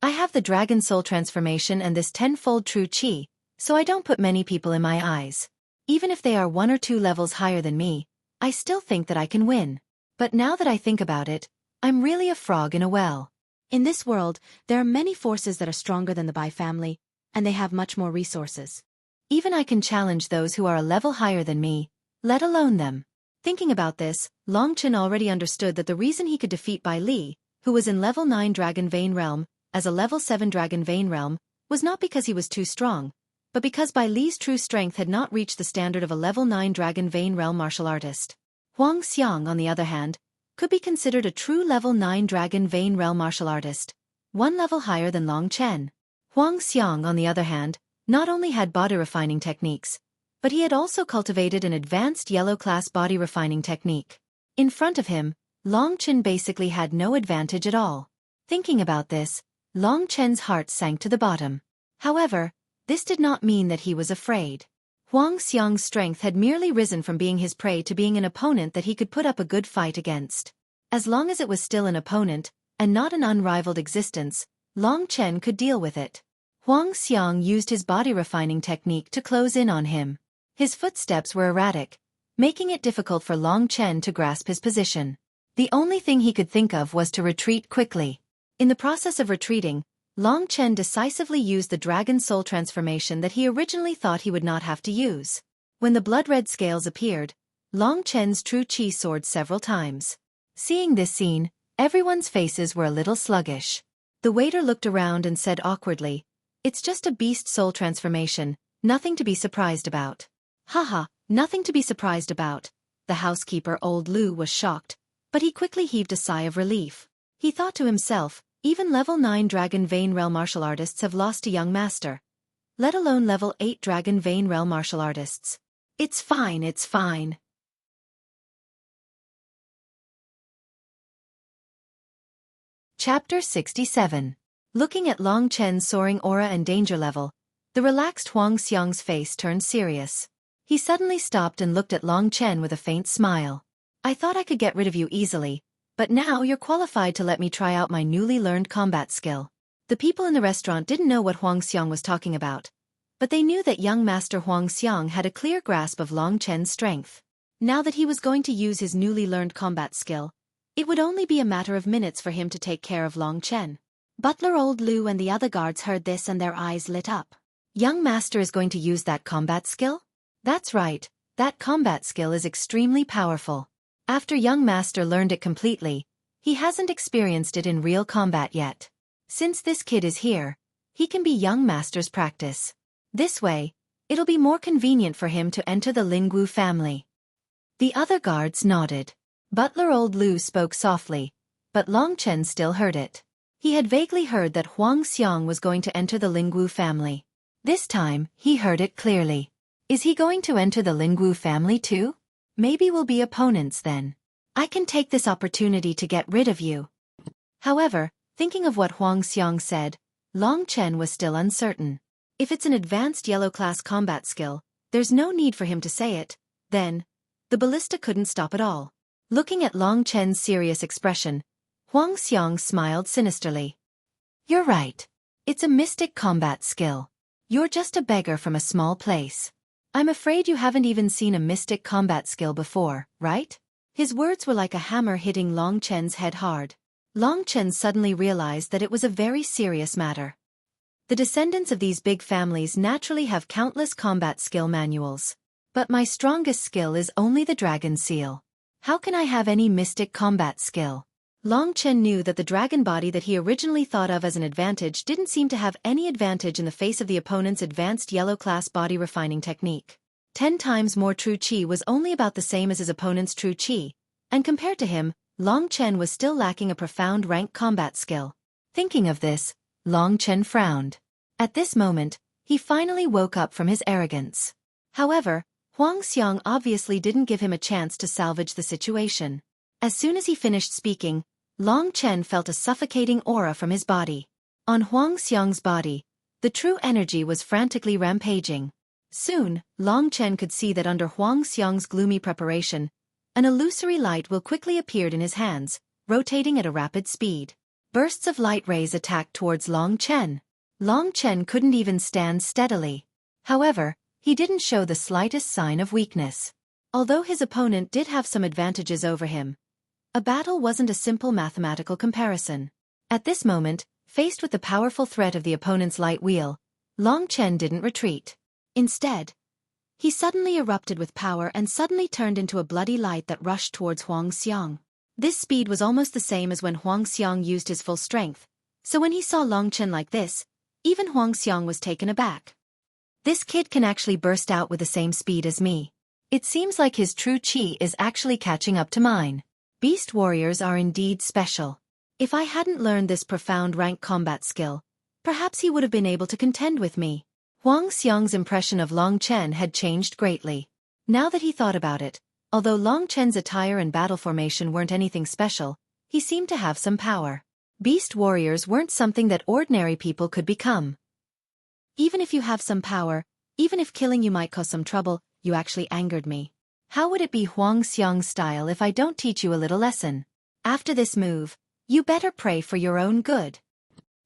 I have the Dragon Soul transformation and this tenfold true Qi, so I don't put many people in my eyes. Even if they are 1 or 2 levels higher than me, I still think that I can win. But now that I think about it, I'm really a frog in a well. In this world, there are many forces that are stronger than the Bai family, and they have much more resources. Even I can challenge those who are a level higher than me, let alone them. Thinking about this, Long Chen already understood that the reason he could defeat Bai Li, who was in level 9 Dragon Vein Realm, as a level 7 Dragon Vein Realm, was not because he was too strong, but because Bai Li's true strength had not reached the standard of a level 9 Dragon Vein Realm martial artist. Huang Xiang, on the other hand, could be considered a true level 9 Dragon Vein Realm martial artist, 1 level higher than Long Chen. Huang Xiang, on the other hand, not only had body refining techniques, but he had also cultivated an advanced yellow-class body refining technique. In front of him, Long Chen basically had no advantage at all. Thinking about this, Long Chen's heart sank to the bottom. However, this did not mean that he was afraid. Huang Xiang's strength had merely risen from being his prey to being an opponent that he could put up a good fight against. As long as it was still an opponent, and not an unrivaled existence, Long Chen could deal with it. Huang Xiang used his body refining technique to close in on him. His footsteps were erratic, making it difficult for Long Chen to grasp his position. The only thing he could think of was to retreat quickly. In the process of retreating, Long Chen decisively used the Dragon Soul transformation that he originally thought he would not have to use. When the blood-red scales appeared, Long Chen's true Qi soared several times. Seeing this scene, everyone's faces were a little sluggish. The waiter looked around and said awkwardly, "It's just a beast soul transformation, nothing to be surprised about." Haha, nothing to be surprised about. The housekeeper Old Lu was shocked, but he quickly heaved a sigh of relief. He thought to himself, even level 9 Dragon Vein Realm martial artists have lost a young master, let alone level 8 Dragon Vein Realm martial artists. It's fine, it's fine. Chapter 67. Looking at Long Chen's soaring aura and danger level, the relaxed Huang Xiang's face turned serious. He suddenly stopped and looked at Long Chen with a faint smile. "I thought I could get rid of you easily, but now you're qualified to let me try out my newly learned combat skill." The people in the restaurant didn't know what Huang Xiang was talking about, but they knew that young Master Huang Xiang had a clear grasp of Long Chen's strength. Now that he was going to use his newly learned combat skill, it would only be a matter of minutes for him to take care of Long Chen. Butler Old Lu and the other guards heard this and their eyes lit up. Young Master is going to use that combat skill? That's right, that combat skill is extremely powerful. After young Master learned it completely, he hasn't experienced it in real combat yet. Since this kid is here, he can be young Master's practice. This way, it'll be more convenient for him to enter the Lingwu family. The other guards nodded. Butler Old Lu spoke softly, but Long Chen still heard it. He had vaguely heard that Huang Xiang was going to enter the Lingwu family. This time, he heard it clearly. Is he going to enter the Lingwu family too? Maybe we'll be opponents then. I can take this opportunity to get rid of you. However, thinking of what Huang Xiang said, Long Chen was still uncertain. If it's an advanced yellow-class combat skill, there's no need for him to say it, then, the ballista couldn't stop at all. Looking at Long Chen's serious expression, Huang Xiang smiled sinisterly. "You're right. It's a mystic combat skill. You're just a beggar from a small place. I'm afraid you haven't even seen a mystic combat skill before, right? His words were like a hammer hitting Long Chen's head hard. Long Chen suddenly realized that it was a very serious matter. The descendants of these big families naturally have countless combat skill manuals. But my strongest skill is only the dragon seal. How can I have any mystic combat skill? Long Chen knew that the dragon body that he originally thought of as an advantage didn't seem to have any advantage in the face of the opponent's advanced yellow-class body refining technique. 10 times more true qi was only about the same as his opponent's true qi, and compared to him, Long Chen was still lacking a profound rank combat skill. Thinking of this, Long Chen frowned. At this moment, he finally woke up from his arrogance. However, Huang Xiang obviously didn't give him a chance to salvage the situation. As soon as he finished speaking, Long Chen felt a suffocating aura from his body. On Huang Xiang's body, the true energy was frantically rampaging. Soon, Long Chen could see that under Huang Xiang's gloomy preparation, an illusory light will quickly appeared in his hands, rotating at a rapid speed. Bursts of light rays attacked towards Long Chen. Long Chen couldn't even stand steadily. However, he didn't show the slightest sign of weakness. Although his opponent did have some advantages over him, a battle wasn't a simple mathematical comparison. At this moment, faced with the powerful threat of the opponent's light wheel, Long Chen didn't retreat. Instead, he suddenly erupted with power and suddenly turned into a bloody light that rushed towards Huang Xiang. This speed was almost the same as when Huang Xiang used his full strength, so when he saw Long Chen like this, even Huang Xiang was taken aback. This kid can actually burst out with the same speed as me. It seems like his true qi is actually catching up to mine. Beast warriors are indeed special. If I hadn't learned this profound rank combat skill, perhaps he would have been able to contend with me. Huang Xiang's impression of Long Chen had changed greatly. Now that he thought about it, although Long Chen's attire and battle formation weren't anything special, he seemed to have some power. Beast warriors weren't something that ordinary people could become. Even if you have some power, even if killing you might cause some trouble, you actually angered me. How would it be Huang Xiang's style if I don't teach you a little lesson? After this move, you better pray for your own good.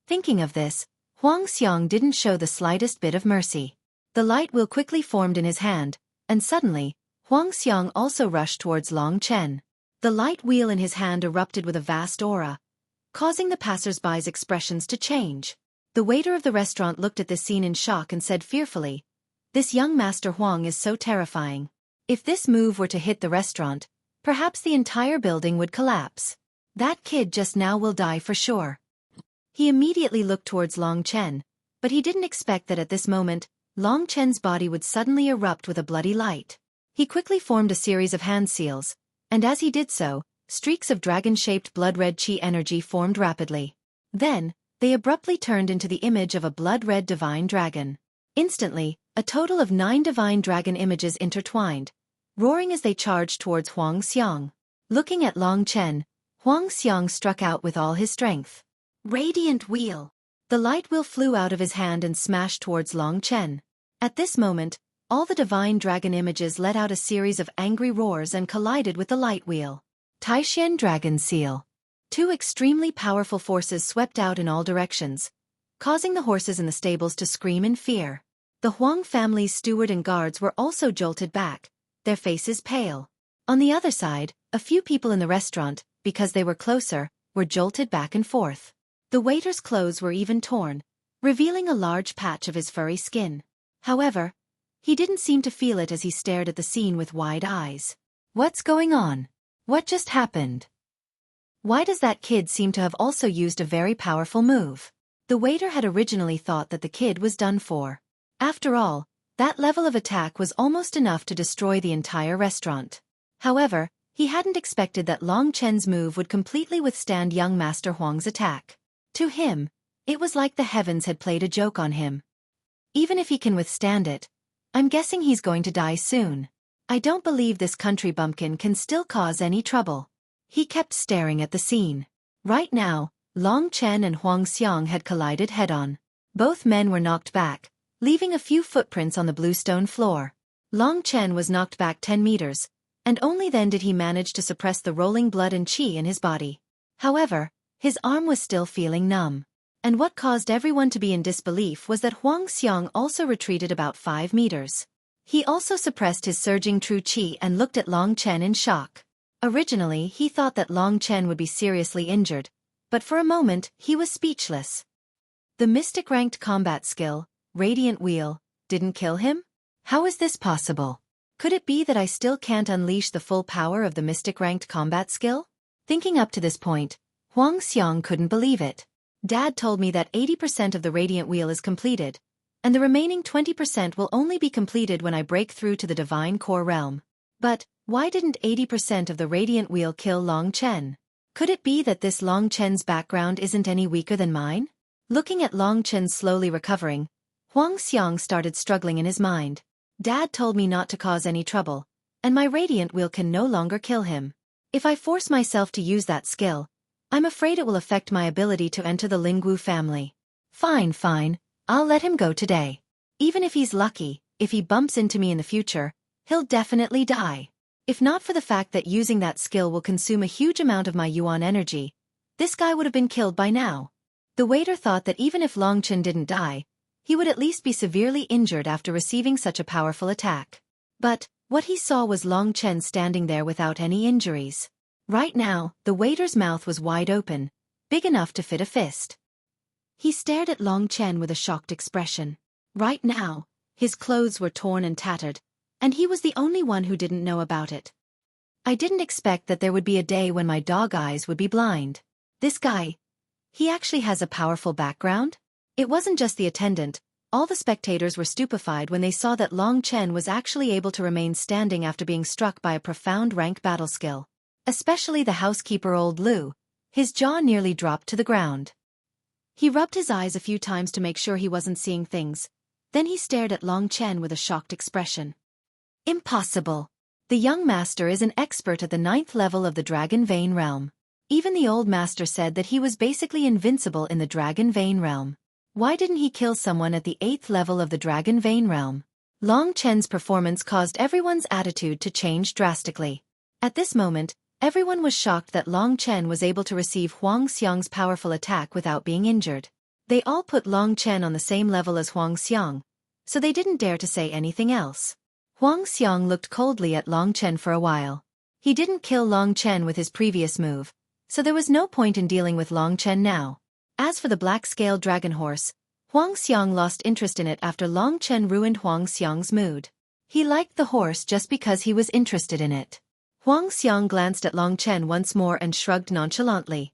Thinking of this, Huang Xiang didn't show the slightest bit of mercy. The light wheel quickly formed in his hand, and suddenly, Huang Xiang also rushed towards Long Chen. The light wheel in his hand erupted with a vast aura, causing the passers-by's expressions to change. The waiter of the restaurant looked at this scene in shock and said fearfully, "This young Master Huang is so terrifying. If this move were to hit the restaurant, perhaps the entire building would collapse. That kid just now will die for sure." He immediately looked towards Long Chen, but he didn't expect that at this moment, Long Chen's body would suddenly erupt with a bloody light. He quickly formed a series of hand seals, and as he did so, streaks of dragon-shaped blood-red qi energy formed rapidly. Then, they abruptly turned into the image of a blood-red divine dragon. Instantly, a total of 9 divine dragon images intertwined, roaring as they charged towards Huang Xiang. Looking at Long Chen, Huang Xiang struck out with all his strength. Radiant wheel! The light wheel flew out of his hand and smashed towards Long Chen. At this moment, all the divine dragon images let out a series of angry roars and collided with the light wheel. Taishan Dragon Seal. 2 extremely powerful forces swept out in all directions, causing the horses in the stables to scream in fear. The Huang family's steward and guards were also jolted back, their faces pale. On the other side, a few people in the restaurant, because they were closer, were jolted back and forth. The waiter's clothes were even torn, revealing a large patch of his furry skin. However, he didn't seem to feel it as he stared at the scene with wide eyes. What's going on? What just happened? Why does that kid seem to have also used a very powerful move? The waiter had originally thought that the kid was done for. After all, that level of attack was almost enough to destroy the entire restaurant. However, he hadn't expected that Long Chen's move would completely withstand young Master Huang's attack. To him, it was like the heavens had played a joke on him. Even if he can withstand it, I'm guessing he's going to die soon. I don't believe this country bumpkin can still cause any trouble. He kept staring at the scene. Right now, Long Chen and Huang Xiang had collided head-on. Both men were knocked back, leaving a few footprints on the bluestone floor. Long Chen was knocked back 10 meters, and only then did he manage to suppress the rolling blood and qi in his body. However, his arm was still feeling numb. And what caused everyone to be in disbelief was that Huang Xiang also retreated about 5 meters. He also suppressed his surging true qi and looked at Long Chen in shock. Originally, he thought that Long Chen would be seriously injured, but for a moment, he was speechless. The mystic ranked combat skill, Radiant Wheel, didn't kill him? How is this possible? Could it be that I still can't unleash the full power of the mystic ranked combat skill? Thinking up to this point, Huang Xiang couldn't believe it. Dad told me that 80% of the Radiant Wheel is completed, and the remaining 20% will only be completed when I break through to the Divine Core Realm. But, why didn't 80% of the Radiant Wheel kill Long Chen? Could it be that this Long Chen's background isn't any weaker than mine? Looking at Long Chen slowly recovering, Huang Xiang started struggling in his mind. Dad told me not to cause any trouble, and my Radiant Wheel can no longer kill him. If I force myself to use that skill, I'm afraid it will affect my ability to enter the Lingwu family. Fine, I'll let him go today. Even if he's lucky, if he bumps into me in the future, he'll definitely die. If not for the fact that using that skill will consume a huge amount of my yuan energy, this guy would have been killed by now. The waiter thought that even if Long Chen didn't die, he would at least be severely injured after receiving such a powerful attack. But, what he saw was Long Chen standing there without any injuries. Right now, the waiter's mouth was wide open, big enough to fit a fist. He stared at Long Chen with a shocked expression. Right now, his clothes were torn and tattered, and he was the only one who didn't know about it. I didn't expect that there would be a day when my dog eyes would be blind. This guy, he actually has a powerful background? It wasn't just the attendant, all the spectators were stupefied when they saw that Long Chen was actually able to remain standing after being struck by a profound rank battle skill. Especially the housekeeper old Lu, his jaw nearly dropped to the ground. He rubbed his eyes a few times to make sure he wasn't seeing things, then he stared at Long Chen with a shocked expression. Impossible! The young master is an expert at the 9th level of the Dragon Vein realm. Even the old master said that he was basically invincible in the Dragon Vein realm. Why didn't he kill someone at the 8th level of the Dragon Vein realm? Long Chen's performance caused everyone's attitude to change drastically. At this moment, everyone was shocked that Long Chen was able to receive Huang Xiang's powerful attack without being injured. They all put Long Chen on the same level as Huang Xiang, so they didn't dare to say anything else. Huang Xiang looked coldly at Long Chen for a while. He didn't kill Long Chen with his previous move, so there was no point in dealing with Long Chen now. As for the black-scaled dragon horse, Huang Xiang lost interest in it after Long Chen ruined Huang Xiang's mood. He liked the horse just because he was interested in it. Huang Xiang glanced at Long Chen once more and shrugged nonchalantly.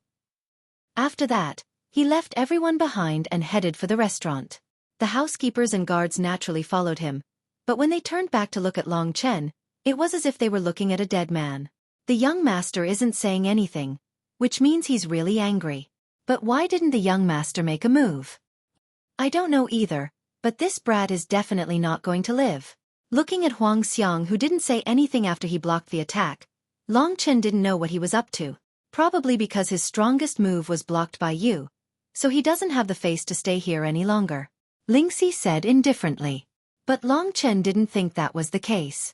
After that, he left everyone behind and headed for the restaurant. The housekeepers and guards naturally followed him, but when they turned back to look at Long Chen, it was as if they were looking at a dead man. The young master isn't saying anything, which means he's really angry. But why didn't the young master make a move? I don't know either, but this brat is definitely not going to live. Looking at Huang Xiang, who didn't say anything after he blocked the attack, Long Chen didn't know what he was up to. Probably because his strongest move was blocked by you, so he doesn't have the face to stay here any longer. Lingxi said indifferently. But Long Chen didn't think that was the case.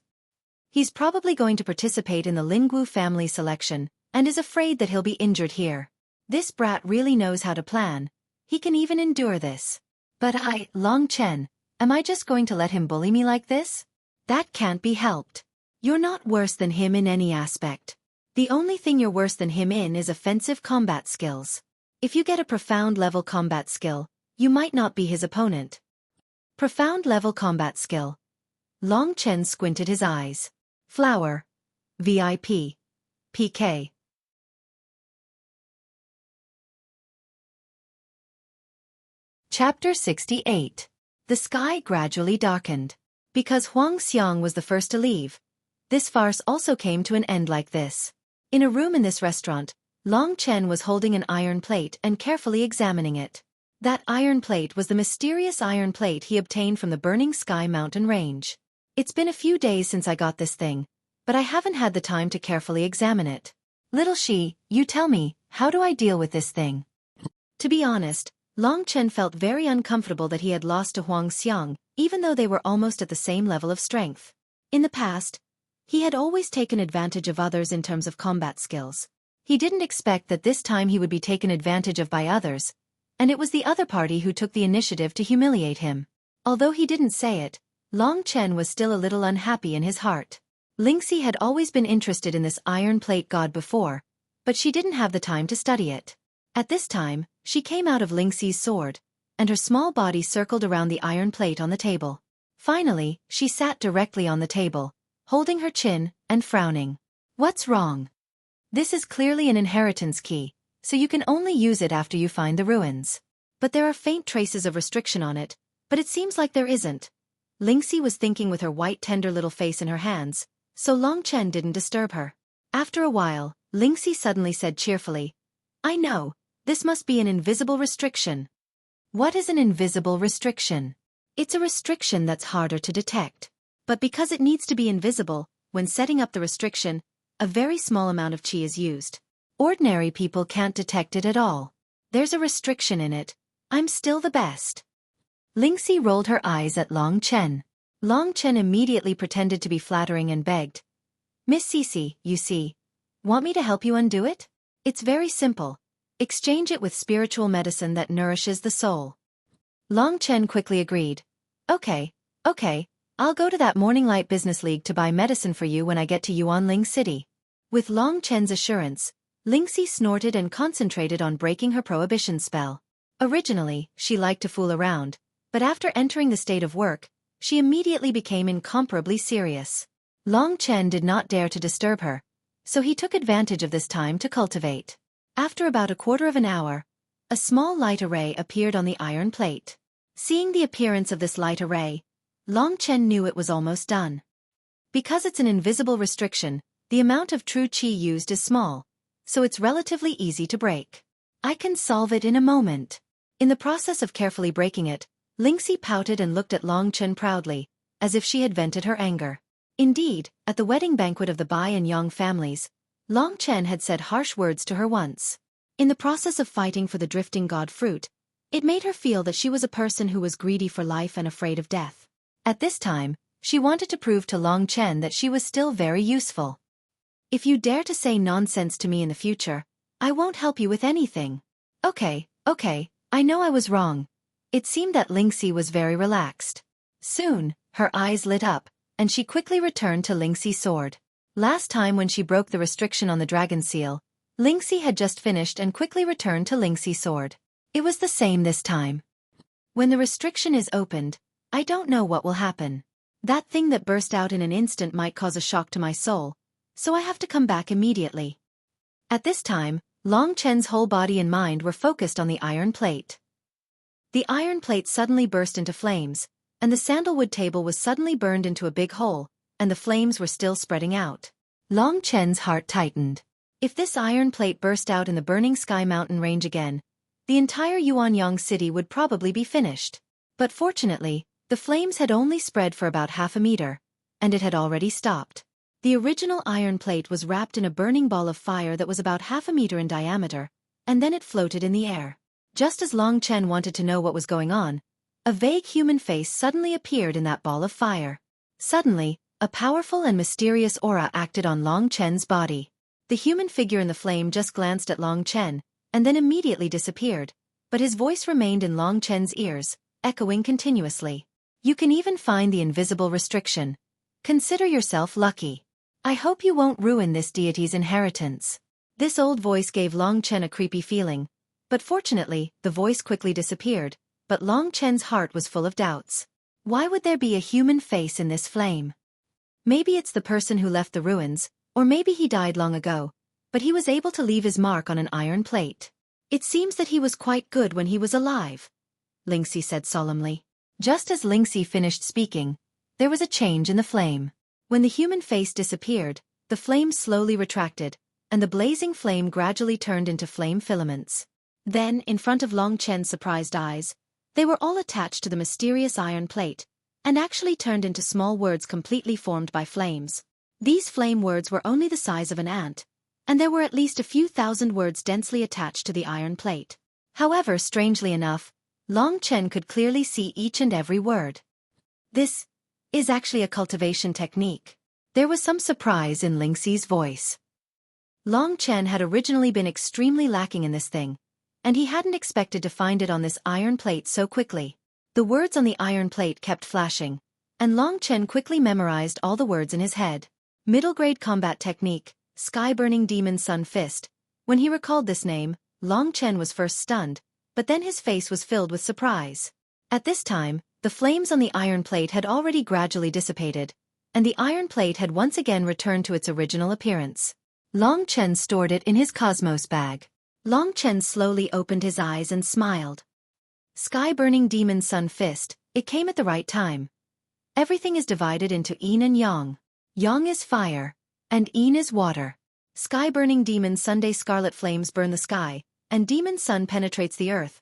He's probably going to participate in the Lingwu family selection, and is afraid that he'll be injured here. This brat really knows how to plan. He can even endure this. But Long Chen, am I just going to let him bully me like this? That can't be helped. You're not worse than him in any aspect. The only thing you're worse than him in is offensive combat skills. If you get a profound level combat skill, you might not be his opponent. Profound level combat skill. Long Chen squinted his eyes. Flower. VIP. PK. Chapter 68. The sky gradually darkened. Because Huang Xiang was the first to leave, this farce also came to an end like this. In a room in this restaurant, Long Chen was holding an iron plate and carefully examining it. That iron plate was the mysterious iron plate he obtained from the Burning Sky mountain range. It's been a few days since I got this thing, but I haven't had the time to carefully examine it. Little Shi, you tell me, how do I deal with this thing? To be honest, Long Chen felt very uncomfortable that he had lost to Huang Xiang, even though they were almost at the same level of strength. In the past, he had always taken advantage of others in terms of combat skills. He didn't expect that this time he would be taken advantage of by others, and it was the other party who took the initiative to humiliate him. Although he didn't say it, Long Chen was still a little unhappy in his heart. Lingxi had always been interested in this iron plate god before, but she didn't have the time to study it. At this time, she came out of Lingxi's sword, and her small body circled around the iron plate on the table. Finally, she sat directly on the table, holding her chin and frowning. What's wrong? This is clearly an inheritance key, so you can only use it after you find the ruins. But there are faint traces of restriction on it, but it seems like there isn't. Lingxi was thinking with her white tender little face in her hands, so Long Chen didn't disturb her. After a while, Lingxi suddenly said cheerfully, I know, this must be an invisible restriction. What is an invisible restriction? It's a restriction that's harder to detect. But because it needs to be invisible, when setting up the restriction, a very small amount of qi is used. Ordinary people can't detect it at all. There's a restriction in it. I'm still the best. Lingxi rolled her eyes at Long Chen. Long Chen immediately pretended to be flattering and begged. Miss Cece, you see. Want me to help you undo it? It's very simple. Exchange it with spiritual medicine that nourishes the soul. Long Chen quickly agreed. Okay, I'll go to that Morning Light Business League to buy medicine for you when I get to Yuanling City. With Long Chen's assurance, Lingxi snorted and concentrated on breaking her prohibition spell. Originally, she liked to fool around, but after entering the state of work, she immediately became incomparably serious. Long Chen did not dare to disturb her, so he took advantage of this time to cultivate. After about a quarter of an hour, a small light array appeared on the iron plate. Seeing the appearance of this light array, Long Chen knew it was almost done. Because it's an invisible restriction, the amount of true qi used is small, so it's relatively easy to break. I can solve it in a moment. In the process of carefully breaking it, Lingxi pouted and looked at Long Chen proudly, as if she had vented her anger. Indeed, at the wedding banquet of the Bai and Yang families, Long Chen had said harsh words to her once. In the process of fighting for the drifting god fruit, it made her feel that she was a person who was greedy for life and afraid of death. At this time, she wanted to prove to Long Chen that she was still very useful. If you dare to say nonsense to me in the future, I won't help you with anything. Okay, I know I was wrong. It seemed that Lingxi was very relaxed. Soon, her eyes lit up, and she quickly returned to Lingxi's sword. Last time when she broke the restriction on the dragon seal, Lingxi had just finished and quickly returned to Lingxi's sword. It was the same this time. When the restriction is opened, I don't know what will happen. That thing that burst out in an instant might cause a shock to my soul, so I have to come back immediately. At this time, Long Chen's whole body and mind were focused on the iron plate. The iron plate suddenly burst into flames, and the sandalwood table was suddenly burned into a big hole, and the flames were still spreading out. Long Chen's heart tightened. If this iron plate burst out in the burning sky mountain range again, the entire Yuanyang city would probably be finished. But fortunately, the flames had only spread for about half a meter, and it had already stopped. The original iron plate was wrapped in a burning ball of fire that was about half a meter in diameter, and then it floated in the air. Just as Long Chen wanted to know what was going on, a vague human face suddenly appeared in that ball of fire. Suddenly, a powerful and mysterious aura acted on Long Chen's body. The human figure in the flame just glanced at Long Chen, and then immediately disappeared, but his voice remained in Long Chen's ears, echoing continuously. You can even find the invisible restriction. Consider yourself lucky. I hope you won't ruin this deity's inheritance. This old voice gave Long Chen a creepy feeling, but fortunately, the voice quickly disappeared, but Long Chen's heart was full of doubts. Why would there be a human face in this flame? Maybe it's the person who left the ruins, or maybe he died long ago, but he was able to leave his mark on an iron plate. It seems that he was quite good when he was alive, Lingxi said solemnly. Just as Lingxi finished speaking, there was a change in the flame. When the human face disappeared, the flame slowly retracted, and the blazing flame gradually turned into flame filaments. Then, in front of Long Chen's surprised eyes, they were all attached to the mysterious iron plate, and actually turned into small words completely formed by flames. These flame words were only the size of an ant, and there were at least a few thousand words densely attached to the iron plate. However, strangely enough, Long Chen could clearly see each and every word. This is actually a cultivation technique. There was some surprise in Lingxi's voice. Long Chen had originally been extremely lacking in this thing, and he hadn't expected to find it on this iron plate so quickly. The words on the iron plate kept flashing, and Long Chen quickly memorized all the words in his head. Middle grade combat technique, sky-burning demon sun fist. When he recalled this name, Long Chen was first stunned, but then his face was filled with surprise. At this time, the flames on the iron plate had already gradually dissipated, and the iron plate had once again returned to its original appearance. Long Chen stored it in his cosmos bag. Long Chen slowly opened his eyes and smiled. Sky-burning demon sun fist, it came at the right time. Everything is divided into yin and yang. Yang is fire, and yin is water. Sky-burning demon Sunday scarlet flames burn the sky, and demon sun penetrates the earth.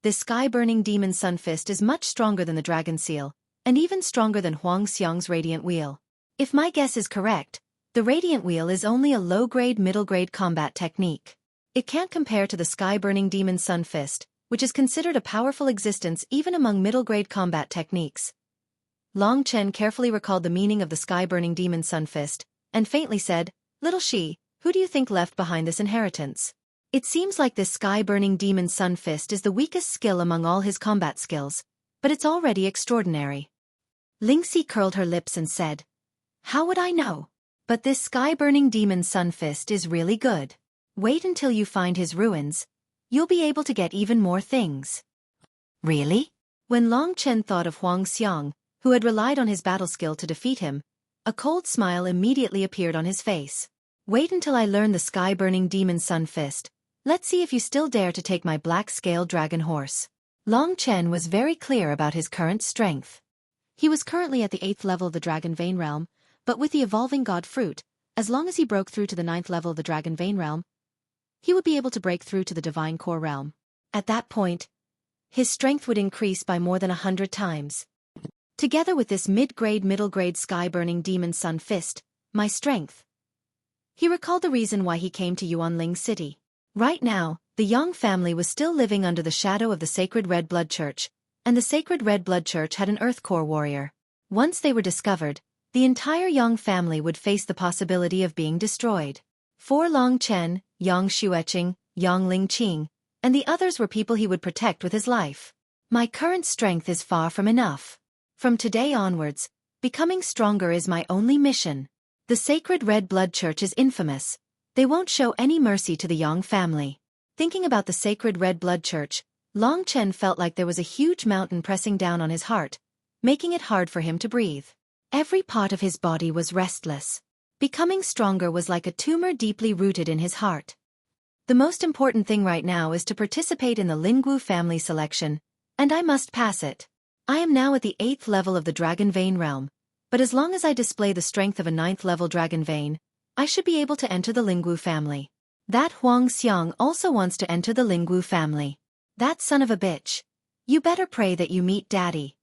This sky-burning demon sun fist is much stronger than the dragon seal, and even stronger than Huang Xiang's radiant wheel. If my guess is correct, the radiant wheel is only a low-grade middle-grade combat technique. It can't compare to the sky-burning demon sun fist, which is considered a powerful existence even among middle-grade combat techniques. Long Chen carefully recalled the meaning of the sky-burning demon sun fist, and faintly said, "Little Shi, who do you think left behind this inheritance?" It seems like this sky-burning demon sun fist is the weakest skill among all his combat skills, but it's already extraordinary. Lingxi curled her lips and said, "How would I know? But this sky-burning demon sun fist is really good. Wait until you find his ruins. You'll be able to get even more things." Really? When Long Chen thought of Huang Xiang, who had relied on his battle skill to defeat him, a cold smile immediately appeared on his face. "Wait until I learn the sky-burning demon sun fist. Let's see if you still dare to take my black-scale dragon horse." Long Chen was very clear about his current strength. He was currently at the 8th level of the Dragon Vein Realm, but with the evolving God Fruit, as long as he broke through to the 9th level of the Dragon Vein Realm, he would be able to break through to the Divine Core Realm. At that point, his strength would increase by more than 100 times. Together with this mid-grade middle-grade sky-burning demon sun fist, my strength. He recalled the reason why he came to Yuanling City. Right now, the Yang family was still living under the shadow of the Sacred Red Blood Church, and the Sacred Red Blood Church had an Earth Core warrior. Once they were discovered, the entire Yang family would face the possibility of being destroyed. For Long Chen, Yang Xueqi, Yang Lingqing, and the others were people he would protect with his life. My current strength is far from enough. From today onwards, becoming stronger is my only mission. The Sacred Red Blood Church is infamous. They won't show any mercy to the Yang family. Thinking about the Sacred Red Blood Church, Long Chen felt like there was a huge mountain pressing down on his heart, making it hard for him to breathe. Every part of his body was restless. Becoming stronger was like a tumor deeply rooted in his heart. The most important thing right now is to participate in the Lingwu family selection, and I must pass it. I am now at the 8th level of the Dragon Vein realm, but as long as I display the strength of a 9th level Dragon Vein, I should be able to enter the Lingwu family. That Huang Xiang also wants to enter the Lingwu family. That son of a bitch. You better pray that you meet Daddy.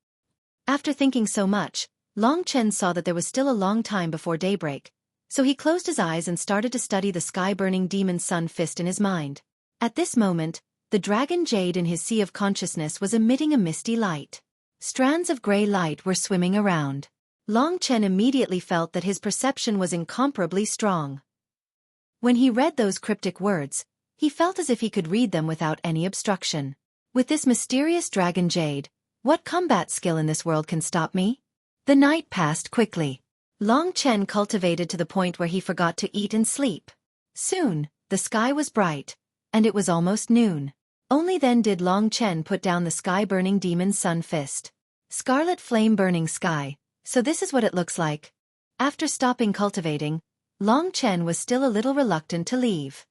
After thinking so much, Long Chen saw that there was still a long time before daybreak, so he closed his eyes and started to study the sky-burning demon sun fist in his mind. At this moment, the dragon jade in his sea of consciousness was emitting a misty light. Strands of gray light were swimming around. Long Chen immediately felt that his perception was incomparably strong. When he read those cryptic words, he felt as if he could read them without any obstruction. With this mysterious dragon jade, what combat skill in this world can stop me? The night passed quickly. Long Chen cultivated to the point where he forgot to eat and sleep. Soon, the sky was bright, and it was almost noon. Only then did Long Chen put down the sky-burning demon sun fist. Scarlet flame-burning sky, so this is what it looks like. After stopping cultivating, Long Chen was still a little reluctant to leave.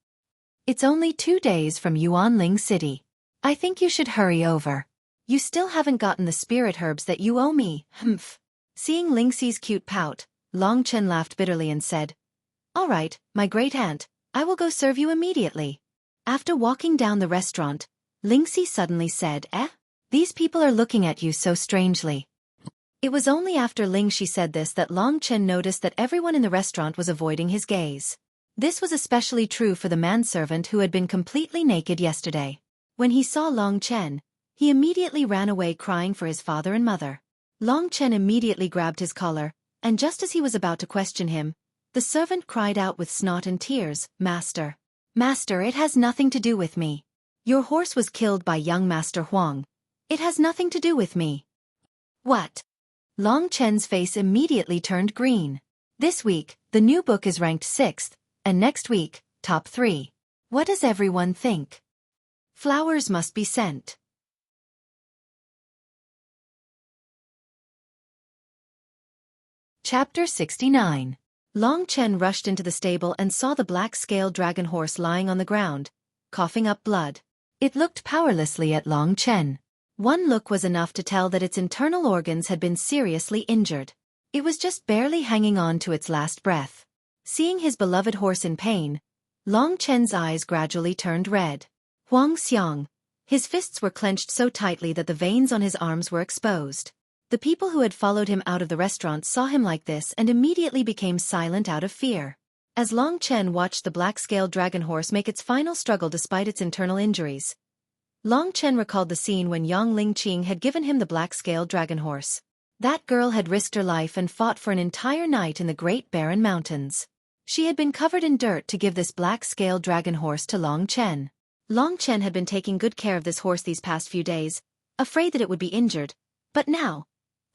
It's only 2 days from Yuanling City. I think you should hurry over. You still haven't gotten the spirit herbs that you owe me, humph. Seeing Lingxi's cute pout, Long Chen laughed bitterly and said, "All right, my great aunt, I will go serve you immediately." After walking down the restaurant, Lingxi suddenly said, These people are looking at you so strangely." It was only after Lingxi said this that Long Chen noticed that everyone in the restaurant was avoiding his gaze. This was especially true for the manservant who had been completely naked yesterday. When he saw Long Chen, he immediately ran away crying for his father and mother. Long Chen immediately grabbed his collar, and just as he was about to question him, the servant cried out with snot and tears, Master, it has nothing to do with me. Your horse was killed by young Master Huang. It has nothing to do with me. What? Long Chen's face immediately turned green. This week, the new book is ranked 6th, and next week, top 3. What does everyone think? Flowers must be sent. Chapter 69. Long Chen rushed into the stable and saw the black-scaled dragon horse lying on the ground, coughing up blood. It looked powerlessly at Long Chen. One look was enough to tell that its internal organs had been seriously injured. It was just barely hanging on to its last breath. Seeing his beloved horse in pain, Long Chen's eyes gradually turned red. Huang Xiang. His fists were clenched so tightly that the veins on his arms were exposed. The people who had followed him out of the restaurant saw him like this and immediately became silent out of fear. As Long Chen watched the black-scaled dragon horse make its final struggle despite its internal injuries, Long Chen recalled the scene when young Ling Qing had given him the black-scaled dragon horse. That girl had risked her life and fought for an entire night in the Great Barren Mountains. She had been covered in dirt to give this black-scaled dragon horse to Long Chen. Long Chen had been taking good care of this horse these past few days, afraid that it would be injured, but now,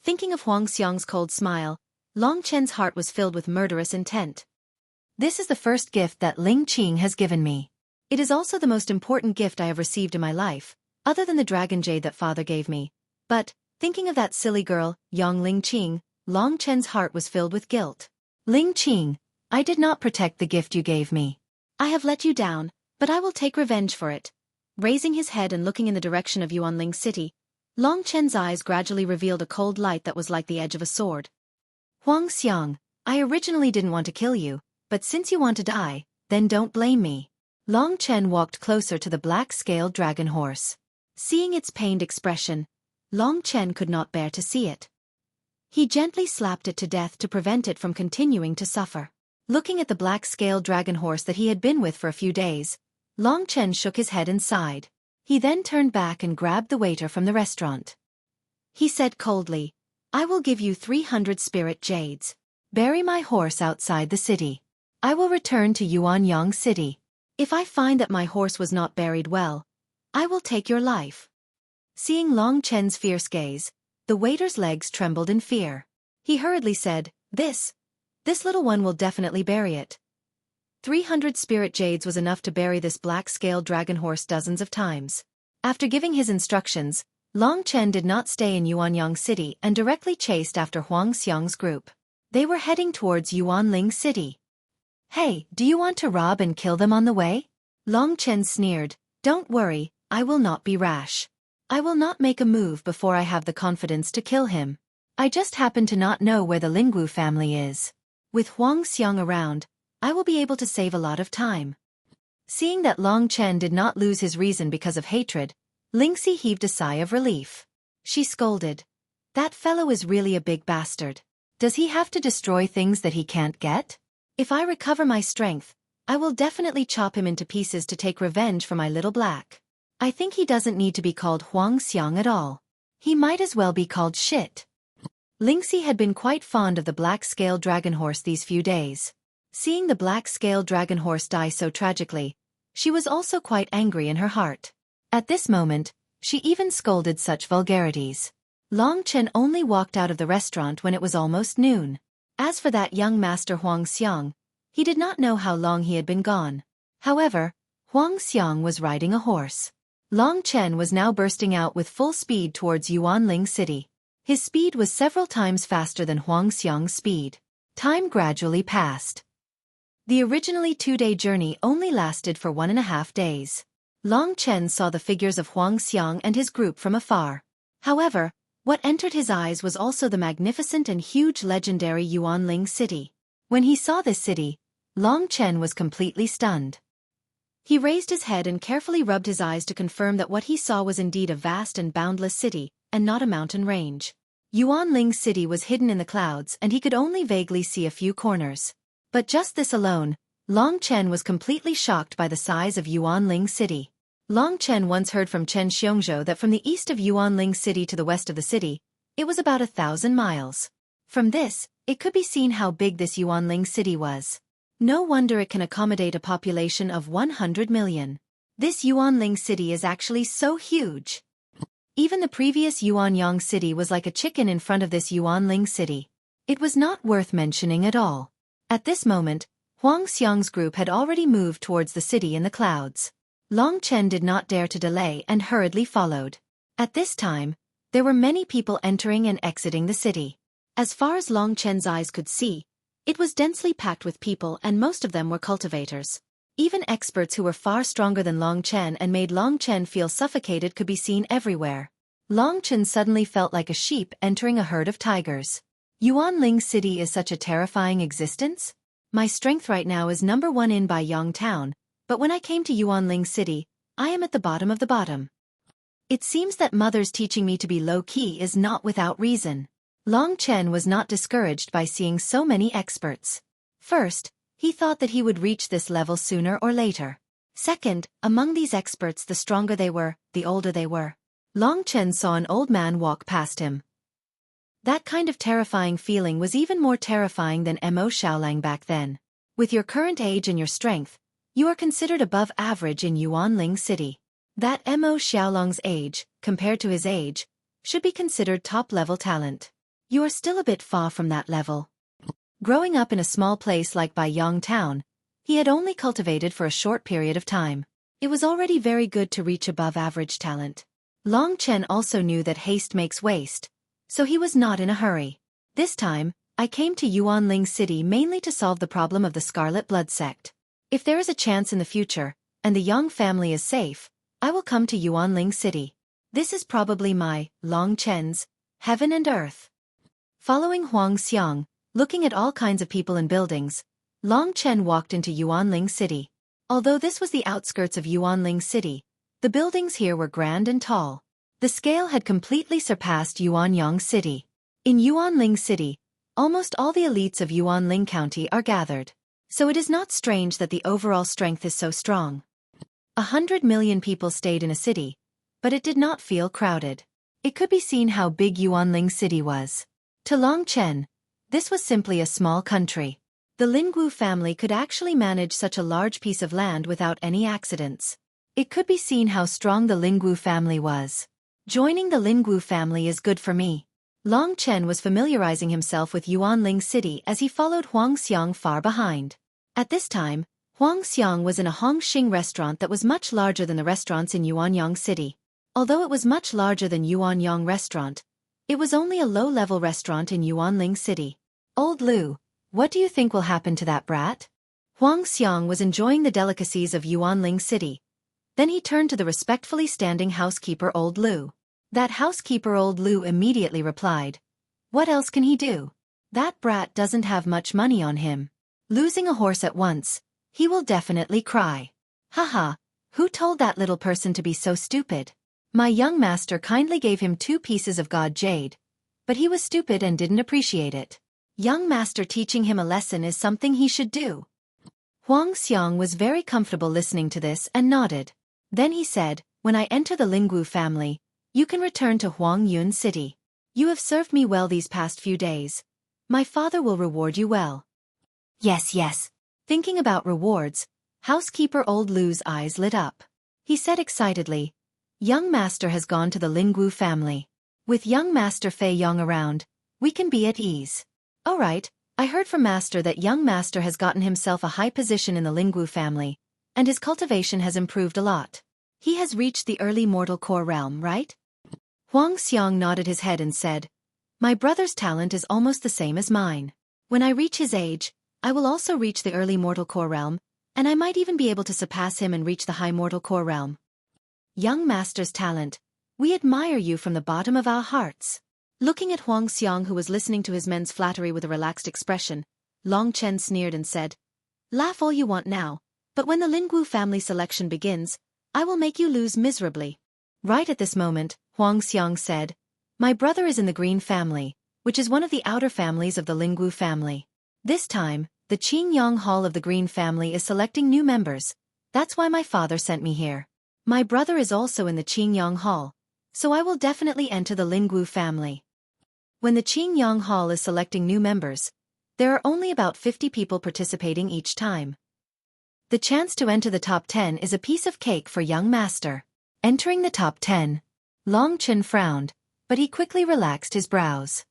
thinking of Huang Xiang's cold smile, Long Chen's heart was filled with murderous intent. This is the first gift that Ling Qing has given me. It is also the most important gift I have received in my life, other than the dragon jade that father gave me. But, thinking of that silly girl, young Ling Qing, Long Chen's heart was filled with guilt. Ling Qing, I did not protect the gift you gave me. I have let you down, but I will take revenge for it. Raising his head and looking in the direction of Yuanling City, Long Chen's eyes gradually revealed a cold light that was like the edge of a sword. Huang Xiang, I originally didn't want to kill you, but since you want to die, then don't blame me. Long Chen walked closer to the black-scaled dragon horse. Seeing its pained expression, Long Chen could not bear to see it. He gently slapped it to death to prevent it from continuing to suffer. Looking at the black-scaled dragon horse that he had been with for a few days, Long Chen shook his head and sighed. He then turned back and grabbed the waiter from the restaurant. He said coldly, I will give you 300 spirit jades. Bury my horse outside the city. I will return to Yuanyang City. If I find that my horse was not buried well, I will take your life. Seeing Long Chen's fierce gaze, the waiter's legs trembled in fear. He hurriedly said, This little one will definitely bury it. 300 spirit jades was enough to bury this black-scaled dragon horse dozens of times. After giving his instructions, Long Chen did not stay in Yuanyang City and directly chased after Huang Xiang's group. They were heading towards Yuanling City. Hey, do you want to rob and kill them on the way? Long Chen sneered, Don't worry, I will not be rash. I will not make a move before I have the confidence to kill him. I just happen to not know where the Lingwu family is. With Huang Xiang around, I will be able to save a lot of time. Seeing that Long Chen did not lose his reason because of hatred, Lingxi heaved a sigh of relief. She scolded, That fellow is really a big bastard. Does he have to destroy things that he can't get? If I recover my strength, I will definitely chop him into pieces to take revenge for my little black. I think he doesn't need to be called Huang Xiang at all. He might as well be called shit. Lingxi had been quite fond of the black-scaled dragon horse these few days. Seeing the black-scaled dragon horse die so tragically, she was also quite angry in her heart. At this moment, she even scolded such vulgarities. Long Chen only walked out of the restaurant when it was almost noon. As for that young master Huang Xiang, he did not know how long he had been gone. However, Huang Xiang was riding a horse. Long Chen was now bursting out with full speed towards Yuanling City. His speed was several times faster than Huang Xiang's speed. Time gradually passed. The originally 2-day journey only lasted for 1.5 days. Long Chen saw the figures of Huang Xiang and his group from afar. However, what entered his eyes was also the magnificent and huge legendary Yuanling City. When he saw this city, Long Chen was completely stunned. He raised his head and carefully rubbed his eyes to confirm that what he saw was indeed a vast and boundless city, and not a mountain range. Yuanling City was hidden in the clouds and he could only vaguely see a few corners. But just this alone, Long Chen was completely shocked by the size of Yuanling City. Long Chen once heard from Chen Xiongzhou that from the east of Yuanling City to the west of the city, it was about 1,000 miles. From this, it could be seen how big this Yuanling City was. No wonder it can accommodate a population of 100 million. This Yuanling city is actually so huge. Even the previous Yuanyang city was like a chicken in front of this Yuanling city. It was not worth mentioning at all. At this moment, Huang Xiang's group had already moved towards the city in the clouds. Long Chen did not dare to delay and hurriedly followed. At this time, there were many people entering and exiting the city. As far as Long Chen's eyes could see, it was densely packed with people and most of them were cultivators. Even experts who were far stronger than Long Chen and made Long Chen feel suffocated could be seen everywhere. Long Chen suddenly felt like a sheep entering a herd of tigers. Yuanling City is such a terrifying existence? My strength right now is number 1 in Baiyang Town, but when I came to Yuanling City, I am at the bottom of the bottom. It seems that mother's teaching me to be low-key is not without reason. Long Chen was not discouraged by seeing so many experts. First, he thought that he would reach this level sooner or later. Second, among these experts the stronger they were, the older they were. Long Chen saw an old man walk past him. That kind of terrifying feeling was even more terrifying than Mo Xiaolang back then. With your current age and your strength, you are considered above average in Yuanling City. That Mo Xiaolang's age, compared to his age, should be considered top-level talent. You are still a bit far from that level. Growing up in a small place like Baiyang Town, he had only cultivated for a short period of time. It was already very good to reach above-average talent. Long Chen also knew that haste makes waste, so he was not in a hurry. This time, I came to Yuanling City mainly to solve the problem of the Scarlet Blood Sect. If there is a chance in the future, and the Yang family is safe, I will come to Yuanling City. This is probably my, Long Chen's, heaven and earth. Following Huang Xiang, looking at all kinds of people and buildings, Long Chen walked into Yuanling City. Although this was the outskirts of Yuanling City, the buildings here were grand and tall. The scale had completely surpassed Yuanyang City. In Yuanling City, almost all the elites of Yuanling County are gathered. So it is not strange that the overall strength is so strong. 100 million people stayed in a city, but it did not feel crowded. It could be seen how big Yuanling City was. To Long Chen, this was simply a small country. The Lingwu family could actually manage such a large piece of land without any accidents. It could be seen how strong the Lingwu family was. Joining the Lingwu family is good for me. Long Chen was familiarizing himself with Yuanling City as he followed Huang Xiang far behind. At this time, Huang Xiang was in a Hongxing restaurant that was much larger than the restaurants in Yuanyang City. Although it was much larger than Yuanyang restaurant, it was only a low-level restaurant in Yuanling City. Old Lu, what do you think will happen to that brat? Huang Xiang was enjoying the delicacies of Yuanling City. Then he turned to the respectfully standing housekeeper Old Lu. That housekeeper Old Lu immediately replied, "What else can he do? That brat doesn't have much money on him. Losing a horse at once, he will definitely cry. Haha, who told that little person to be so stupid? My young master kindly gave him 2 pieces of god jade, but he was stupid and didn't appreciate it. Young master teaching him a lesson is something he should do." Huang Xiang was very comfortable listening to this and nodded. Then he said, "When I enter the Lingwu family, you can return to Huangyun City. You have served me well these past few days. My father will reward you well." Yes, yes. Thinking about rewards, housekeeper Old Lu's eyes lit up. He said excitedly, "Young master has gone to the Lingwu family. With young master Fei Yong around, we can be at ease." "All right, I heard from master that young master has gotten himself a high position in the Lingwu family, and his cultivation has improved a lot. He has reached the early mortal core realm, right?" Huang Xiang nodded his head and said, "My brother's talent is almost the same as mine. When I reach his age, I will also reach the early mortal core realm, and I might even be able to surpass him and reach the high mortal core realm. Young master's talent, we admire you from the bottom of our hearts." Looking at Huang Xiang, who was listening to his men's flattery with a relaxed expression, Long Chen sneered and said, "Laugh all you want now, but when the Lingwu family selection begins, I will make you lose miserably." Right at this moment, Huang Xiang said, "My brother is in the Green family, which is one of the outer families of the Lingwu family. This time, the Qingyang Hall of the Green family is selecting new members. That's why my father sent me here. My brother is also in the Qingyang Hall, so I will definitely enter the Lingwu family." When the Qingyang Hall is selecting new members, there are only about 50 people participating each time. The chance to enter the top 10 is a piece of cake for young master. Entering the top 10. Long Chen frowned, but he quickly relaxed his brows.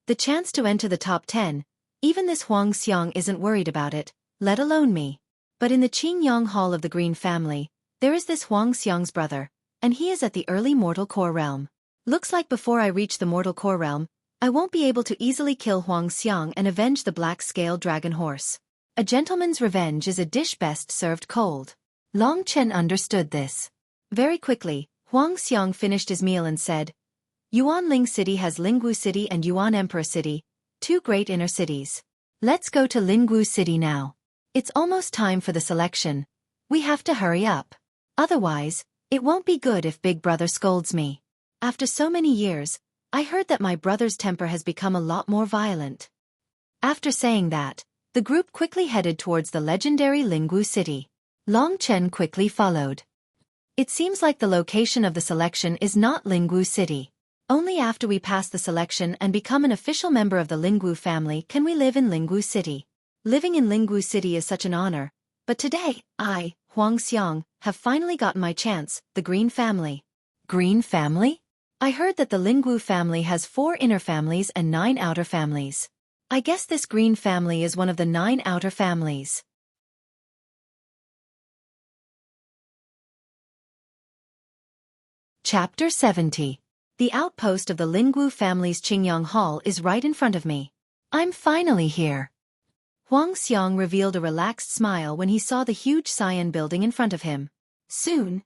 The chance to enter the top 10, even this Huang Xiang isn't worried about it, let alone me. But in the Qingyang Hall of the Green family, there is this Huang Xiang's brother, and he is at the early mortal core realm. Looks like before I reach the mortal core realm, I won't be able to easily kill Huang Xiang and avenge the black-scaled dragon horse. A gentleman's revenge is a dish best served cold. Long Chen understood this. Very quickly, Huang Xiang finished his meal and said, Yuanling City has Lingwu City and Yuan Emperor City, two great inner cities. Let's go to Lingwu City now. It's almost time for the selection. We have to hurry up. Otherwise, it won't be good if Big Brother scolds me. After so many years, I heard that my brother's temper has become a lot more violent. After saying that, the group quickly headed towards the legendary Lingwu City. Long Chen quickly followed. It seems like the location of the selection is not Lingwu City. Only after we pass the selection and become an official member of the Lingwu family can we live in Lingwu City. Living in Lingwu City is such an honor, but today, I, Huang Xiang, have finally gotten my chance, the Green family. Green family? I heard that the Lingwu family has 4 inner families and 9 outer families. I guess this Green family is one of the 9 outer families. Chapter 70. The outpost of the Lingwu family's Qingyang Hall is right in front of me. I'm finally here. Huang Xiang revealed a relaxed smile when he saw the huge Cyan building in front of him. Soon,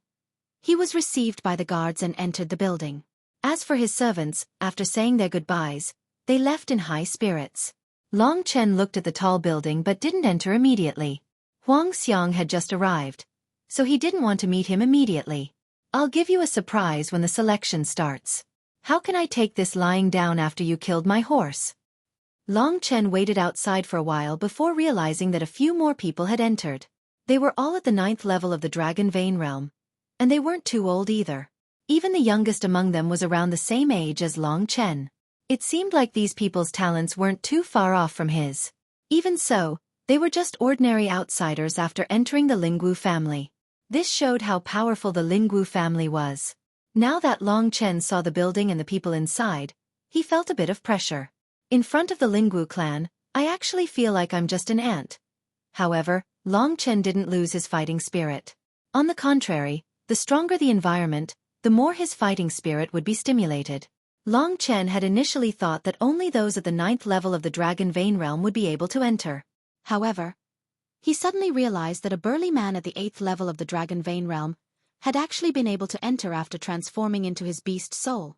he was received by the guards and entered the building. As for his servants, after saying their goodbyes, they left in high spirits. Long Chen looked at the tall building but didn't enter immediately. Huang Xiang had just arrived, so he didn't want to meet him immediately. I'll give you a surprise when the selection starts. How can I take this lying down after you killed my horse? Long Chen waited outside for a while before realizing that a few more people had entered. They were all at the 9th level of the Dragon Vein realm. And they weren't too old either. Even the youngest among them was around the same age as Long Chen. It seemed like these people's talents weren't too far off from his. Even so, they were just ordinary outsiders after entering the Lingwu family. This showed how powerful the Lingwu family was. Now that Long Chen saw the building and the people inside, he felt a bit of pressure. In front of the Lingwu clan, I actually feel like I'm just an ant. However, Long Chen didn't lose his fighting spirit. On the contrary, the stronger the environment, the more his fighting spirit would be stimulated. Long Chen had initially thought that only those at the 9th level of the Dragon Vein realm would be able to enter. However, he suddenly realized that a burly man at the 8th level of the Dragon Vein realm had actually been able to enter after transforming into his beast soul.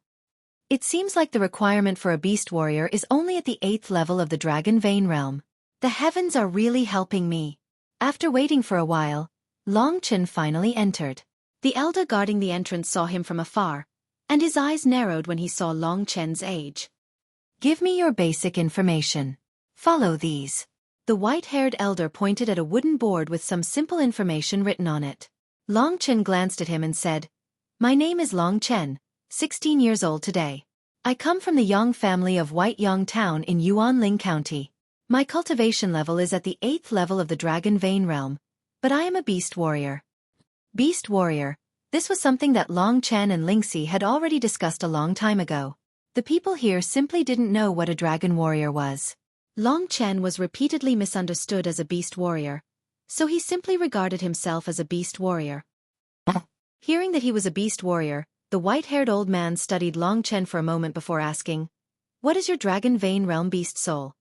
It seems like the requirement for a beast warrior is only at the 8th level of the Dragon Vein realm. The heavens are really helping me. After waiting for a while, Long Chen finally entered. The elder guarding the entrance saw him from afar, and his eyes narrowed when he saw Long Chen's age. Give me your basic information. Follow these. The white-haired elder pointed at a wooden board with some simple information written on it. Long Chen glanced at him and said, My name is Long Chen, 16 years old today. I come from the Yang family of White Yang Town in Yuanling County. My cultivation level is at the 8th level of the Dragon Vein realm, but I am a beast warrior. Beast warrior. This was something that Long Chen and Lingxi had already discussed a long time ago. The people here simply didn't know what a dragon warrior was. Long Chen was repeatedly misunderstood as a beast warrior, so he simply regarded himself as a beast warrior. Hearing that he was a beast warrior, the white-haired old man studied Long Chen for a moment before asking, What is your Dragon Vein realm beast soul?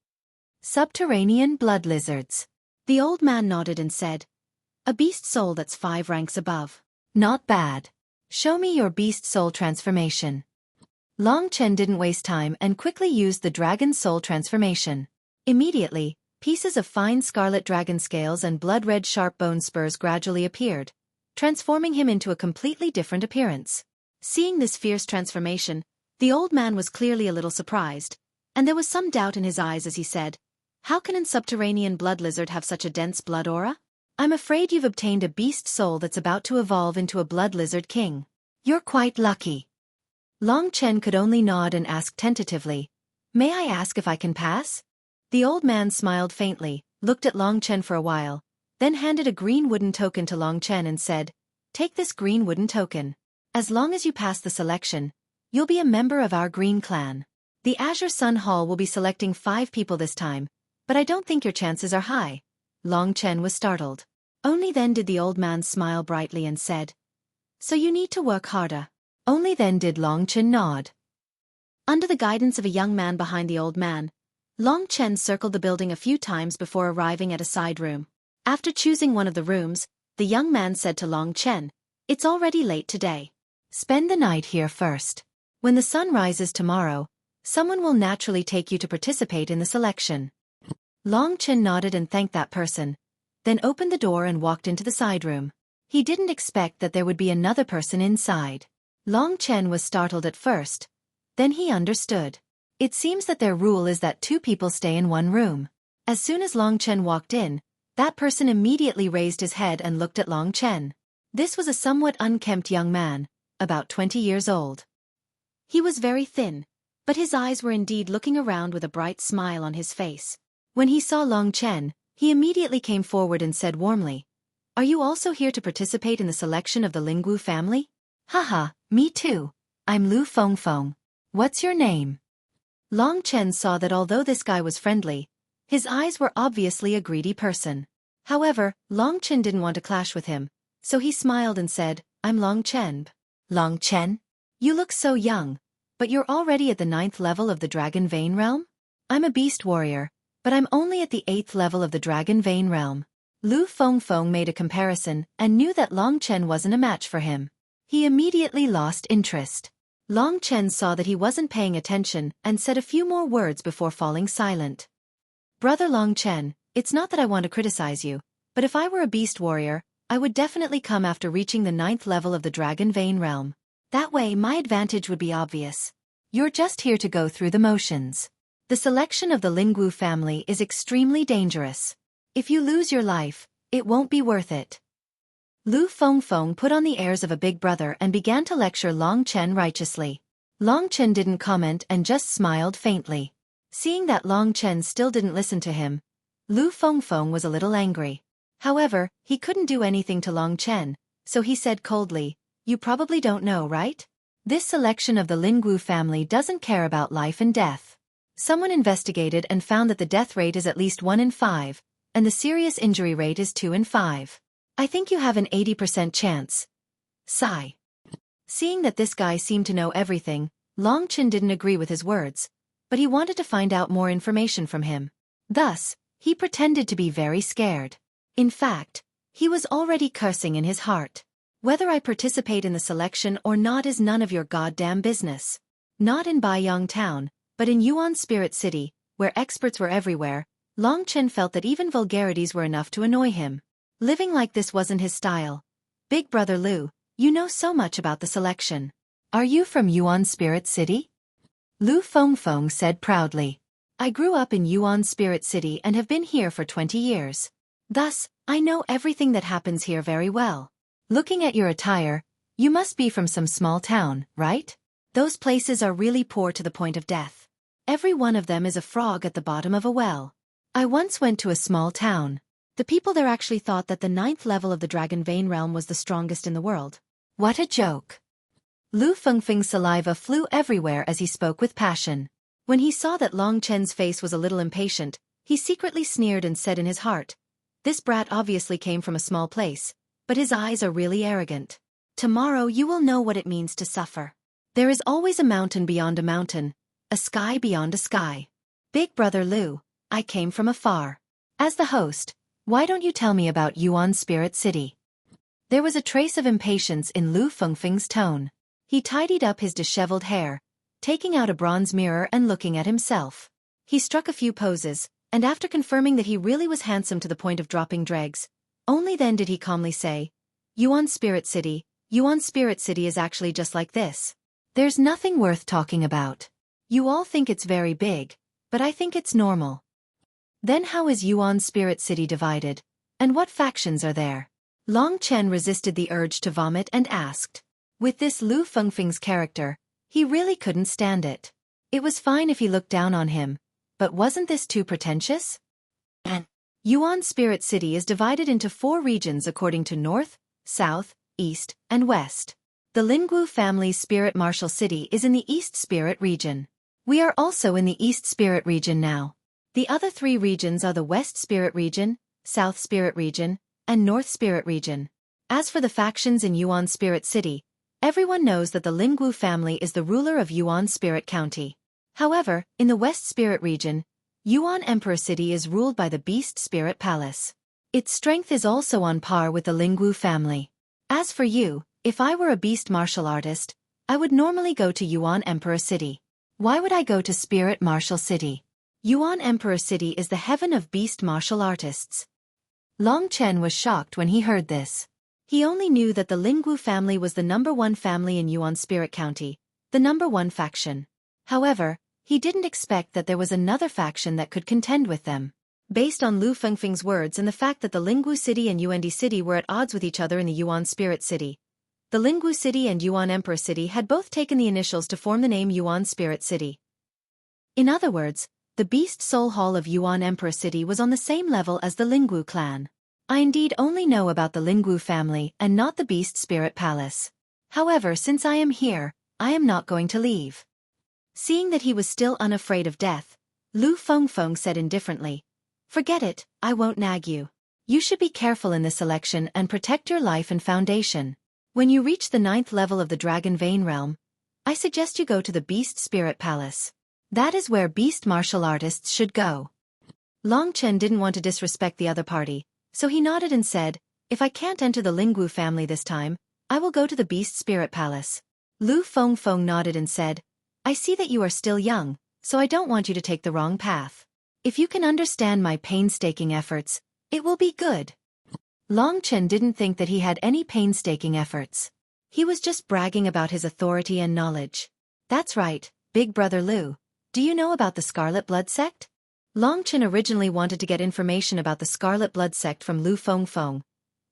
Subterranean blood lizards. The old man nodded and said, A beast soul that's 5 ranks above. Not bad. Show me your beast soul transformation. Long Chen didn't waste time and quickly used the dragon soul transformation. Immediately, pieces of fine scarlet dragon scales and blood-red sharp bone spurs gradually appeared, transforming him into a completely different appearance. Seeing this fierce transformation, the old man was clearly a little surprised, and there was some doubt in his eyes as he said, How can a subterranean blood lizard have such a dense blood aura? I'm afraid you've obtained a beast soul that's about to evolve into a blood lizard king. You're quite lucky. Long Chen could only nod and ask tentatively, May I ask if I can pass? The old man smiled faintly, looked at Long Chen for a while, then handed a green wooden token to Long Chen and said, "Take this green wooden token. As long as you pass the selection, you'll be a member of our green clan. The Azure Sun Hall will be selecting 5 people this time, but I don't think your chances are high." Long Chen was startled. Only then did the old man smile brightly and said, "So you need to work harder." Only then did Long Chen nod. Under the guidance of a young man behind the old man, Long Chen circled the building a few times before arriving at a side room. After choosing one of the rooms, the young man said to Long Chen, "It's already late today. Spend the night here first. When the sun rises tomorrow, someone will naturally take you to participate in the selection." Long Chen nodded and thanked that person, then opened the door and walked into the side room. He didn't expect that there would be another person inside. Long Chen was startled at first. Then he understood. It seems that their rule is that 2 people stay in one room. As soon as Long Chen walked in, that person immediately raised his head and looked at Long Chen. This was a somewhat unkempt young man, about 20 years old. He was very thin, but his eyes were indeed looking around with a bright smile on his face. When he saw Long Chen, he immediately came forward and said warmly, "Are you also here to participate in the selection of the Lingwu family?" "Haha, me too. I'm Lu Fengfeng. What's your name?" Long Chen saw that although this guy was friendly, his eyes were obviously a greedy person. However, Long Chen didn't want to clash with him, so he smiled and said, "I'm Long Chen." "Long Chen? You look so young, but you're already at the 9th level of the Dragon Vein Realm?" "I'm a beast warrior, but I'm only at the 8th level of the Dragon Vein Realm." Lu Fengfeng made a comparison and knew that Long Chen wasn't a match for him. He immediately lost interest. Long Chen saw that he wasn't paying attention and said a few more words before falling silent. "Brother Long Chen, it's not that I want to criticize you, but if I were a beast warrior, I would definitely come after reaching the 9th level of the Dragon Vein Realm. That way my advantage would be obvious. You're just here to go through the motions. The selection of the Lingwu family is extremely dangerous. If you lose your life, it won't be worth it." Lu Fengfeng put on the airs of a big brother and began to lecture Long Chen righteously. Long Chen didn't comment and just smiled faintly. Seeing that Long Chen still didn't listen to him, Lu Fengfeng was a little angry. However, he couldn't do anything to Long Chen, so he said coldly, "You probably don't know, right? This selection of the Lingwu family doesn't care about life and death. Someone investigated and found that the death rate is at least 1 in 5, and the serious injury rate is 2 in 5. I think you have an 80% chance." Sigh. Seeing that this guy seemed to know everything, Long Chen didn't agree with his words, but he wanted to find out more information from him. Thus, he pretended to be very scared. In fact, he was already cursing in his heart. "Whether I participate in the selection or not is none of your goddamn business." Not in Baiyang Town, but in Yuan Spirit City, where experts were everywhere, Long Chen felt that even vulgarities were enough to annoy him. Living like this wasn't his style. "Big brother Lu, you know so much about the selection. Are you from Yuan Spirit City?" Lu Fengfeng said proudly. "I grew up in Yuan Spirit City and have been here for 20 years. Thus, I know everything that happens here very well. Looking at your attire, you must be from some small town, right? Those places are really poor to the point of death. Every one of them is a frog at the bottom of a well. I once went to a small town. The people there actually thought that the 9th level of the Dragon Vein Realm was the strongest in the world." What a joke. Lu Fengfeng's saliva flew everywhere as he spoke with passion. When he saw that Long Chen's face was a little impatient, he secretly sneered and said in his heart, "This brat obviously came from a small place, but his eyes are really arrogant. Tomorrow you will know what it means to suffer. There is always a mountain beyond a mountain, a sky beyond a sky. Big brother Lu, I came from afar. As the host, why don't you tell me about Yuan Spirit City?" There was a trace of impatience in Lu Fengfeng's tone. He tidied up his disheveled hair, taking out a bronze mirror and looking at himself. He struck a few poses, and after confirming that he really was handsome to the point of dropping dregs, only then did he calmly say, Yuan Spirit City is actually just like this. There's nothing worth talking about. You all think it's very big, but I think it's normal. Then how is Yuan Spirit City divided, and what factions are there?" Long Chen resisted the urge to vomit and asked. With this Lu Fengfeng's character, he really couldn't stand it. It was fine if he looked down on him, but wasn't this too pretentious? And Yuan Spirit City is divided into 4 regions according to north, south, east, and west. The Lingwu family's Spirit Martial City is in the East Spirit region. We are also in the East Spirit region now. The other 3 regions are the West Spirit region, South Spirit region, and North Spirit region. As for the factions in Yuan Spirit City, everyone knows that the Lingwu family is the ruler of Yuan Spirit County. However, in the West Spirit region, Yuan Emperor City is ruled by the Beast Spirit Palace. Its strength is also on par with the Lingwu family. As for you, if I were a beast martial artist, I would normally go to Yuan Emperor City. Why would I go to Spirit Martial City? Yuan Emperor City is the heaven of beast martial artists. Long Chen was shocked when he heard this. He only knew that the Lingwu family was the #1 family in Yuan Spirit County, the #1 faction. However, he didn't expect that there was another faction that could contend with them. Based on Lu Fengfeng's words and the fact that the Lingwu City and Yuan City were at odds with each other in the Yuan Spirit City, the Lingwu City and Yuan Emperor City had both taken the initials to form the name Yuan Spirit City. In other words, the Beast Soul Hall of Yuan Emperor City was on the same level as the Lingwu clan. I indeed only know about the Lingwu family and not the Beast Spirit Palace. However, since I am here, I am not going to leave. Seeing that he was still unafraid of death, Lu Fengfeng said indifferently, "Forget it, I won't nag you. You should be careful in this election and protect your life and foundation. When you reach the 9th level of the Dragon Vein Realm, I suggest you go to the Beast Spirit Palace. That is where beast martial artists should go." Long Chen didn't want to disrespect the other party, so he nodded and said, "If I can't enter the Lingwu family this time, I will go to the Beast Spirit Palace." Lu Fengfeng nodded and said, "I see that you are still young, so I don't want you to take the wrong path. If you can understand my painstaking efforts, it will be good." Long Chen didn't think that he had any painstaking efforts. He was just bragging about his authority and knowledge. "That's right, Big Brother Lu. Do you know about the Scarlet Blood Sect?" Long Chen originally wanted to get information about the Scarlet Blood Sect from Lu Fengfeng,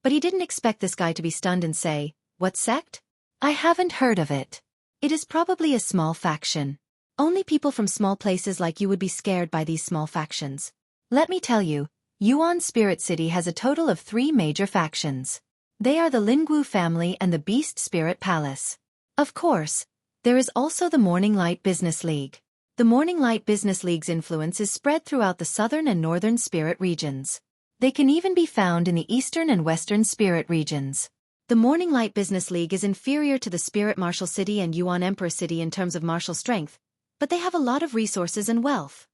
but he didn't expect this guy to be stunned and say, "What sect? I haven't heard of it. It is probably a small faction. Only people from small places like you would be scared by these small factions. Let me tell you, Yuan Spirit City has a total of 3 major factions. They are the Lingwu family and the Beast Spirit Palace. Of course, there is also the Morning Light Business League. The Morning Light Business League's influence is spread throughout the southern and northern spirit regions. They can even be found in the eastern and western spirit regions. The Morning Light Business League is inferior to the Spirit Martial City and Yuan Emperor City in terms of martial strength, but they have a lot of resources and wealth.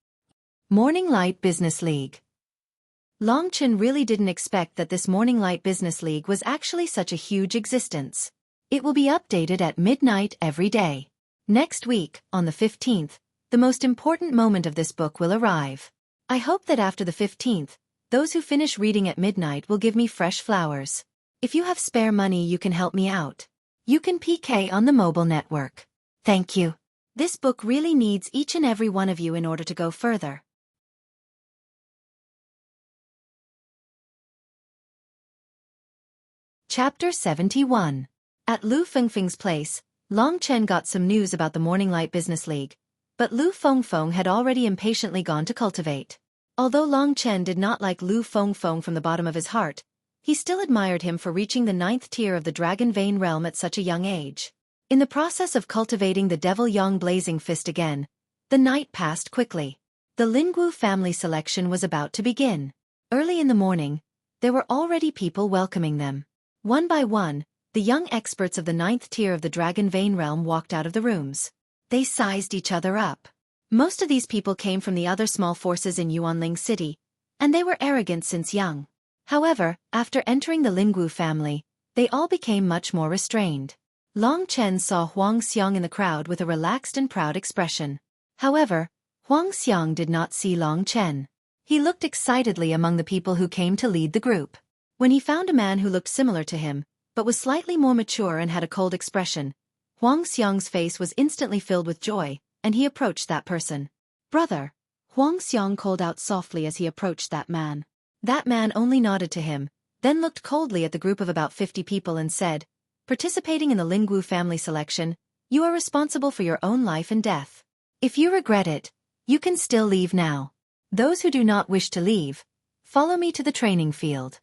Morning Light Business League. Long Chen really didn't expect that this Morning Light Business League was actually such a huge existence. It will be updated at midnight every day. Next week, on the 15th, the most important moment of this book will arrive. I hope that after the 15th, those who finish reading at midnight will give me fresh flowers. If you have spare money, you can help me out. You can PK on the mobile network. Thank you. This book really needs each and every one of you in order to go further. Chapter 71. At Lu Fengfeng's place, Long Chen got some news about the Morning Light Business League, but Lu Fengfeng had already impatiently gone to cultivate. Although Long Chen did not like Lu Fengfeng from the bottom of his heart, he still admired him for reaching the 9th tier of the Dragon Vein Realm at such a young age. In the process of cultivating the Devil Yang Blazing Fist again, the night passed quickly. The Lingwu family selection was about to begin. Early in the morning, there were already people welcoming them. One by one, the young experts of the 9th tier of the Dragon Vein Realm walked out of the rooms. They sized each other up. Most of these people came from the other small forces in Yuanling City, and they were arrogant since young. However, after entering the Lingwu family, they all became much more restrained. Long Chen saw Huang Xiang in the crowd with a relaxed and proud expression. However, Huang Xiang did not see Long Chen. He looked excitedly among the people who came to lead the group. When he found a man who looked similar to him, but was slightly more mature and had a cold expression, Huang Xiang's face was instantly filled with joy, and he approached that person. "Brother," Huang Xiang called out softly as he approached that man. That man only nodded to him, then looked coldly at the group of about 50 people and said, "Participating in the Lingwu family selection, you are responsible for your own life and death. If you regret it, you can still leave now. Those who do not wish to leave, Follow me to the training field.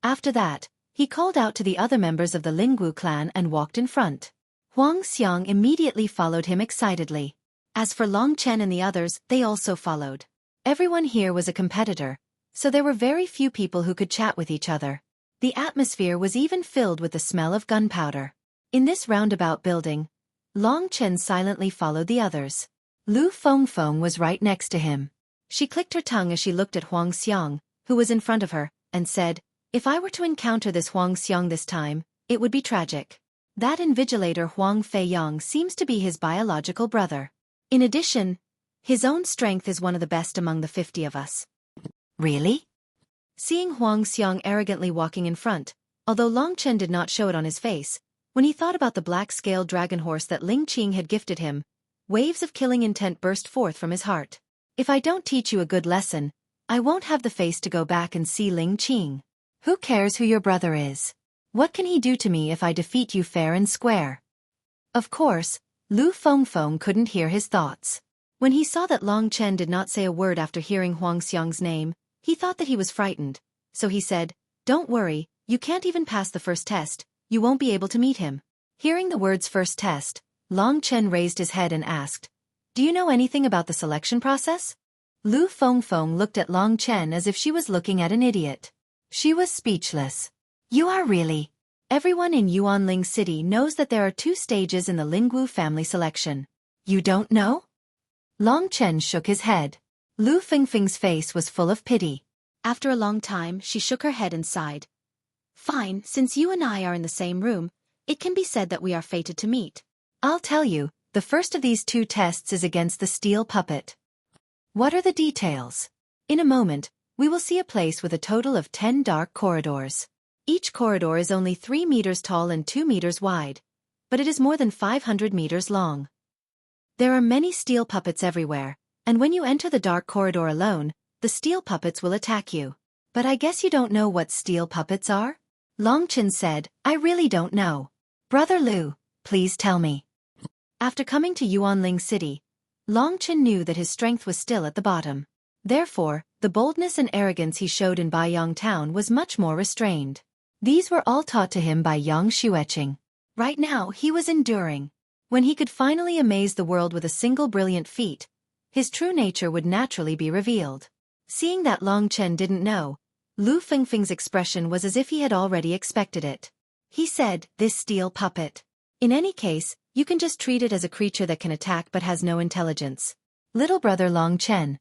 After that, he called out to the other members of the Lingwu clan and walked in front. Huang Xiang immediately followed him excitedly. As for Long Chen and the others, they also followed. Everyone here was a competitor, so there were very few people who could chat with each other. The atmosphere was even filled with the smell of gunpowder. In this roundabout building, Long Chen silently followed the others. Lu Fengfeng was right next to him. She clicked her tongue as she looked at Huang Xiang, who was in front of her, and said, "If I were to encounter this Huang Xiang this time, it would be tragic. That invigilator Huang Feiyang seems to be his biological brother. In addition, his own strength is one of the best among the 50 of us." Really? Seeing Huang Xiang arrogantly walking in front, although Long Chen did not show it on his face, when he thought about the black-scaled dragon horse that Ling Qing had gifted him, waves of killing intent burst forth from his heart. "If I don't teach you a good lesson, I won't have the face to go back and see Ling Qing. Who cares who your brother is? What can he do to me if I defeat you fair and square?" Of course, Lu Fengfeng couldn't hear his thoughts. When he saw that Long Chen did not say a word after hearing Huang Xiang's name, he thought that he was frightened, so he said, "Don't worry, you can't even pass the first test, you won't be able to meet him." Hearing the words first test, Long Chen raised his head and asked, "Do you know anything about the selection process?" Lu Fengfeng looked at Long Chen as if she was looking at an idiot. She was speechless. "You are really..." Everyone in Yuanling City knows that there are 2 stages in the Lingwu family selection. You don't know? Long Chen shook his head. Lu Fengfeng's face was full of pity. After a long time, she shook her head and sighed. "Fine, since you and I are in the same room, it can be said that we are fated to meet. I'll tell you, the first of these 2 tests is against the steel puppet." "What are the details?" "In a moment, we will see a place with a total of 10 dark corridors. Each corridor is only 3 meters tall and 2 meters wide, but it is more than 500 meters long. There are many steel puppets everywhere, and when you enter the dark corridor alone, the steel puppets will attack you. But I guess you don't know what steel puppets are?" Long Chen said, "I really don't know. Brother Lu, please tell me." After coming to Yuanling City, Long Chen knew that his strength was still at the bottom. Therefore, the boldness and arrogance he showed in Baiyang Town was much more restrained. These were all taught to him by young Xueqi. Right now, he was enduring. When he could finally amaze the world with a single brilliant feat, his true nature would naturally be revealed. Seeing that Long Chen didn't know, Lu Fengfeng's expression was as if he had already expected it. He said, "This steel puppet. In any case, you can just treat it as a creature that can attack but has no intelligence. Little brother Long Chen,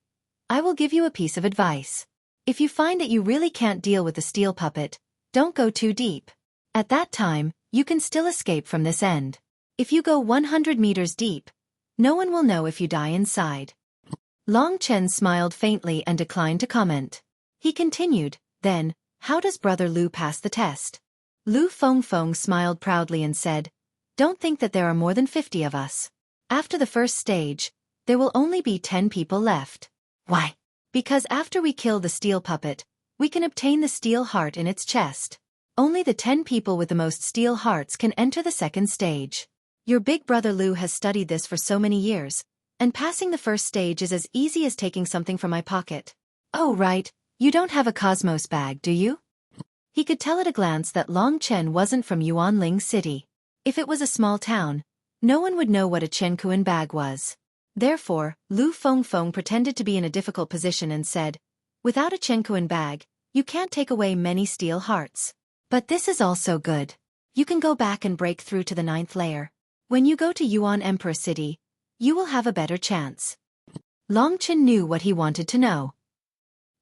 I will give you a piece of advice. If you find that you really can't deal with the steel puppet, don't go too deep. At that time, you can still escape from this end. If you go 100 meters deep, no one will know if you die inside." Long Chen smiled faintly and declined to comment. He continued, "Then, how does Brother Lu pass the test?" Lu Fengfeng smiled proudly and said, "Don't think that there are more than 50 of us. After the first stage, there will only be 10 people left." "Why?" "Because after we kill the steel puppet, we can obtain the steel heart in its chest. Only the 10 people with the most steel hearts can enter the second stage. Your big brother Lu has studied this for so many years, and passing the first stage is as easy as taking something from my pocket." "Oh right, you don't have a Cosmos bag, do you?" He could tell at a glance that Long Chen wasn't from Yuanling City. If it was a small town, no one would know what a Chenkuan bag was. Therefore, Lu Fengfeng pretended to be in a difficult position and said, "Without a Chenkuan bag, you can't take away many steel hearts. But this is also good. You can go back and break through to the 9th layer. When you go to Yuan Emperor City, you will have a better chance." Long Chen knew what he wanted to know.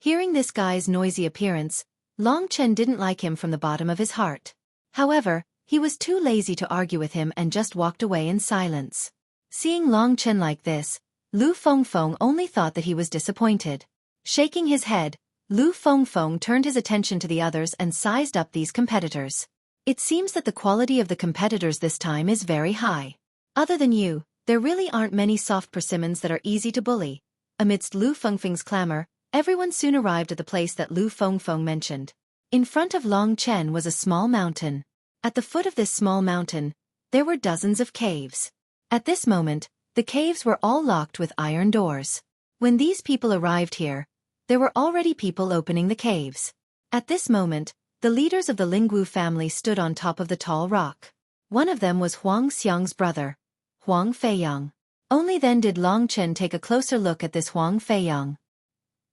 Hearing this guy's noisy appearance, Long Chen didn't like him from the bottom of his heart. However, he was too lazy to argue with him and just walked away in silence. Seeing Long Chen like this, Lu Fengfeng only thought that he was disappointed. Shaking his head, Lu Fengfeng turned his attention to the others and sized up these competitors. "It seems that the quality of the competitors this time is very high. Other than you, there really aren't many soft persimmons that are easy to bully." Amidst Lu Fengfeng's clamor, everyone soon arrived at the place that Lu Fengfeng mentioned. In front of Long Chen was a small mountain. At the foot of this small mountain, there were dozens of caves. At this moment, the caves were all locked with iron doors. When these people arrived here, there were already people opening the caves. At this moment, the leaders of the Lingwu family stood on top of the tall rock. One of them was Huang Xiang's brother, Huang Feiyang. Only then did Long Chen take a closer look at this Huang Feiyang.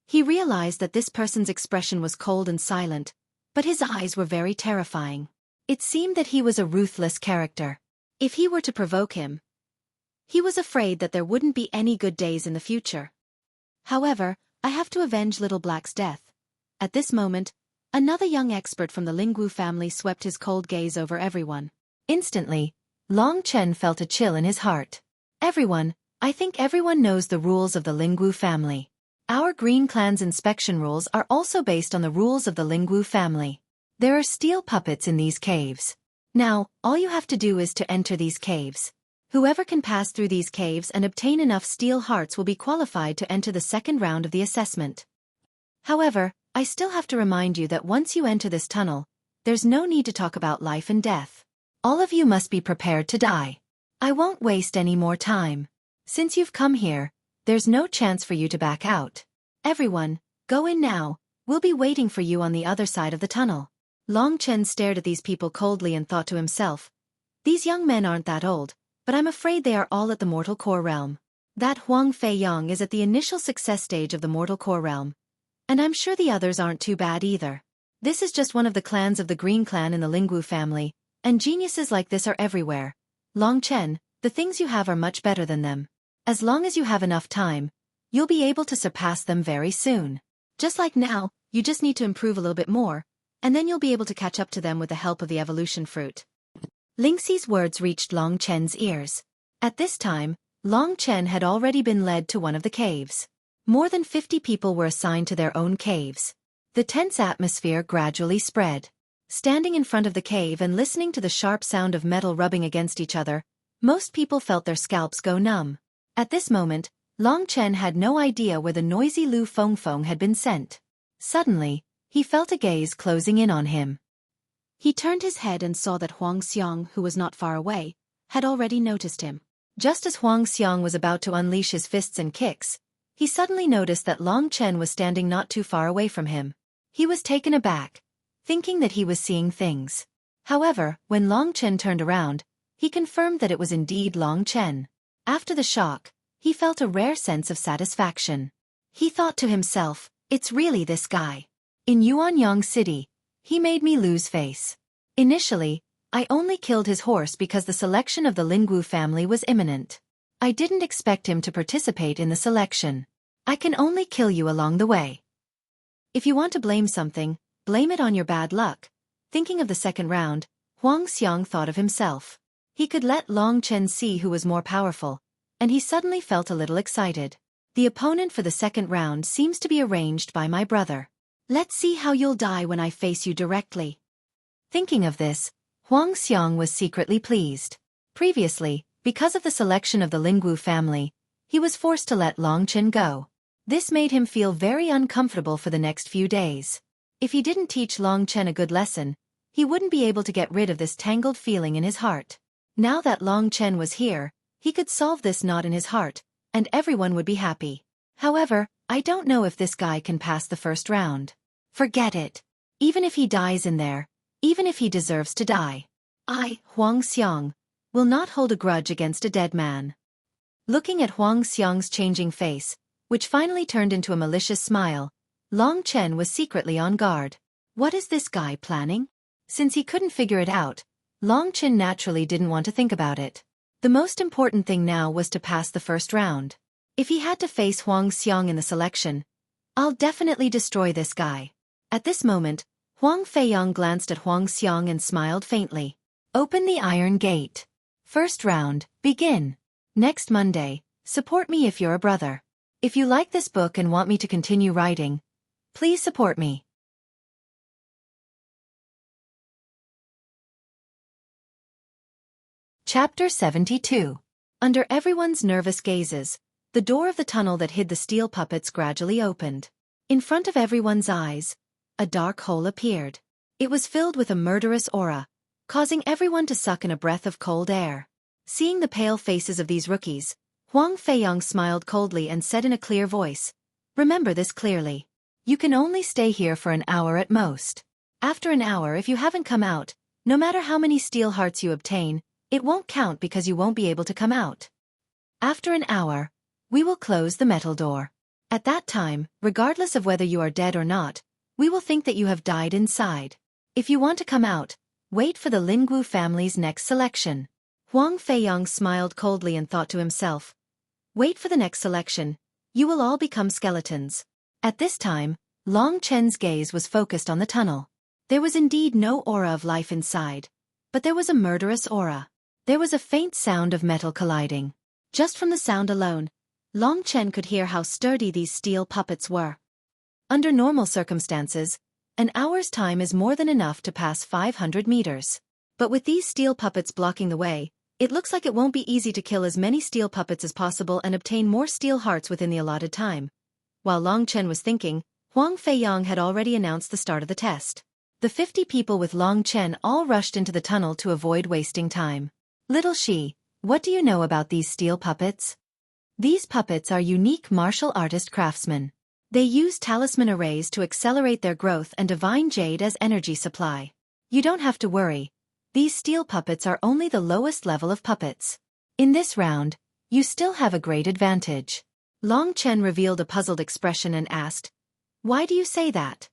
He realized that this person's expression was cold and silent, but his eyes were very terrifying. It seemed that he was a ruthless character. If he were to provoke him, he was afraid that there wouldn't be any good days in the future. However, I have to avenge Little Black's death. At this moment, another young expert from the Lingwu family swept his cold gaze over everyone. Instantly, Long Chen felt a chill in his heart. I think everyone knows the rules of the Lingwu family. Our Green Clan's inspection rules are also based on the rules of the Lingwu family. There are steel puppets in these caves. Now, all you have to do is to enter these caves. Whoever can pass through these caves and obtain enough steel hearts will be qualified to enter the second round of the assessment. However, I still have to remind you that once you enter this tunnel, there's no need to talk about life and death. All of you must be prepared to die. I won't waste any more time. Since you've come here, there's no chance for you to back out. Everyone, go in now. We'll be waiting for you on the other side of the tunnel. Long Chen stared at these people coldly and thought to himself, these young men aren't that old, but I'm afraid they are all at the mortal core realm. That Huang Feiyang is at the initial success stage of the mortal core realm. And I'm sure the others aren't too bad either. This is just one of the clans of the Green Clan in the Lingwu family, and geniuses like this are everywhere. Long Chen, the things you have are much better than them. As long as you have enough time, you'll be able to surpass them very soon. Just like now, you just need to improve a little bit more, and then you'll be able to catch up to them with the help of the evolution fruit. Lingxi's words reached Long Chen's ears. At this time, Long Chen had already been led to one of the caves. More than 50 people were assigned to their own caves. The tense atmosphere gradually spread. Standing in front of the cave and listening to the sharp sound of metal rubbing against each other, most people felt their scalps go numb. At this moment, Long Chen had no idea where the noisy Lu Fengfeng had been sent. Suddenly, he felt a gaze closing in on him. He turned his head and saw that Huang Xiang, who was not far away, had already noticed him. Just as Huang Xiang was about to unleash his fists and kicks, he suddenly noticed that Long Chen was standing not too far away from him. He was taken aback, thinking that he was seeing things. However, when Long Chen turned around, he confirmed that it was indeed Long Chen. After the shock, he felt a rare sense of satisfaction. He thought to himself, it's really this guy. In Yuanyang City, he made me lose face. Initially, I only killed his horse because the selection of the Lingwu family was imminent. I didn't expect him to participate in the selection. I can only kill you along the way. If you want to blame something, blame it on your bad luck. Thinking of the second round, Huang Xiang thought of himself. He could let Long Chen see who was more powerful, and he suddenly felt a little excited. The opponent for the second round seems to be arranged by my brother. Let's see how you'll die when I face you directly. Thinking of this, Huang Xiang was secretly pleased. Previously, because of the selection of the Lingwu family, he was forced to let Long Chen go. This made him feel very uncomfortable for the next few days. If he didn't teach Long Chen a good lesson, he wouldn't be able to get rid of this tangled feeling in his heart. Now that Long Chen was here, he could solve this knot in his heart, and everyone would be happy. However, I don't know if this guy can pass the first round. Forget it. Even if he dies in there, even if he deserves to die, I, Huang Xiang, will not hold a grudge against a dead man. Looking at Huang Xiang's changing face, which finally turned into a malicious smile, Long Chen was secretly on guard. What is this guy planning? Since he couldn't figure it out, Long Chen naturally didn't want to think about it. The most important thing now was to pass the first round. If he had to face Huang Xiang in the selection, I'll definitely destroy this guy. At this moment, Huang Feiyang glanced at Huang Xiang and smiled faintly. Open the iron gate. First round, begin. Next Monday, support me if you're a brother. If you like this book and want me to continue writing, please support me. Chapter 72. Under everyone's nervous gazes, the door of the tunnel that hid the steel puppets gradually opened. In front of everyone's eyes, a dark hole appeared. It was filled with a murderous aura, causing everyone to suck in a breath of cold air. Seeing the pale faces of these rookies, Huang Feiyang smiled coldly and said in a clear voice, "Remember this clearly. You can only stay here for an hour at most. After an hour, if you haven't come out, no matter how many steel hearts you obtain, it won't count because you won't be able to come out. After an hour, we will close the metal door. At that time, regardless of whether you are dead or not, we will think that you have died inside. If you want to come out, wait for the Linggu family's next selection. Huang Feiyang smiled coldly and thought to himself, wait for the next selection, you will all become skeletons. At this time, Long Chen's gaze was focused on the tunnel. There was indeed no aura of life inside, but there was a murderous aura. There was a faint sound of metal colliding. Just from the sound alone, Long Chen could hear how sturdy these steel puppets were. Under normal circumstances, an hour's time is more than enough to pass 500 meters. But with these steel puppets blocking the way, it looks like it won't be easy to kill as many steel puppets as possible and obtain more steel hearts within the allotted time. While Long Chen was thinking, Huang Feiyang had already announced the start of the test. The 50 people with Long Chen all rushed into the tunnel to avoid wasting time. Little Shi, what do you know about these steel puppets? These puppets are unique martial artist craftsmen. They use talisman arrays to accelerate their growth and divine jade as energy supply. You don't have to worry. These steel puppets are only the lowest level of puppets. In this round, you still have a great advantage. Long Chen revealed a puzzled expression and asked, why do you say that?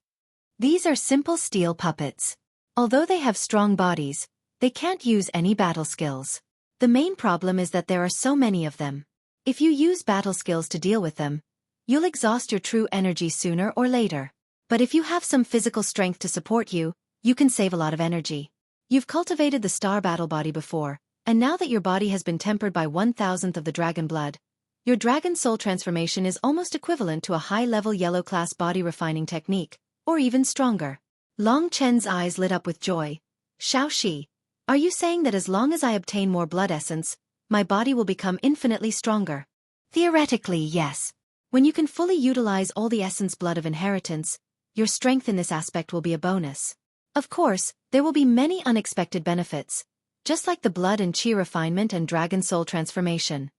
These are simple steel puppets. Although they have strong bodies, they can't use any battle skills. The main problem is that there are so many of them. If you use battle skills to deal with them, you'll exhaust your true energy sooner or later. But if you have some physical strength to support you, you can save a lot of energy. You've cultivated the star battle body before, and now that your body has been tempered by 1,000th of the dragon blood, your dragon soul transformation is almost equivalent to a high-level yellow class body refining technique, or even stronger. Long Chen's eyes lit up with joy. Xueqi, are you saying that as long as I obtain more blood essence, my body will become infinitely stronger? Theoretically, yes. When you can fully utilize all the essence blood of inheritance, your strength in this aspect will be a bonus. Of course, there will be many unexpected benefits, just like the blood and chi refinement and dragon soul transformation.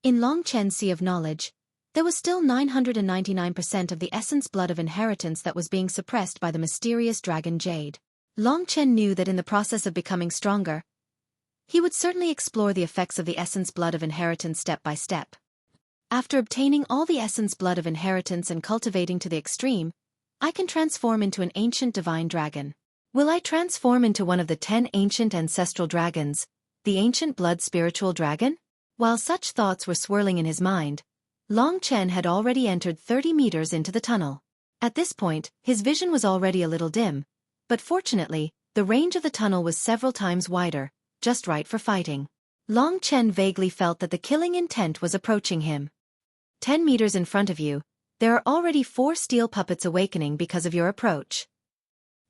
In Long Chen's sea of knowledge, there was still 999% of the essence blood of inheritance that was being suppressed by the mysterious dragon jade. Long Chen knew that in the process of becoming stronger, he would certainly explore the effects of the essence blood of inheritance step by step. After obtaining all the essence blood of inheritance and cultivating to the extreme, I can transform into an ancient divine dragon. Will I transform into one of the 10 ancient ancestral dragons, the ancient blood spiritual dragon? While such thoughts were swirling in his mind, Long Chen had already entered 30 meters into the tunnel. At this point, his vision was already a little dim, but fortunately, the range of the tunnel was several times wider, just right for fighting. Long Chen vaguely felt that the killing intent was approaching him. 10 meters in front of you, there are already 4 steel puppets awakening because of your approach.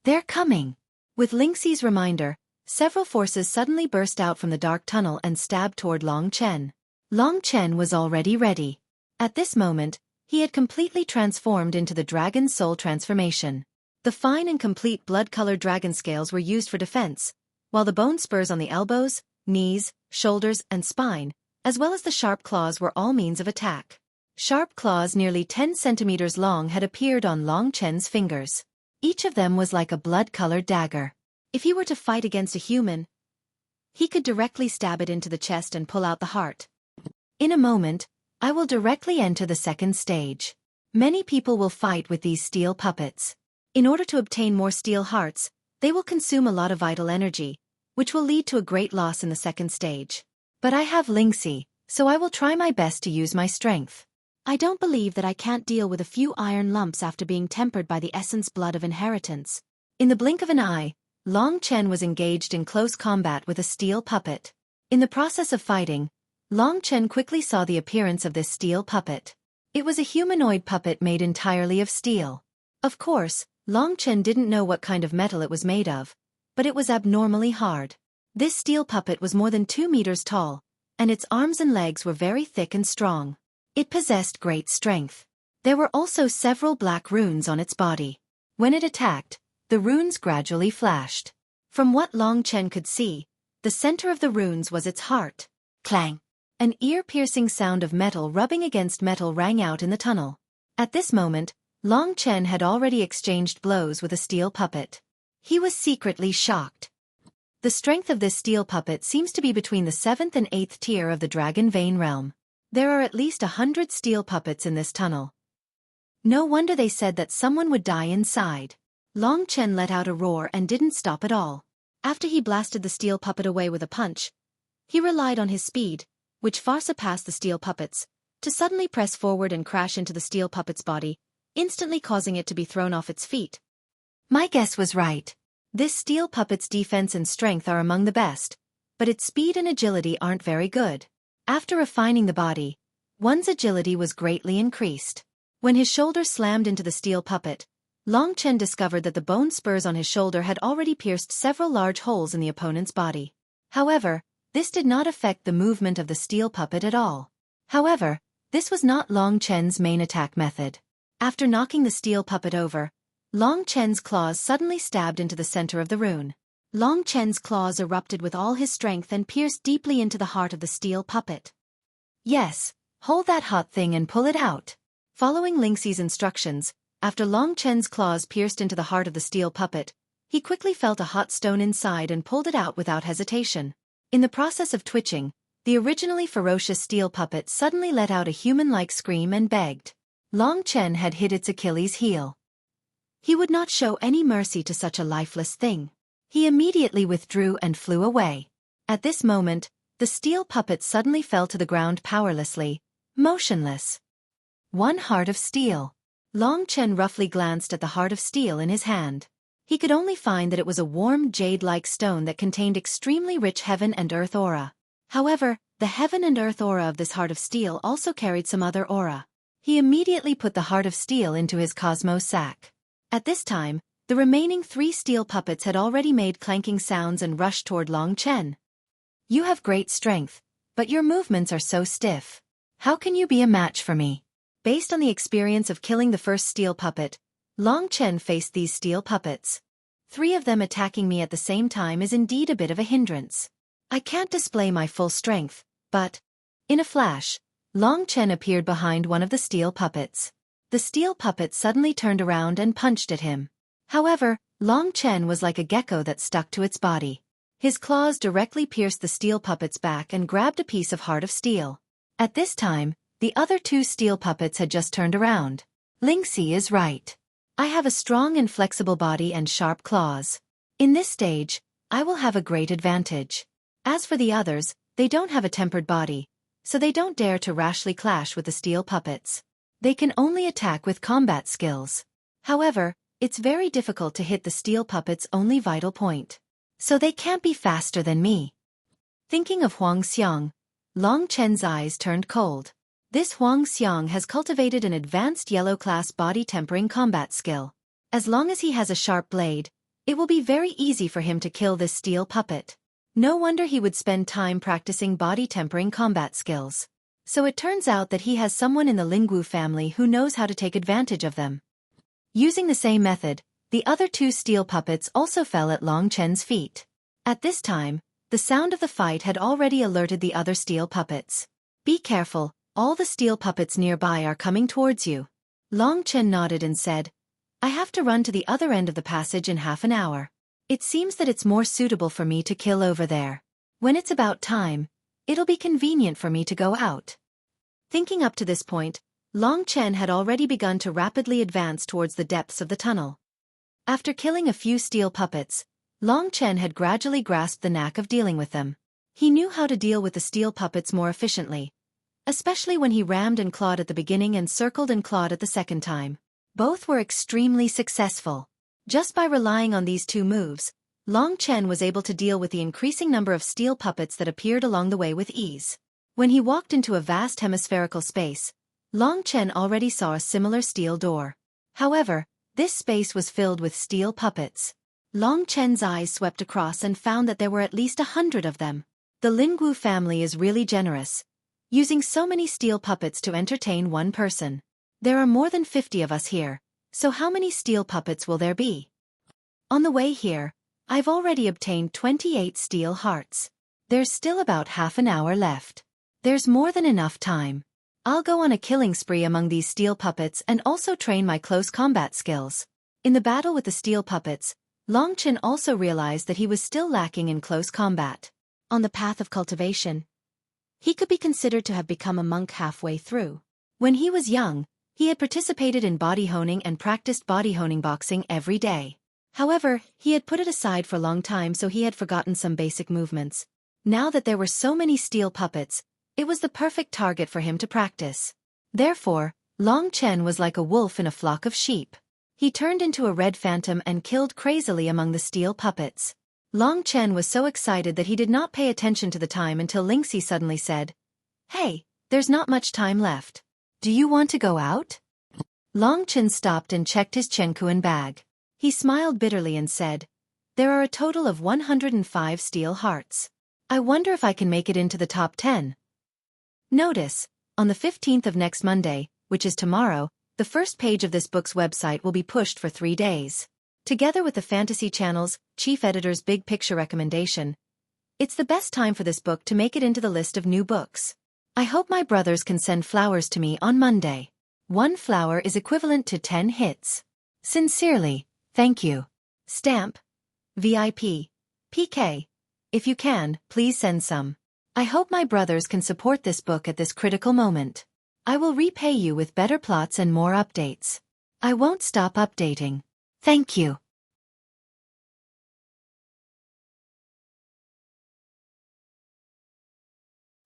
They're coming. With Lingxi's reminder, several forces suddenly burst out from the dark tunnel and stabbed toward Long Chen. Long Chen was already ready. At this moment, he had completely transformed into the dragon soul transformation. The fine and complete blood-colored dragon scales were used for defense, while the bone spurs on the elbows, knees, shoulders, and spine, as well as the sharp claws were all means of attack. Sharp claws nearly 10 centimeters long had appeared on Long Chen's fingers. Each of them was like a blood-colored dagger. If he were to fight against a human, he could directly stab it into the chest and pull out the heart. In a moment, I will directly enter the second stage. Many people will fight with these steel puppets. In order to obtain more steel hearts, they will consume a lot of vital energy, which will lead to a great loss in the second stage. But I have Lingxi, so I will try my best to use my strength. I don't believe that I can't deal with a few iron lumps after being tempered by the essence blood of inheritance. In the blink of an eye, Long Chen was engaged in close combat with a steel puppet. In the process of fighting, Long Chen quickly saw the appearance of this steel puppet. It was a humanoid puppet made entirely of steel. Of course, Long Chen didn't know what kind of metal it was made of, but it was abnormally hard. This steel puppet was more than 2 meters tall, and its arms and legs were very thick and strong. It possessed great strength. There were also several black runes on its body. When it attacked, the runes gradually flashed. From what Long Chen could see, the center of the runes was its heart. Clang! An ear-piercing sound of metal rubbing against metal rang out in the tunnel. At this moment, Long Chen had already exchanged blows with a steel puppet. He was secretly shocked. The strength of this steel puppet seems to be between the 7th and 8th tier of the Dragon Vein realm. There are at least 100 steel puppets in this tunnel. No wonder they said that someone would die inside. Long Chen let out a roar and didn't stop at all. After he blasted the steel puppet away with a punch, he relied on his speed, which far surpassed the steel puppet's, to suddenly press forward and crash into the steel puppet's body, instantly causing it to be thrown off its feet. My guess was right. This steel puppet's defense and strength are among the best, but its speed and agility aren't very good. After refining the body, one's agility was greatly increased. When his shoulder slammed into the steel puppet, Long Chen discovered that the bone spurs on his shoulder had already pierced several large holes in the opponent's body. However, this did not affect the movement of the steel puppet at all. However, this was not Long Chen's main attack method. After knocking the steel puppet over, Long Chen's claws suddenly stabbed into the center of the rune. Long Chen's claws erupted with all his strength and pierced deeply into the heart of the steel puppet. Yes, hold that hot thing and pull it out. Following Lingxi's instructions, after Long Chen's claws pierced into the heart of the steel puppet, he quickly felt a hot stone inside and pulled it out without hesitation. In the process of twitching, the originally ferocious steel puppet suddenly let out a human-like scream and begged. Long Chen had hit its Achilles heel. He would not show any mercy to such a lifeless thing. He immediately withdrew and flew away. At this moment, the steel puppet suddenly fell to the ground powerlessly, motionless. One heart of steel. Long Chen roughly glanced at the heart of steel in his hand. He could only find that it was a warm jade-like stone that contained extremely rich heaven and earth aura. However, the heaven and earth aura of this heart of steel also carried some other aura. He immediately put the heart of steel into his cosmos sack. At this time, the remaining 3 steel puppets had already made clanking sounds and rushed toward Long Chen. You have great strength, but your movements are so stiff. How can you be a match for me? Based on the experience of killing the first steel puppet, Long Chen faced these steel puppets. 3 of them attacking me at the same time is indeed a bit of a hindrance. I can't display my full strength, but... In a flash, Long Chen appeared behind one of the steel puppets. The steel puppet suddenly turned around and punched at him. However, Long Chen was like a gecko that stuck to its body. His claws directly pierced the steel puppet's back and grabbed a piece of heart of steel. At this time, the other 2 steel puppets had just turned around. Lingxi is right. I have a strong and flexible body and sharp claws. In this stage, I will have a great advantage. As for the others, they don't have a tempered body, so they don't dare to rashly clash with the steel puppets. They can only attack with combat skills. However, it's very difficult to hit the steel puppet's only vital point. So they can't be faster than me. Thinking of Huang Xiang, Long Chen's eyes turned cold. This Huang Xiang has cultivated an advanced yellow-class body-tempering combat skill. As long as he has a sharp blade, it will be very easy for him to kill this steel puppet. No wonder he would spend time practicing body-tempering combat skills. So it turns out that he has someone in the Lingwu family who knows how to take advantage of them. Using the same method, the other 2 steel puppets also fell at Long Chen's feet. At this time, the sound of the fight had already alerted the other steel puppets. Be careful, all the steel puppets nearby are coming towards you. Long Chen nodded and said, I have to run to the other end of the passage in half an hour. It seems that it's more suitable for me to kill over there. When it's about time, it'll be convenient for me to go out. Thinking up to this point, Long Chen had already begun to rapidly advance towards the depths of the tunnel. After killing a few steel puppets, Long Chen had gradually grasped the knack of dealing with them. He knew how to deal with the steel puppets more efficiently, especially when he rammed and clawed at the beginning and circled and clawed at the second time. Both were extremely successful. Just by relying on these 2 moves, Long Chen was able to deal with the increasing number of steel puppets that appeared along the way with ease. When he walked into a vast hemispherical space, Long Chen already saw a similar steel door. However, this space was filled with steel puppets. Long Chen's eyes swept across and found that there were at least 100 of them. The Lingwu family is really generous, using so many steel puppets to entertain one person. There are more than 50 of us here, so how many steel puppets will there be? On the way here, I've already obtained 28 steel hearts. There's still about half an hour left. There's more than enough time. I'll go on a killing spree among these steel puppets and also train my close combat skills. In the battle with the steel puppets, Long Chen also realized that he was still lacking in close combat. On the path of cultivation, he could be considered to have become a monk halfway through. When he was young, he had participated in body honing and practiced body honing boxing every day. However, he had put it aside for a long time, so he had forgotten some basic movements. Now that there were so many steel puppets, it was the perfect target for him to practice. Therefore, Long Chen was like a wolf in a flock of sheep. He turned into a red phantom and killed crazily among the steel puppets. Long Chen was so excited that he did not pay attention to the time until Lingxi suddenly said, "Hey, there's not much time left. Do you want to go out?" Long Chen stopped and checked his Chenkuan bag. He smiled bitterly and said, "There are a total of 105 steel hearts. I wonder if I can make it into the top 10. Notice, on the 15th of next Monday, which is tomorrow, the first page of this book's website will be pushed for 3 days. Together with the Fantasy Channel's chief editor's big picture recommendation, it's the best time for this book to make it into the list of new books. I hope my brothers can send flowers to me on Monday. 1 flower is equivalent to 10 hits. Sincerely, thank you. Stamp. VIP. PK. If you can, please send some. I hope my brothers can support this book at this critical moment. I will repay you with better plots and more updates. I won't stop updating. Thank you."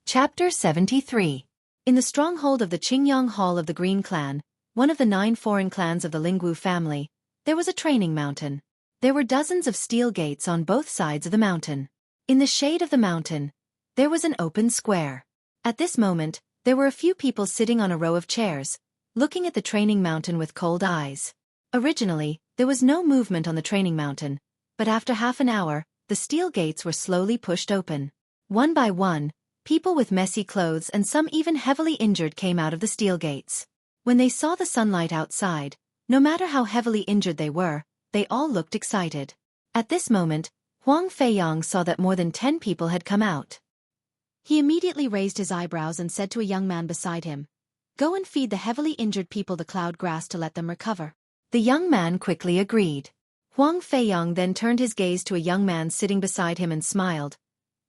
Chapter 73. In the stronghold of the Qingyang Hall of the Green Clan, one of the 9 foreign clans of the Lingwu family, there was a training mountain. There were dozens of steel gates on both sides of the mountain. In the shade of the mountain, there was an open square. At this moment, there were a few people sitting on a row of chairs, looking at the training mountain with cold eyes. Originally, there was no movement on the training mountain, but after half an hour, the steel gates were slowly pushed open. One by one, people with messy clothes and some even heavily injured came out of the steel gates. When they saw the sunlight outside, no matter how heavily injured they were, they all looked excited. At this moment, Huang Feiyang saw that more than 10 people had come out. He immediately raised his eyebrows and said to a young man beside him, "Go and feed the heavily injured people the cloud grass to let them recover." The young man quickly agreed. Huang Feiyang then turned his gaze to a young man sitting beside him and smiled.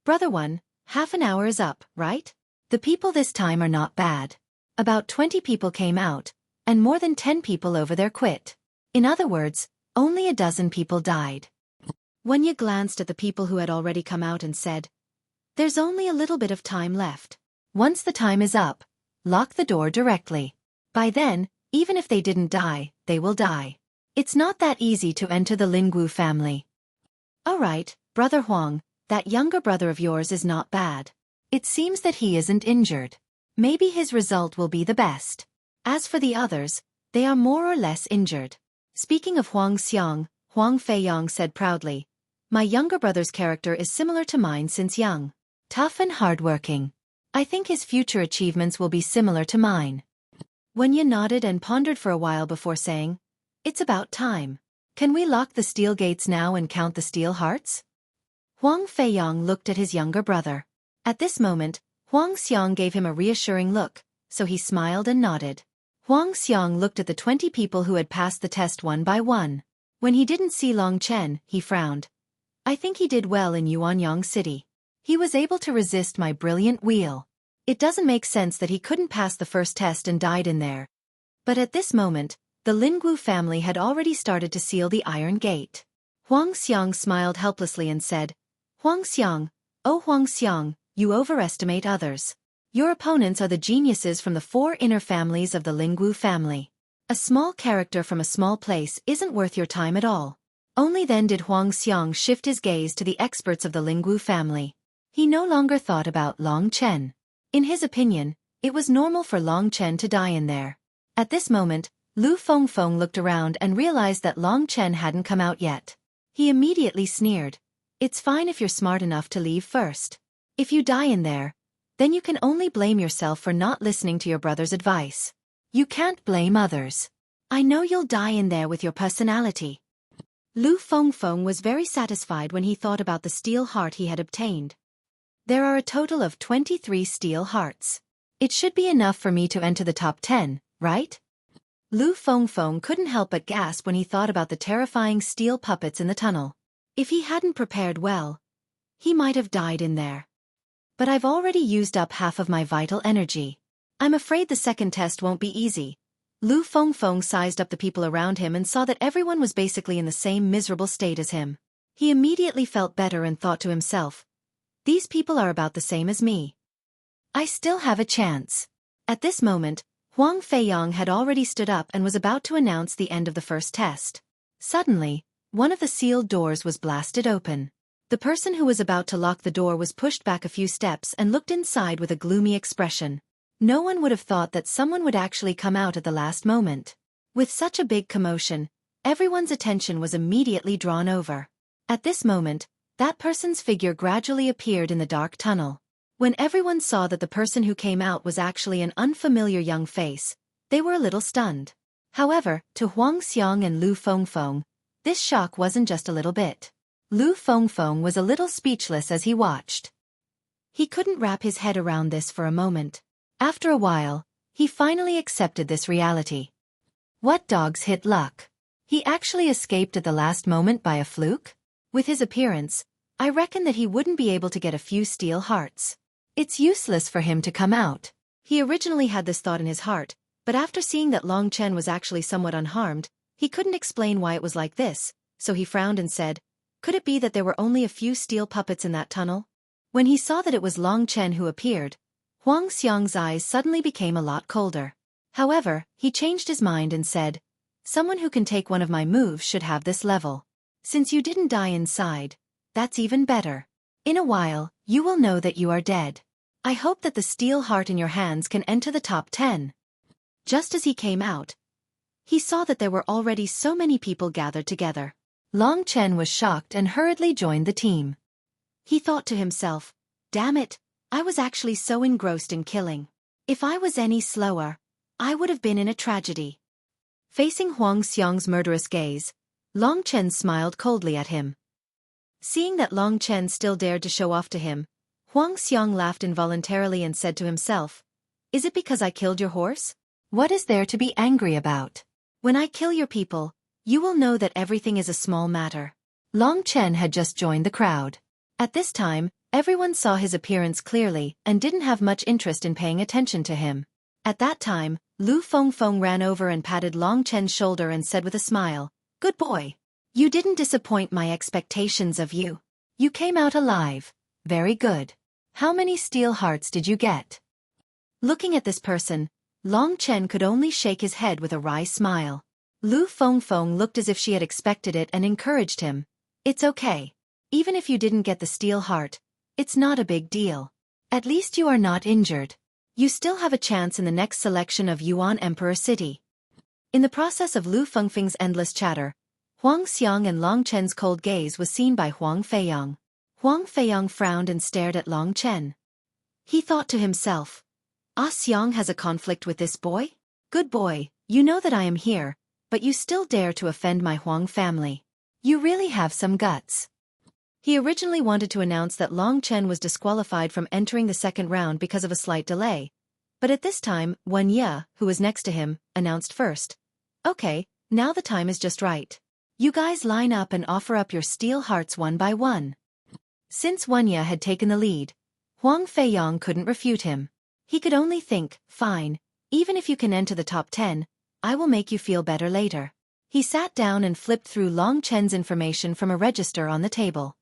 "Brother one, half an hour is up, right? The people this time are not bad. About 20 people came out, and more than 10 people over there quit. In other words, only a dozen people died." Wenya glanced at the people who had already come out and said, "There's only a little bit of time left. Once the time is up, lock the door directly. By then, even if they didn't die, they will die. It's not that easy to enter the Lingwu family." "All right, Brother Huang, that younger brother of yours is not bad. It seems that he isn't injured. Maybe his result will be the best. As for the others, they are more or less injured." Speaking of Huang Xiang, Huang Feiyang said proudly, "My younger brother's character is similar to mine since young. Tough and hardworking. I think his future achievements will be similar to mine." Wenya nodded and pondered for a while before saying, "It's about time. Can we lock the steel gates now and count the steel hearts?" Huang Feiyang looked at his younger brother. At this moment, Huang Xiang gave him a reassuring look, so he smiled and nodded. Huang Xiang looked at the 20 people who had passed the test one by one. When he didn't see Long Chen, he frowned. "I think he did well in Yuanyang City. He was able to resist my brilliant wheel. It doesn't make sense that he couldn't pass the first test and died in there." But at this moment, the Lingwu family had already started to seal the iron gate. Huang Xiang smiled helplessly and said, "Huang Xiang, oh Huang Xiang, you overestimate others. Your opponents are the geniuses from the 4 inner families of the Lingwu family. A small character from a small place isn't worth your time at all." Only then did Huang Xiang shift his gaze to the experts of the Lingwu family. He no longer thought about Long Chen. In his opinion, it was normal for Long Chen to die in there. At this moment, Lu Fengfeng looked around and realized that Long Chen hadn't come out yet. He immediately sneered. "It's fine if you're smart enough to leave first. If you die in there, then you can only blame yourself for not listening to your brother's advice. You can't blame others. I know you'll die in there with your personality." Lu Fengfeng was very satisfied when he thought about the steel heart he had obtained. There are a total of 23 steel hearts. It should be enough for me to enter the top 10, right? Lu Fengfeng couldn't help but gasp when he thought about the terrifying steel puppets in the tunnel. If he hadn't prepared well, he might have died in there. But I've already used up half of my vital energy. I'm afraid the second test won't be easy. Lu Fengfeng sized up the people around him and saw that everyone was basically in the same miserable state as him. He immediately felt better and thought to himself, these people are about the same as me. I still have a chance. At this moment, Huang Feiyang had already stood up and was about to announce the end of the first test. Suddenly, one of the sealed doors was blasted open. The person who was about to lock the door was pushed back a few steps and looked inside with a gloomy expression. No one would have thought that someone would actually come out at the last moment. With such a big commotion, everyone's attention was immediately drawn over. At this moment, that person's figure gradually appeared in the dark tunnel. When everyone saw that the person who came out was actually an unfamiliar young face, they were a little stunned. However, to Huang Xiang and Lu Fengfeng, this shock wasn't just a little bit. Lu Fengfeng was a little speechless as he watched. He couldn't wrap his head around this for a moment. After a while, he finally accepted this reality. What dogs hit luck? He actually escaped at the last moment by a fluke? With his appearance, I reckon that he wouldn't be able to get a few steel hearts. It's useless for him to come out. He originally had this thought in his heart, but after seeing that Long Chen was actually somewhat unharmed, he couldn't explain why it was like this, so he frowned and said, could it be that there were only a few steel puppets in that tunnel? When he saw that it was Long Chen who appeared, Huang Xiang's eyes suddenly became a lot colder. However, he changed his mind and said, someone who can take one of my moves should have this level. Since you didn't die inside, that's even better. In a while, you will know that you are dead. I hope that the steel heart in your hands can enter the top 10. Just as he came out, he saw that there were already so many people gathered together. Long Chen was shocked and hurriedly joined the team. He thought to himself, damn it, I was actually so engrossed in killing. If I was any slower, I would have been in a tragedy. Facing Huang Xiang's murderous gaze, Long Chen smiled coldly at him. Seeing that Long Chen still dared to show off to him, Huang Xiang laughed involuntarily and said to himself, is it because I killed your horse? What is there to be angry about? When I kill your people, you will know that everything is a small matter. Long Chen had just joined the crowd. At this time, everyone saw his appearance clearly and didn't have much interest in paying attention to him. At that time, Lu Fengfeng ran over and patted Long Chen's shoulder and said with a smile, good boy. You didn't disappoint my expectations of you. You came out alive. Very good. How many steel hearts did you get? Looking at this person, Long Chen could only shake his head with a wry smile. Lu Fengfeng looked as if she had expected it and encouraged him. It's okay. Even if you didn't get the steel heart, it's not a big deal. At least you are not injured. You still have a chance in the next selection of Yuan Emperor City. In the process of Lu Fengfeng's endless chatter, Huang Xiang and Long Chen's cold gaze was seen by Huang Feiyang. Huang Feiyang frowned and stared at Long Chen. He thought to himself, Xiang has a conflict with this boy? Good boy, you know that I am here, but you still dare to offend my Huang family. You really have some guts. He originally wanted to announce that Long Chen was disqualified from entering the second round because of a slight delay, but at this time, Wen Ye, who was next to him, announced first. Okay, now the time is just right. You guys line up and offer up your steel hearts one by one. Since Wen Ye had taken the lead, Huang Feiyang couldn't refute him. He could only think, fine, even if you can enter the top 10, I will make you feel better later. He sat down and flipped through Long Chen's information from a register on the table.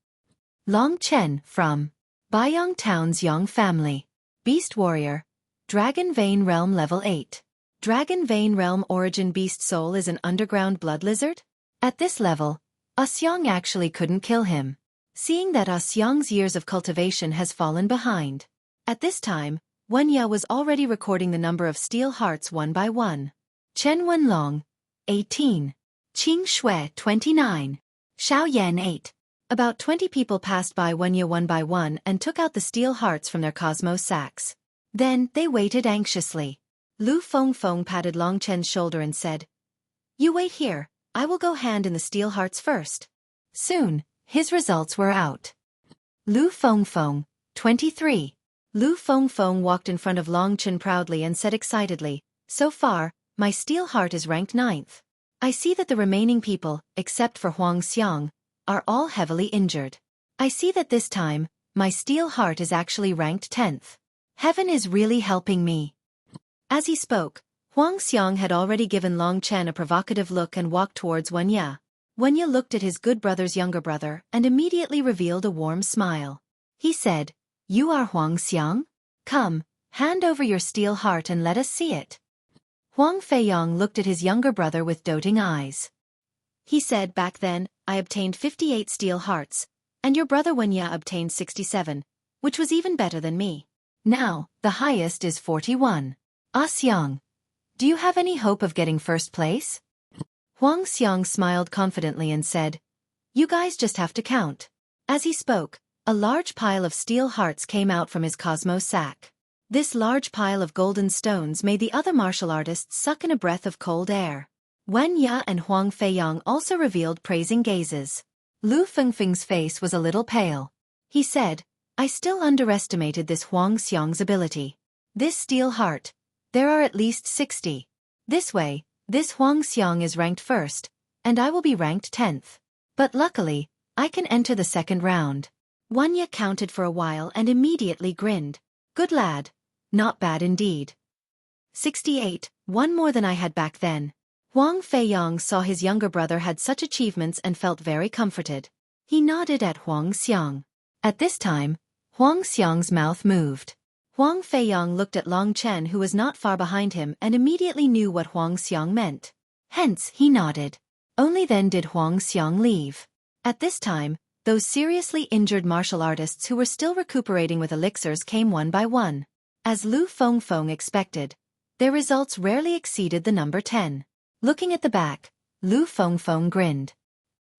Long Chen, from Baiyang Town's Yang family. Beast Warrior. Dragon Vein Realm Level 8. Dragon Vein Realm Origin Beast Soul is an underground blood lizard? At this level, Xiang actually couldn't kill him, seeing that Xiang's years of cultivation has fallen behind. At this time, Wen Ye was already recording the number of steel hearts one by one. Chen Wenlong, 18. Qing Shui, 29. Xiao Yan, 8. About 20 people passed by Wen Ye one by one and took out the steel hearts from their cosmos sacks. Then, they waited anxiously. Lu Fengfeng patted Long Chen's shoulder and said, you wait here, I will go hand in the steel hearts first. Soon, his results were out. Lu Fengfeng, 23. Lu Fengfeng walked in front of Long Chen proudly and said excitedly, "So far, my steel heart is ranked 9th. I see that the remaining people, except for Huang Xiang, are all heavily injured. I see that this time, my steel heart is actually ranked 10th. Heaven is really helping me." As he spoke, Huang Xiang had already given Long Chen a provocative look and walked towards Wenya. Wenya looked at his good brother's younger brother and immediately revealed a warm smile. He said, "You are Huang Xiang? Come, hand over your steel heart and let us see it." Huang Feiyang looked at his younger brother with doting eyes. He said, "Back then, I obtained 58 steel hearts, and your brother Wenya obtained 67, which was even better than me. Now, the highest is 41. Ah Xiang, do you have any hope of getting first place?" Huang Xiang smiled confidently and said, "You guys just have to count." As he spoke, a large pile of steel hearts came out from his Cosmo sack. This large pile of golden stones made the other martial artists suck in a breath of cold air. Wen Ya and Huang Feiyang also revealed praising gazes. Lu Fengfeng's face was a little pale. He said, "I still underestimated this Huang Xiang's ability. This steel heart, there are at least 60. This way, this Huang Xiang is ranked 1st, and I will be ranked 10th. But luckily, I can enter the second round." Wanya counted for a while and immediately grinned. "Good lad. Not bad indeed. 68, one more than I had back then." Huang Feiyang saw his younger brother had such achievements and felt very comforted. He nodded at Huang Xiang. At this time, Huang Xiang's mouth moved. Huang Feiyang looked at Long Chen, who was not far behind him, and immediately knew what Huang Xiang meant. Hence, he nodded. Only then did Huang Xiang leave. At this time, those seriously injured martial artists who were still recuperating with elixirs came one by one. As Lu Fengfeng expected, their results rarely exceeded the number 10. Looking at the back, Lu Fengfeng grinned.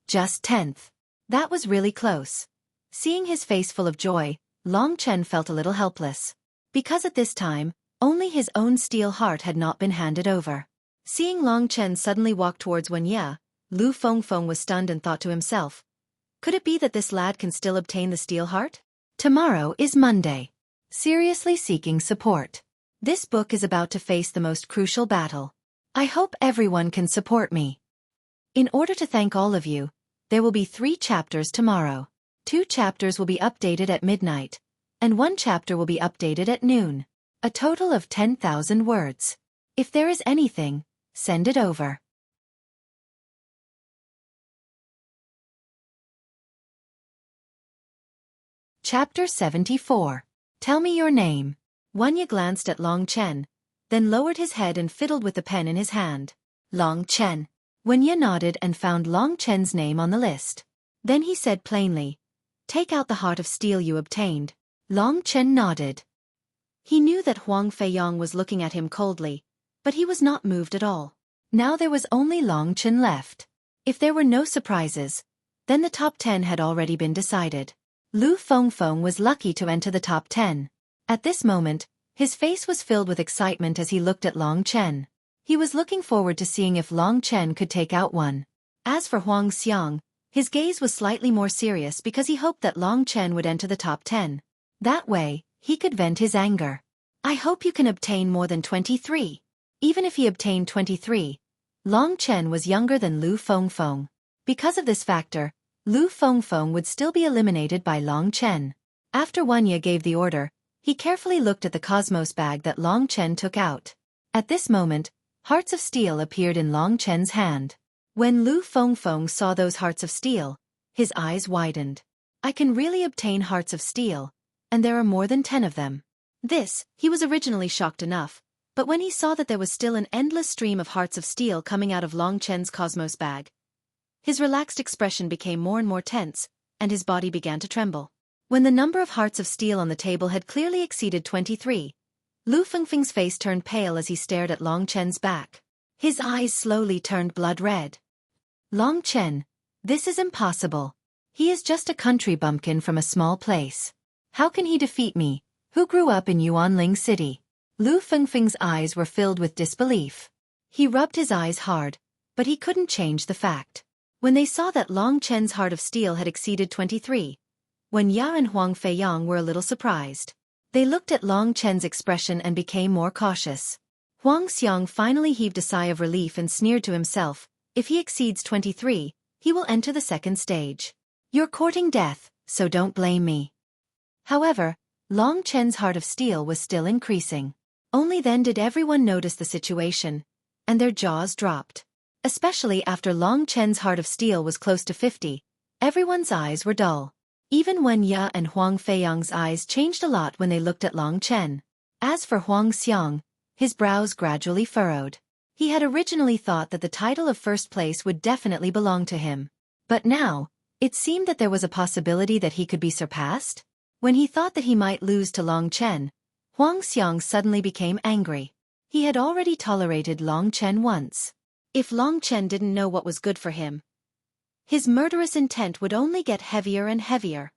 Just 10th. That was really close. Seeing his face full of joy, Long Chen felt a little helpless. Because at this time, only his own steel heart had not been handed over. Seeing Long Chen suddenly walk towards Wenya, Lu Fengfeng was stunned and thought to himself, "Could it be that this lad can still obtain the steel heart?" Tomorrow is Monday. Seriously seeking support. This book is about to face the most crucial battle. I hope everyone can support me. In order to thank all of you, there will be 3 chapters tomorrow. 2 chapters will be updated at midnight, and 1 chapter will be updated at noon. A total of 10,000 words. If there is anything, send it over. Chapter 74. Tell me your name. Wanya glanced at Long Chen, then lowered his head and fiddled with the pen in his hand. Long Chen. Wanya nodded and found Long Chen's name on the list. Then he said plainly, "Take out the heart of steel you obtained." Long Chen nodded. He knew that Huang Feiyang was looking at him coldly, but he was not moved at all. Now there was only Long Chen left. If there were no surprises, then the top 10 had already been decided. Lu Fengfeng was lucky to enter the top 10. At this moment, his face was filled with excitement as he looked at Long Chen. He was looking forward to seeing if Long Chen could take out one. As for Huang Xiang, his gaze was slightly more serious because he hoped that Long Chen would enter the top 10. That way, he could vent his anger. "I hope you can obtain more than 23. Even if he obtained 23, Long Chen was younger than Lu Fengfeng. Because of this factor, Lu Fengfeng would still be eliminated by Long Chen. After Wanya gave the order, he carefully looked at the Cosmos bag that Long Chen took out. At this moment, hearts of steel appeared in Long Chen's hand. When Lu Fengfeng saw those hearts of steel, his eyes widened. "I can really obtain hearts of steel, and there are more than 10 of them." This, he was originally shocked enough, but when he saw that there was still an endless stream of hearts of steel coming out of Long Chen's Cosmos bag, his relaxed expression became more and more tense, and his body began to tremble. When the number of hearts of steel on the table had clearly exceeded 23, Lu Fengfeng's face turned pale as he stared at Long Chen's back. His eyes slowly turned blood red. "Long Chen, this is impossible. He is just a country bumpkin from a small place. How can he defeat me, who grew up in Yuanling City?" Lu Fengfeng's eyes were filled with disbelief. He rubbed his eyes hard, but he couldn't change the fact. When they saw that Long Chen's heart of steel had exceeded 23, Wen Ya and Huang Feiyang were a little surprised. They looked at Long Chen's expression and became more cautious. Huang Xiang finally heaved a sigh of relief and sneered to himself, if he exceeds 23, he will enter the second stage. You're courting death, so don't blame me. However, Long Chen's heart of steel was still increasing. Only then did everyone notice the situation, and their jaws dropped. Especially after Long Chen's heart of steel was close to 50, everyone's eyes were dull. Even Wen Ye and Huang Feiyang's eyes changed a lot when they looked at Long Chen. As for Huang Xiang, his brows gradually furrowed. He had originally thought that the title of first place would definitely belong to him. But now, it seemed that there was a possibility that he could be surpassed. When he thought that he might lose to Long Chen, Huang Xiang suddenly became angry. He had already tolerated Long Chen once. If Long Chen didn't know what was good for him, his murderous intent would only get heavier and heavier.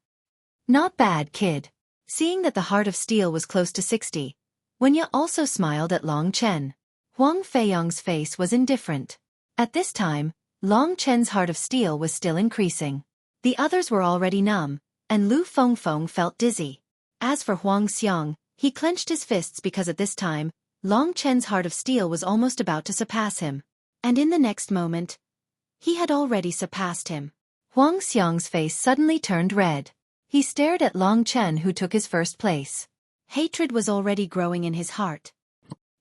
Not bad, kid. Seeing that the heart of steel was close to 60, Wen Ye also smiled at Long Chen. Huang Feiyang's face was indifferent. At this time, Long Chen's heart of steel was still increasing. The others were already numb, and Lu Fengfeng felt dizzy. As for Huang Xiang, he clenched his fists because at this time, Long Chen's heart of steel was almost about to surpass him. And in the next moment, he had already surpassed him. Huang Xiang's face suddenly turned red. He stared at Long Chen, who took his first place. Hatred was already growing in his heart.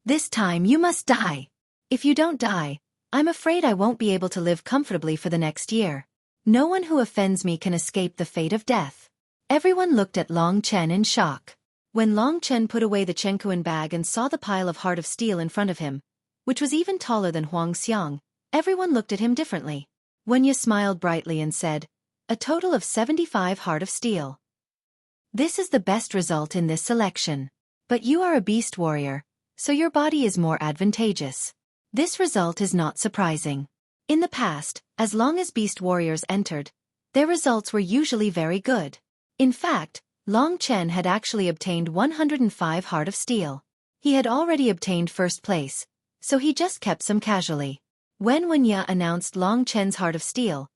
This time you must die. If you don't die, I'm afraid I won't be able to live comfortably for the next year. No one who offends me can escape the fate of death. Everyone looked at Long Chen in shock. When Long Chen put away the Chengkuan bag and saw the pile of heart of steel in front of him, which was even taller than Huang Xiang, everyone looked at him differently. Wen Ye smiled brightly and said, a total of 75 heart of steel. This is the best result in this selection. But you are a beast warrior, so your body is more advantageous. This result is not surprising. In the past, as long as beast warriors entered, their results were usually very good. In fact, Long Chen had actually obtained 105 heart of steel. He had already obtained first place, so he just kept some casually. When Wen Ye announced Long Chen's heart of steel,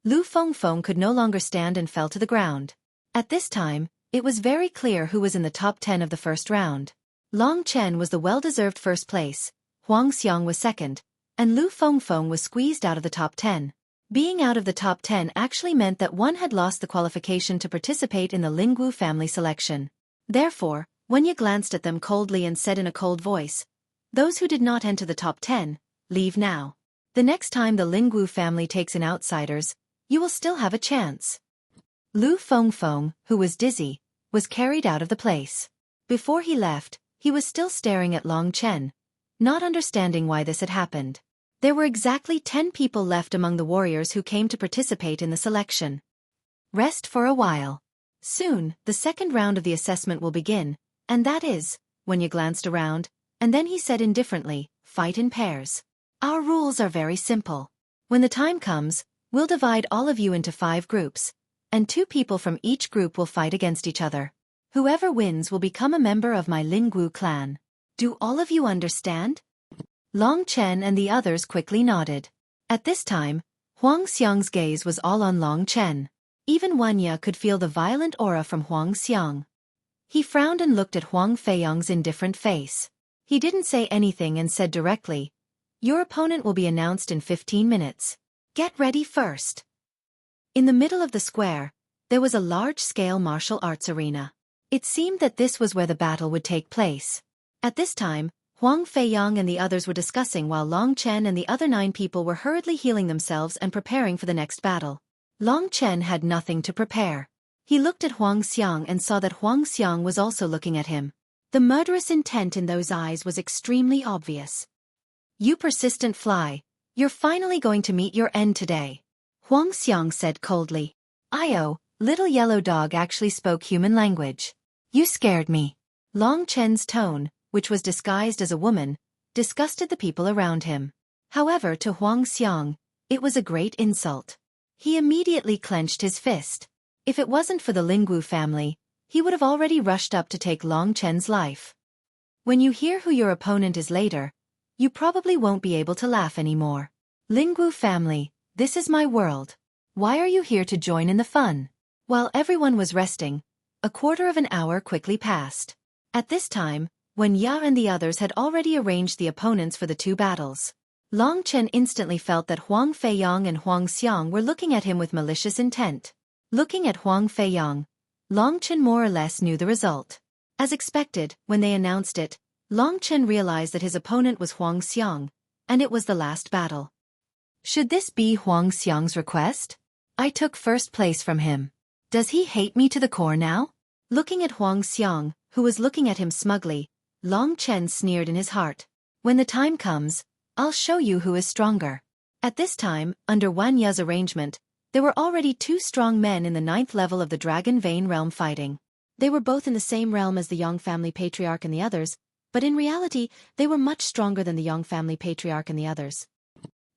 Lu Fengfeng could no longer stand and fell to the ground. At this time, it was very clear who was in the top 10 of the first round. Long Chen was the well-deserved first place, Huang Xiang was second, and Lu Fengfeng was squeezed out of the top 10. Being out of the top 10 actually meant that one had lost the qualification to participate in the Lingwu family selection. Therefore, Wen Ye glanced at them coldly and said in a cold voice, those who did not enter the top 10, leave now. The next time the Lingwu family takes in outsiders, you will still have a chance. Lu Fengfeng, who was dizzy, was carried out of the place. Before he left, he was still staring at Long Chen, not understanding why this had happened. There were exactly 10 people left among the warriors who came to participate in the selection. Rest for a while. Soon, the second round of the assessment will begin, and that is, when you glanced around, and then he said indifferently, fight in pairs. Our rules are very simple. When the time comes, we'll divide all of you into 5 groups, and 2 people from each group will fight against each other. Whoever wins will become a member of my Lingwu clan. Do all of you understand? Long Chen and the others quickly nodded. At this time, Huang Xiang's gaze was all on Long Chen. Even Wen Ye could feel the violent aura from Huang Xiang. He frowned and looked at Huang Feiyang's indifferent face. He didn't say anything and said directly, your opponent will be announced in 15 minutes. Get ready first. In the middle of the square, there was a large-scale martial arts arena. It seemed that this was where the battle would take place. At this time, Huang Feiyang and the others were discussing while Long Chen and the other 9 people were hurriedly healing themselves and preparing for the next battle. Long Chen had nothing to prepare. He looked at Huang Xiang and saw that Huang Xiang was also looking at him. The murderous intent in those eyes was extremely obvious. You persistent fly, you're finally going to meet your end today. Huang Xiang said coldly. Io, little yellow dog actually spoke human language. You scared me. Long Chen's tone, which was disguised as a woman, disgusted the people around him. However, to Huang Xiang, it was a great insult. He immediately clenched his fist. If it wasn't for the Lingwu family, he would have already rushed up to take Long Chen's life. When you hear who your opponent is later, you probably won't be able to laugh anymore. Lingwu family, this is my world. Why are you here to join in the fun? While everyone was resting, a quarter of an hour quickly passed. At this time, when Ya and the others had already arranged the opponents for the two battles, Long Chen instantly felt that Huang Feiyang and Huang Xiang were looking at him with malicious intent. Looking at Huang Feiyang, Long Chen more or less knew the result. As expected, when they announced it, Long Chen realized that his opponent was Huang Xiang, and it was the last battle. Should this be Huang Xiang's request? I took first place from him. Does he hate me to the core now? Looking at Huang Xiang, who was looking at him smugly, Long Chen sneered in his heart. When the time comes, I'll show you who is stronger. At this time, under Wan Ya's arrangement, there were already two strong men in the 9th level of the Dragon Vein realm fighting. They were both in the same realm as the Yang family patriarch and the others, but in reality, they were much stronger than the Yang family patriarch and the others.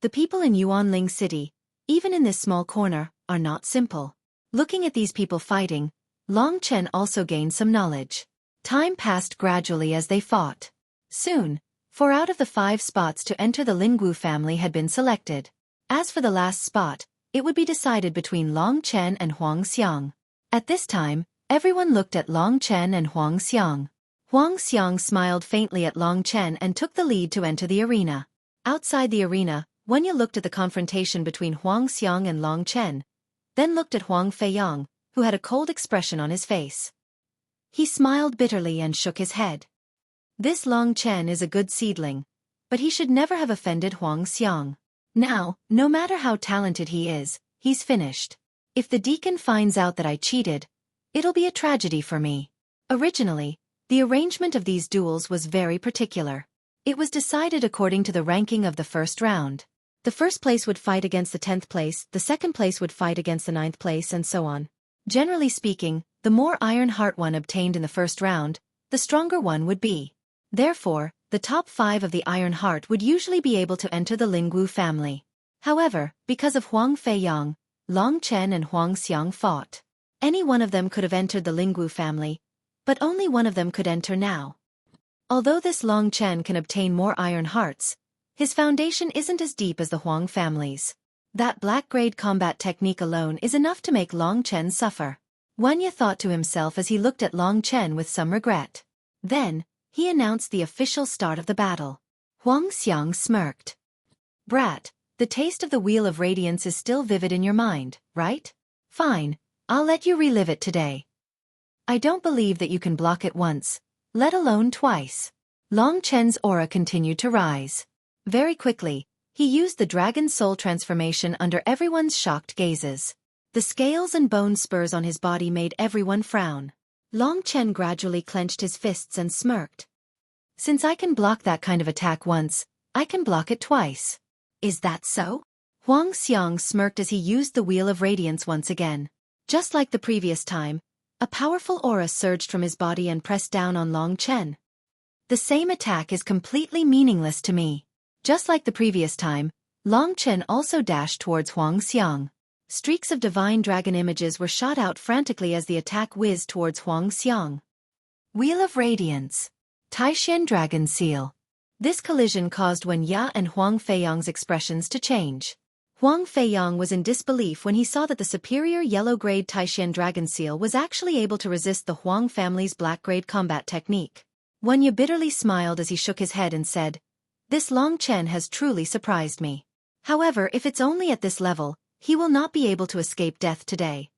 The people in Yuanling City, even in this small corner, are not simple. Looking at these people fighting, Long Chen also gained some knowledge. Time passed gradually as they fought. Soon, 4 out of the 5 spots to enter the Lingwu family had been selected. As for the last spot, it would be decided between Long Chen and Huang Xiang. At this time, everyone looked at Long Chen and Huang Xiang. Huang Xiang smiled faintly at Long Chen and took the lead to enter the arena. Outside the arena, Wan Ya looked at the confrontation between Huang Xiang and Long Chen, then looked at Huang Feiyang, who had a cold expression on his face. He smiled bitterly and shook his head. This Long Chen is a good seedling, but he should never have offended Huang Xiang. Now, no matter how talented he is, he's finished. If the deacon finds out that I cheated, it'll be a tragedy for me. Originally, the arrangement of these duels was very particular. It was decided according to the ranking of the first round. The first place would fight against the 10th place, the second place would fight against the 9th place, and so on. Generally speaking, the more Iron Heart one obtained in the first round, the stronger one would be. Therefore, the top 5 of the Iron Heart would usually be able to enter the Lingwu family. However, because of Huang Feiyang, Long Chen and Huang Xiang fought. Any one of them could have entered the Lingwu family, but only one of them could enter now. Although this Long Chen can obtain more Iron Hearts, his foundation isn't as deep as the Huang family's. That black-grade combat technique alone is enough to make Long Chen suffer. Wan Ya thought to himself as he looked at Long Chen with some regret. Then, he announced the official start of the battle. Huang Xiang smirked. Brat, the taste of the Wheel of Radiance is still vivid in your mind, right? Fine, I'll let you relive it today. I don't believe that you can block it once, let alone twice. Long Chen's aura continued to rise. Very quickly, he used the Dragon Soul transformation under everyone's shocked gazes. The scales and bone spurs on his body made everyone frown. Long Chen gradually clenched his fists and smirked. Since I can block that kind of attack once, I can block it twice. Is that so? Huang Xiang smirked as he used the Wheel of Radiance once again. Just like the previous time, a powerful aura surged from his body and pressed down on Long Chen. The same attack is completely meaningless to me. Just like the previous time, Long Chen also dashed towards Huang Xiang. Streaks of divine dragon images were shot out frantically as the attack whizzed towards Huang Xiang. Wheel of Radiance. Taishan Dragon Seal. This collision caused Wan Ya and Huang Feiyang's expressions to change. Huang Feiyang was in disbelief when he saw that the superior yellow-grade Taishan Dragon Seal was actually able to resist the Huang family's black-grade combat technique. Wan Ya bitterly smiled as he shook his head and said, "This Long Chen has truly surprised me. However, if it's only at this level, he will not be able to escape death today."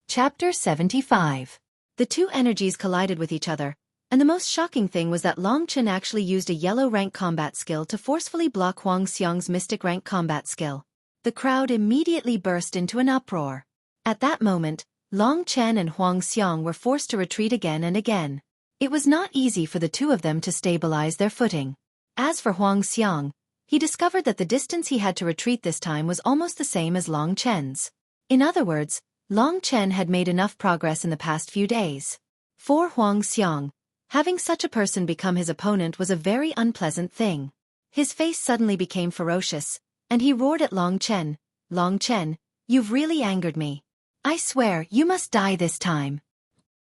Chapter 75. The two energies collided with each other, and the most shocking thing was that Long Chen actually used a yellow rank combat skill to forcefully block Huang Xiang's mystic rank combat skill. The crowd immediately burst into an uproar. At that moment, Long Chen and Huang Xiang were forced to retreat again and again. It was not easy for the two of them to stabilize their footing. As for Huang Xiang, he discovered that the distance he had to retreat this time was almost the same as Long Chen's. In other words, Long Chen had made enough progress in the past few days. For Huang Xiang, having such a person become his opponent was a very unpleasant thing. His face suddenly became ferocious, and he roared at Long Chen, "Long Chen, you've really angered me. I swear you must die this time."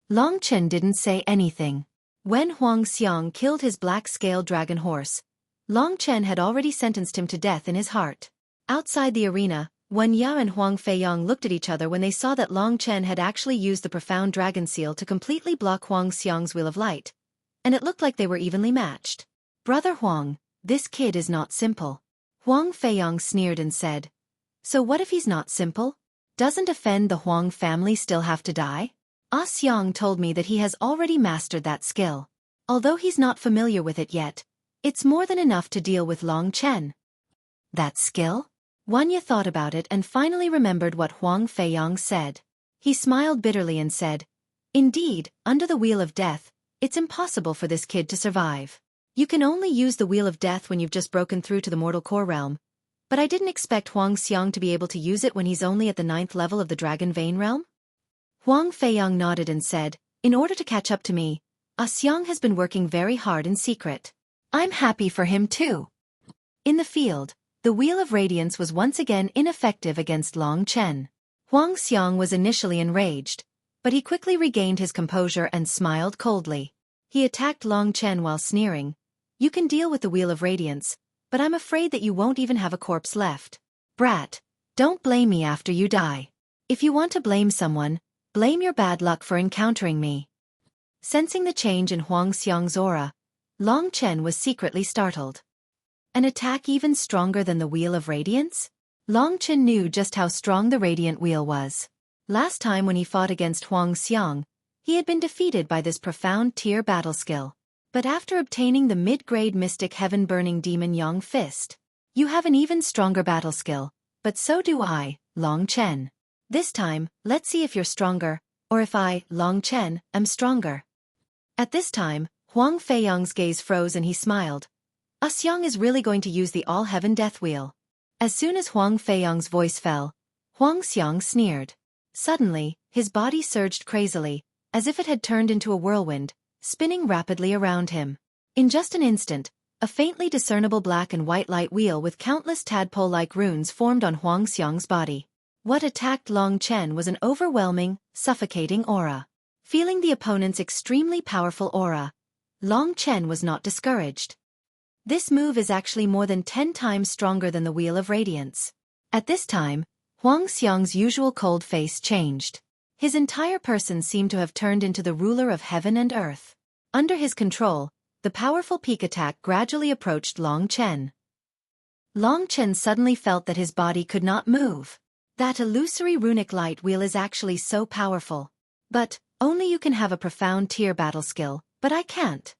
Long Chen didn't say anything. When Huang Xiang killed his black-scaled dragon horse, Long Chen had already sentenced him to death in his heart. Outside the arena, Wen Ya and Huang Feiyang looked at each other when they saw that Long Chen had actually used the profound dragon seal to completely block Huang Xiang's wheel of light, and it looked like they were evenly matched. Brother Huang, this kid is not simple. Huang Feiyang sneered and said, so what if he's not simple? Doesn't offend the Huang family still have to die? Ah Xiang told me that he has already mastered that skill. Although he's not familiar with it yet, it's more than enough to deal with Long Chen. That skill? Wanya thought about it and finally remembered what Huang Feiyang said. He smiled bitterly and said, indeed, under the Wheel of Death, it's impossible for this kid to survive. You can only use the Wheel of Death when you've just broken through to the mortal core realm, but I didn't expect Huang Xiang to be able to use it when he's only at the 9th level of the Dragon Vein realm? Huang Feiyang nodded and said, in order to catch up to me, Ah Xiang has been working very hard in secret. I'm happy for him too. In the field, the Wheel of Radiance was once again ineffective against Long Chen. Huang Xiang was initially enraged, but he quickly regained his composure and smiled coldly. He attacked Long Chen while sneering, you can deal with the Wheel of Radiance, but I'm afraid that you won't even have a corpse left. Brat, don't blame me after you die. If you want to blame someone, blame your bad luck for encountering me. Sensing the change in Huang Xiang's aura, Long Chen was secretly startled. An attack even stronger than the Wheel of Radiance? Long Chen knew just how strong the Radiant Wheel was. Last time when he fought against Huang Xiang, he had been defeated by this profound tier battle skill. But after obtaining the mid-grade Mystic Heaven-Burning Demon Yang Fist, you have an even stronger battle skill, but so do I, Long Chen. This time, let's see if you're stronger, or if I, Long Chen, am stronger. At this time, Huang Feiyang's gaze froze and he smiled. Ah Xiang is really going to use the All-Heaven Death Wheel. As soon as Huang Feiyang's voice fell, Huang Xiang sneered. Suddenly, his body surged crazily, as if it had turned into a whirlwind, spinning rapidly around him. In just an instant, a faintly discernible black and white light wheel with countless tadpole-like runes formed on Huang Xiang's body. What attacked Long Chen was an overwhelming, suffocating aura. Feeling the opponent's extremely powerful aura, Long Chen was not discouraged. This move is actually more than 10 times stronger than the Wheel of Radiance. At this time, Huang Xiang's usual cold face changed. His entire person seemed to have turned into the ruler of heaven and earth. Under his control, the powerful peak attack gradually approached Long Chen. Long Chen suddenly felt that his body could not move. That illusory runic light wheel is actually so powerful. But, only you can have a profound tier battle skill, but I can't.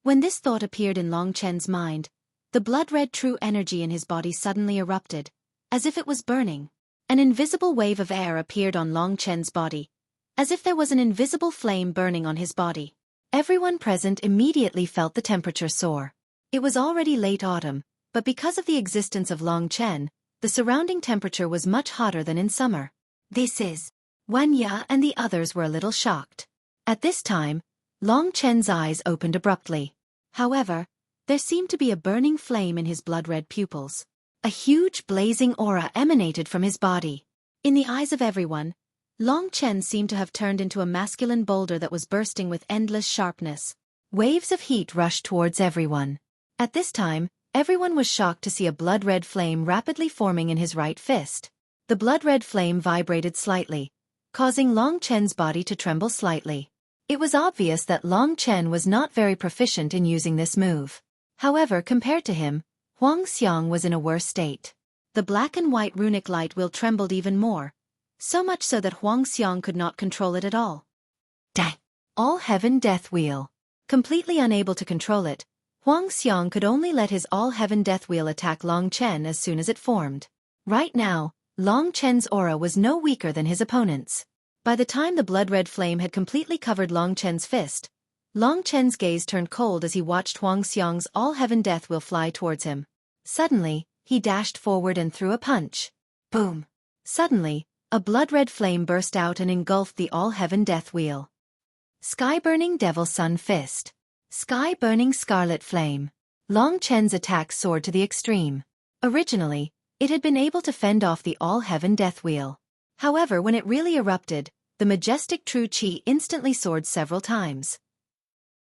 When this thought appeared in Long Chen's mind, the blood-red true energy in his body suddenly erupted, as if it was burning. An invisible wave of air appeared on Long Chen's body, as if there was an invisible flame burning on his body. Everyone present immediately felt the temperature soar. It was already late autumn, but because of the existence of Long Chen, the surrounding temperature was much hotter than in summer. This is... Wen Ya and the others were a little shocked. At this time, Long Chen's eyes opened abruptly. However, there seemed to be a burning flame in his blood-red pupils. A huge blazing aura emanated from his body. In the eyes of everyone, Long Chen seemed to have turned into a masculine boulder that was bursting with endless sharpness. Waves of heat rushed towards everyone. At this time, everyone was shocked to see a blood-red flame rapidly forming in his right fist. The blood-red flame vibrated slightly, causing Long Chen's body to tremble slightly. It was obvious that Long Chen was not very proficient in using this move. However, compared to him, Huang Xiang was in a worse state. The black and white runic light wheel trembled even more, so much so that Huang Xiang could not control it at all. All-Heaven Death Wheel. Completely unable to control it, Huang Xiang could only let his All-Heaven Death Wheel attack Long Chen as soon as it formed. Right now, Long Chen's aura was no weaker than his opponent's. By the time the blood-red flame had completely covered Long Chen's fist, Long Chen's gaze turned cold as he watched Huang Xiang's All-Heaven Death Wheel fly towards him. Suddenly, he dashed forward and threw a punch. Boom! Suddenly, a blood-red flame burst out and engulfed the All-Heaven Death Wheel. Sky-Burning Devil Sun Fist. Sky-Burning Scarlet Flame. Long Chen's attack soared to the extreme. Originally, it had been able to fend off the All-Heaven Death Wheel. However, when it really erupted, the majestic true Qi instantly soared several times.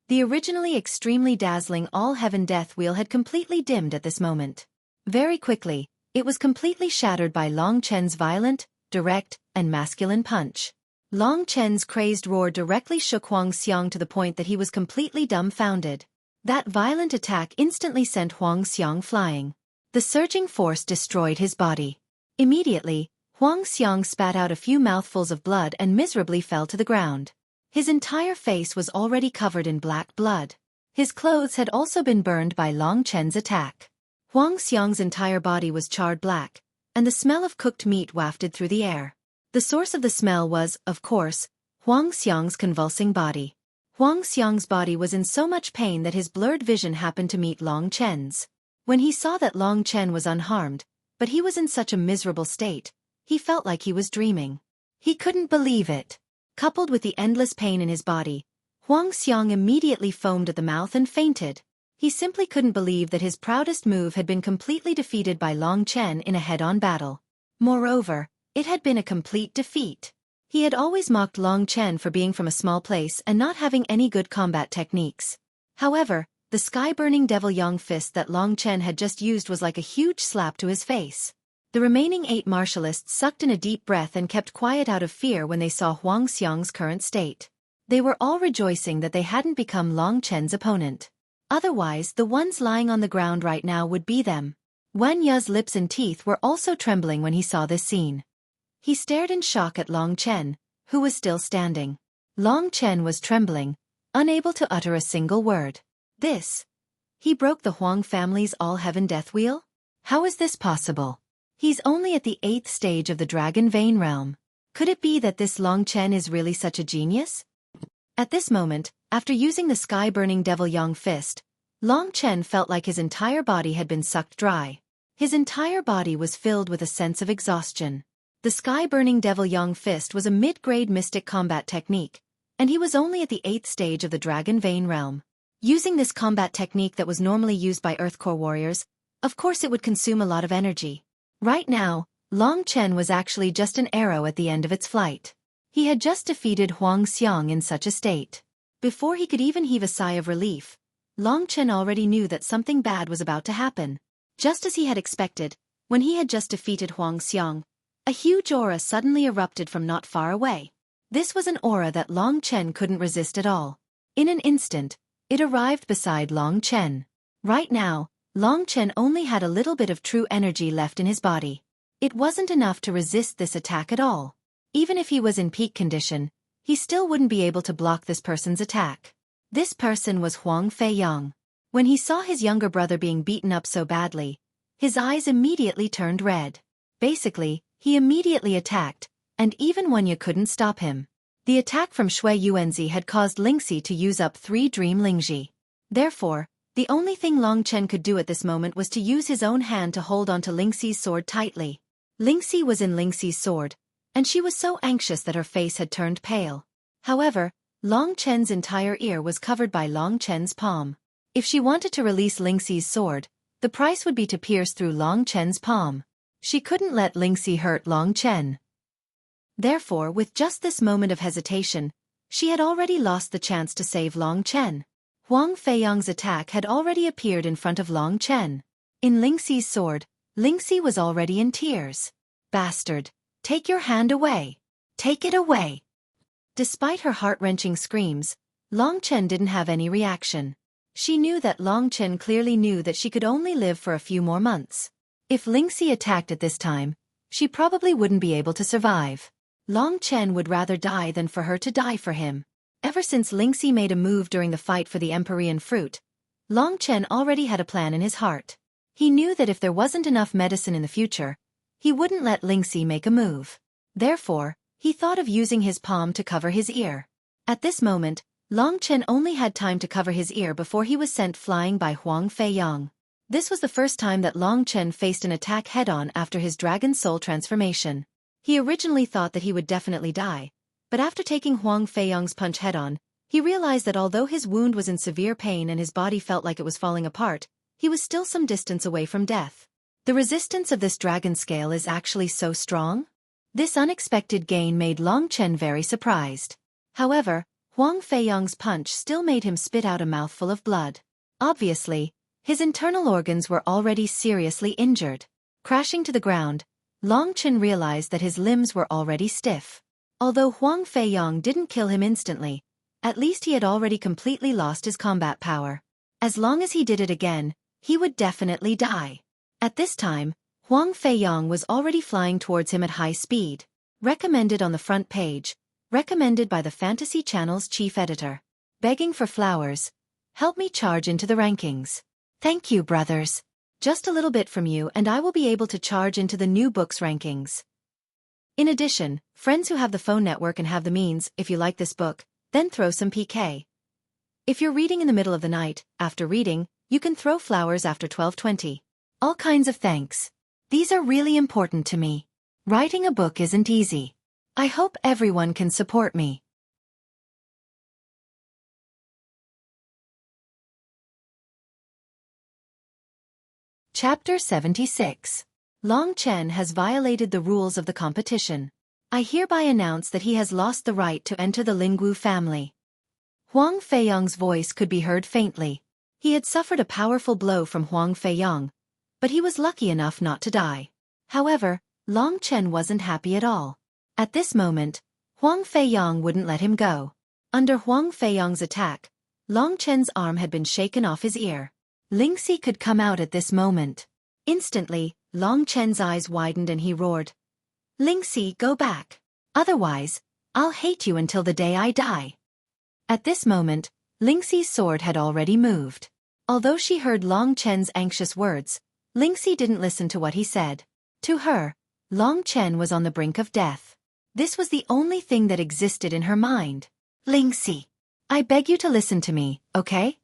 The originally extremely dazzling All-Heaven Death Wheel had completely dimmed at this moment. Very quickly, It was completely shattered by Long Chen's violent, direct, and masculine punch. Long Chen's crazed roar directly shook Huang Xiang to the point that he was completely dumbfounded. That violent attack instantly sent Huang Xiang flying. The surging force destroyed his body. Immediately, Huang Xiang spat out a few mouthfuls of blood and miserably fell to the ground. His entire face was already covered in black blood. His clothes had also been burned by Long Chen's attack. Huang Xiang's entire body was charred black, and the smell of cooked meat wafted through the air. The source of the smell was, of course, Huang Xiang's convulsing body. Huang Xiang's body was in so much pain that his blurred vision happened to meet Long Chen's. When he saw that Long Chen was unharmed, but he was in such a miserable state, he felt like he was dreaming. He couldn't believe it. Coupled with the endless pain in his body, Huang Xiang immediately foamed at the mouth and fainted. He simply couldn't believe that his proudest move had been completely defeated by Long Chen in a head-on battle. Moreover, it had been a complete defeat. He had always mocked Long Chen for being from a small place and not having any good combat techniques. However, the sky-burning devil yang fist that Long Chen had just used was like a huge slap to his face. The remaining 8 martialists sucked in a deep breath and kept quiet out of fear when they saw Huang Xiang's current state. They were all rejoicing that they hadn't become Long Chen's opponent. Otherwise, the ones lying on the ground right now would be them. Wen Ye's lips and teeth were also trembling when he saw this scene. He stared in shock at Long Chen, who was still standing. Long Chen was trembling, unable to utter a single word. He broke the Huang family's all-heaven death wheel? How is this possible? He's only at the 8th stage of the Dragon Vein realm. Could it be that this Long Chen is really such a genius? At this moment, after using the sky-burning devil yang fist, Long Chen felt like his entire body had been sucked dry. His entire body was filled with a sense of exhaustion. The sky-burning devil yang fist was a mid-grade mystic combat technique, and he was only at the 8th stage of the Dragon Vein realm. Using this combat technique that was normally used by Earthcore warriors, of course it would consume a lot of energy. Right now, Long Chen was actually just an arrow at the end of its flight. He had just defeated Huang Xiang in such a state. Before he could even heave a sigh of relief, Long Chen already knew that something bad was about to happen. Just as he had expected, when he had just defeated Huang Xiang, a huge aura suddenly erupted from not far away. This was an aura that Long Chen couldn't resist at all. In an instant, it arrived beside Long Chen. Right now, Long Chen only had a little bit of true energy left in his body. It wasn't enough to resist this attack at all. Even if he was in peak condition, he still wouldn't be able to block this person's attack. This person was Huang Feiyang. When he saw his younger brother being beaten up so badly, his eyes immediately turned red. Basically, he immediately attacked, and even Wen Ye couldn't stop him. The attack from Xueqi had caused Lingxi to use up 3 Dream Lingji. Therefore, the only thing Long Chen could do at this moment was to use his own hand to hold onto Lingxi's sword tightly. Lingxi was in Lingxi's sword, and she was so anxious that her face had turned pale. However, Long Chen's entire ear was covered by Long Chen's palm. If she wanted to release Lingxi's sword, the price would be to pierce through Long Chen's palm. She couldn't let Lingxi hurt Long Chen. Therefore, with just this moment of hesitation, she had already lost the chance to save Long Chen. Huang Feiyang's attack had already appeared in front of Long Chen. In Lingxi's sword, Lingxi was already in tears. "Bastard! Take your hand away! Take it away!" Despite her heart-wrenching screams, Long Chen didn't have any reaction. She knew that Long Chen clearly knew that she could only live for a few more months. If Lingxi attacked at this time, she probably wouldn't be able to survive. Long Chen would rather die than for her to die for him. Ever since Lingxi made a move during the fight for the Empyrean fruit, Long Chen already had a plan in his heart. He knew that if there wasn't enough medicine in the future, he wouldn't let Lingxi make a move. Therefore, he thought of using his palm to cover his ear. At this moment, Long Chen only had time to cover his ear before he was sent flying by Huang Feiyang. This was the first time that Long Chen faced an attack head-on after his Dragon Soul transformation. He originally thought that he would definitely die, but after taking Huang Feiyang's punch head-on, he realized that although his wound was in severe pain and his body felt like it was falling apart, he was still some distance away from death. The resistance of this dragon scale is actually so strong? This unexpected gain made Long Chen very surprised. However, Huang Feiyang's punch still made him spit out a mouthful of blood. Obviously, his internal organs were already seriously injured. Crashing to the ground, Long Chen realized that his limbs were already stiff. Although Huang Feiyong didn't kill him instantly, at least he had already completely lost his combat power. As long as he did it again, he would definitely die. At this time, Huang Feiyong was already flying towards him at high speed. Recommended on the front page. Recommended by the Fantasy Channel's chief editor. Begging for flowers. Help me charge into the rankings. Thank you, brothers. Just a little bit from you and I will be able to charge into the new books rankings. In addition, friends who have the phone network and have the means, if you like this book, then throw some PK. If you're reading in the middle of the night, after reading, you can throw flowers after 12:20. All kinds of thanks. These are really important to me. Writing a book isn't easy. I hope everyone can support me. Chapter 76. Long Chen has violated the rules of the competition. I hereby announce that he has lost the right to enter the Lingwu family. Huang Feiyong's voice could be heard faintly. He had suffered a powerful blow from Huang Feiyong, but he was lucky enough not to die. However, Long Chen wasn't happy at all. At this moment, Huang Feiyong wouldn't let him go. Under Huang Feiyong's attack, Long Chen's arm had been shaken off his ear. Lingxi could come out at this moment. Instantly, Long Chen's eyes widened and he roared, "Lingxi, go back. Otherwise, I'll hate you until the day I die." At this moment, Lingxi's sword had already moved. Although she heard Long Chen's anxious words, Lingxi didn't listen to what he said. To her, Long Chen was on the brink of death. This was the only thing that existed in her mind. "Lingxi, I beg you to listen to me, okay?"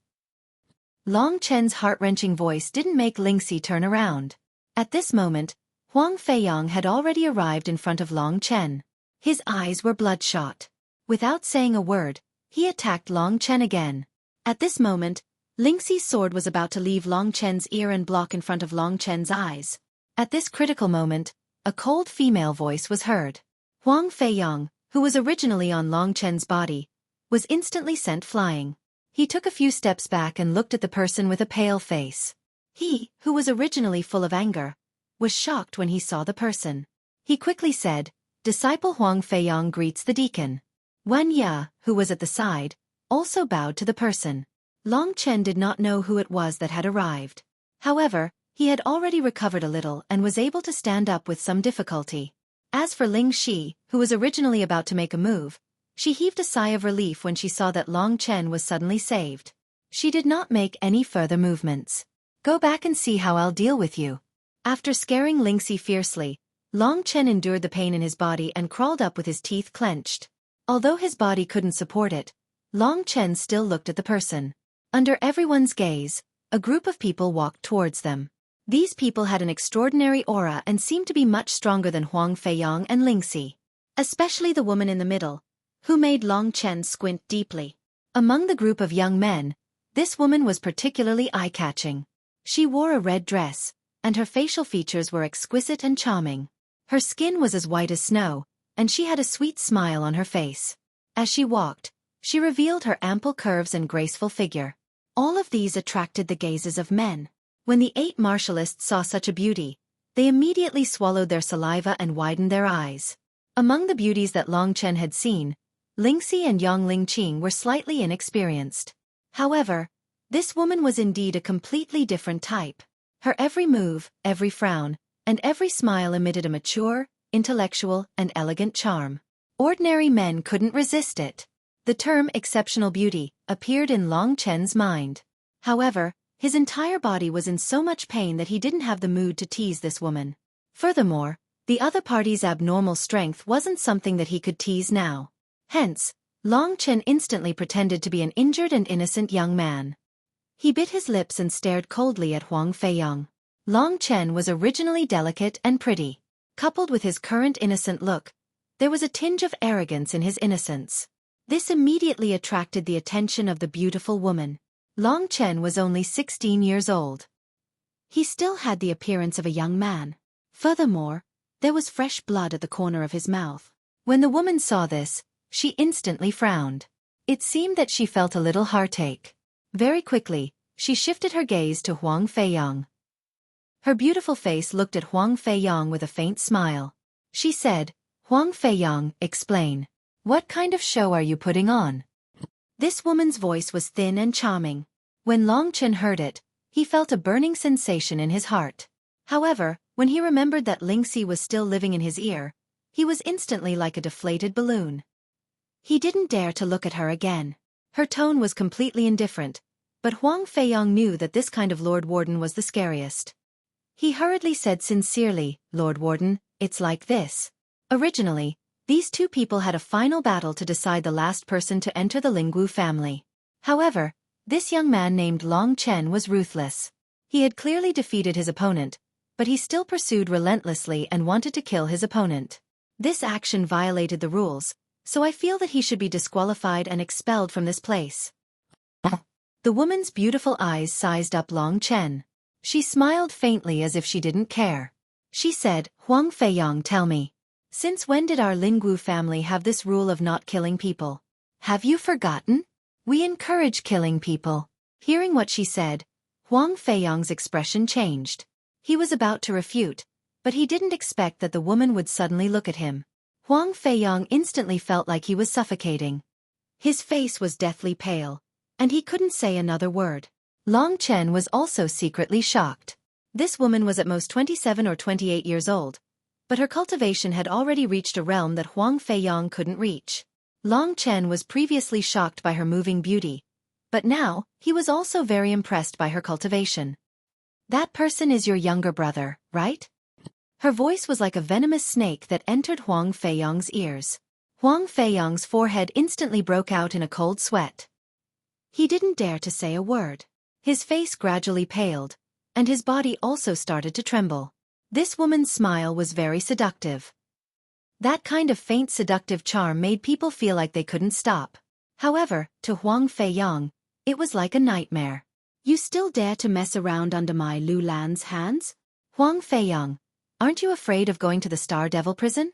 Long Chen's heart-wrenching voice didn't make Lingxi turn around. At this moment, Huang Feiyong had already arrived in front of Long Chen. His eyes were bloodshot. Without saying a word, he attacked Long Chen again. At this moment, Lingxi's sword was about to leave Long Chen's ear and block in front of Long Chen's eyes. At this critical moment, a cold female voice was heard. Huang Feiyong, who was originally on Long Chen's body, was instantly sent flying. He took a few steps back and looked at the person with a pale face. He, who was originally full of anger, was shocked when he saw the person. He quickly said, "Disciple Huang Feiyong greets the deacon." Wen Ya, who was at the side, also bowed to the person. Long Chen did not know who it was that had arrived. However, he had already recovered a little and was able to stand up with some difficulty. As for Ling Shi, who was originally about to make a move, she heaved a sigh of relief when she saw that Long Chen was suddenly saved. She did not make any further movements. "Go back and see how I'll deal with you." After scaring Lingxi fiercely, Long Chen endured the pain in his body and crawled up with his teeth clenched. Although his body couldn't support it, Long Chen still looked at the person. Under everyone's gaze, a group of people walked towards them. These people had an extraordinary aura and seemed to be much stronger than Huang Feiyong and Lingxi. Especially the woman in the middle, who made Long Chen squint deeply. Among the group of young men, this woman was particularly eye-catching. She wore a red dress, and her facial features were exquisite and charming. Her skin was as white as snow, and she had a sweet smile on her face. As she walked, she revealed her ample curves and graceful figure. All of these attracted the gazes of men. When the 8 martialists saw such a beauty, they immediately swallowed their saliva and widened their eyes. Among the beauties that Long Chen had seen, Lingxi and Yang Lingqing were slightly inexperienced. However, this woman was indeed a completely different type. Her every move, every frown, and every smile emitted a mature, intellectual, and elegant charm. Ordinary men couldn't resist it. The term exceptional beauty appeared in Long Chen's mind. However, his entire body was in so much pain that he didn't have the mood to tease this woman. Furthermore, the other party's abnormal strength wasn't something that he could tease now. Hence, Long Chen instantly pretended to be an injured and innocent young man. He bit his lips and stared coldly at Huang Feiyong. Long Chen was originally delicate and pretty. Coupled with his current innocent look, there was a tinge of arrogance in his innocence. This immediately attracted the attention of the beautiful woman. Long Chen was only 16 years old. He still had the appearance of a young man. Furthermore, there was fresh blood at the corner of his mouth. When the woman saw this, she instantly frowned. It seemed that she felt a little heartache. Very quickly, she shifted her gaze to Huang Feiyong. Her beautiful face looked at Huang Feiyang with a faint smile. She said, "Huang Feiyang, explain. What kind of show are you putting on?" This woman's voice was thin and charming. When Long Chen heard it, he felt a burning sensation in his heart. However, when he remembered that Lingxi was still living in his ear, he was instantly like a deflated balloon. He didn't dare to look at her again. Her tone was completely indifferent, but Huang Feiyang knew that this kind of Lord Warden was the scariest. He hurriedly said sincerely, "Lord Warden, it's like this. Originally, these two people had a final battle to decide the last person to enter the Lingwu family. However, this young man named Long Chen was ruthless. He had clearly defeated his opponent, but he still pursued relentlessly and wanted to kill his opponent. This action violated the rules, so I feel that he should be disqualified and expelled from this place." The woman's beautiful eyes sized up Long Chen. She smiled faintly as if she didn't care. She said, "Huang Feiyang, tell me. Since when did our Lingwu family have this rule of not killing people? Have you forgotten? We encourage killing people." Hearing what she said, Huang Feiyang's expression changed. He was about to refute, but he didn't expect that the woman would suddenly look at him. Huang Feiyang instantly felt like he was suffocating. His face was deathly pale, and he couldn't say another word. Long Chen was also secretly shocked. This woman was at most 27 or 28 years old, but her cultivation had already reached a realm that Huang Feiyang couldn't reach. Long Chen was previously shocked by her moving beauty, but now, he was also very impressed by her cultivation. "That person is your younger brother, right?" Her voice was like a venomous snake that entered Huang Feiyang's ears. Huang Feiyang's forehead instantly broke out in a cold sweat. He didn't dare to say a word. His face gradually paled, and his body also started to tremble. This woman's smile was very seductive. That kind of faint seductive charm made people feel like they couldn't stop. However, to Huang Feiyang, it was like a nightmare. "You still dare to mess around under my Lu Lan's hands? Huang Feiyang, aren't you afraid of going to the Star Devil prison?"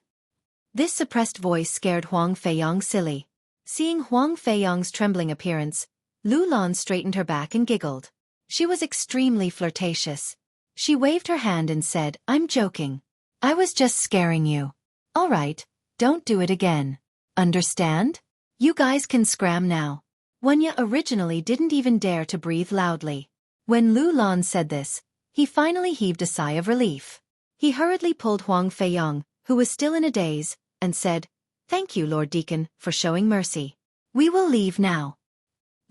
This suppressed voice scared Huang Feiyang silly. Seeing Huang Feiyang's trembling appearance, Lu Lan straightened her back and giggled. She was extremely flirtatious. She waved her hand and said, "I'm joking. I was just scaring you. All right, don't do it again. Understand? You guys can scram now." Wenya originally didn't even dare to breathe loudly. When Lu Lan said this, he finally heaved a sigh of relief. He hurriedly pulled Huang Feiyang, who was still in a daze, and said, "Thank you, Lord Deacon, for showing mercy. We will leave now."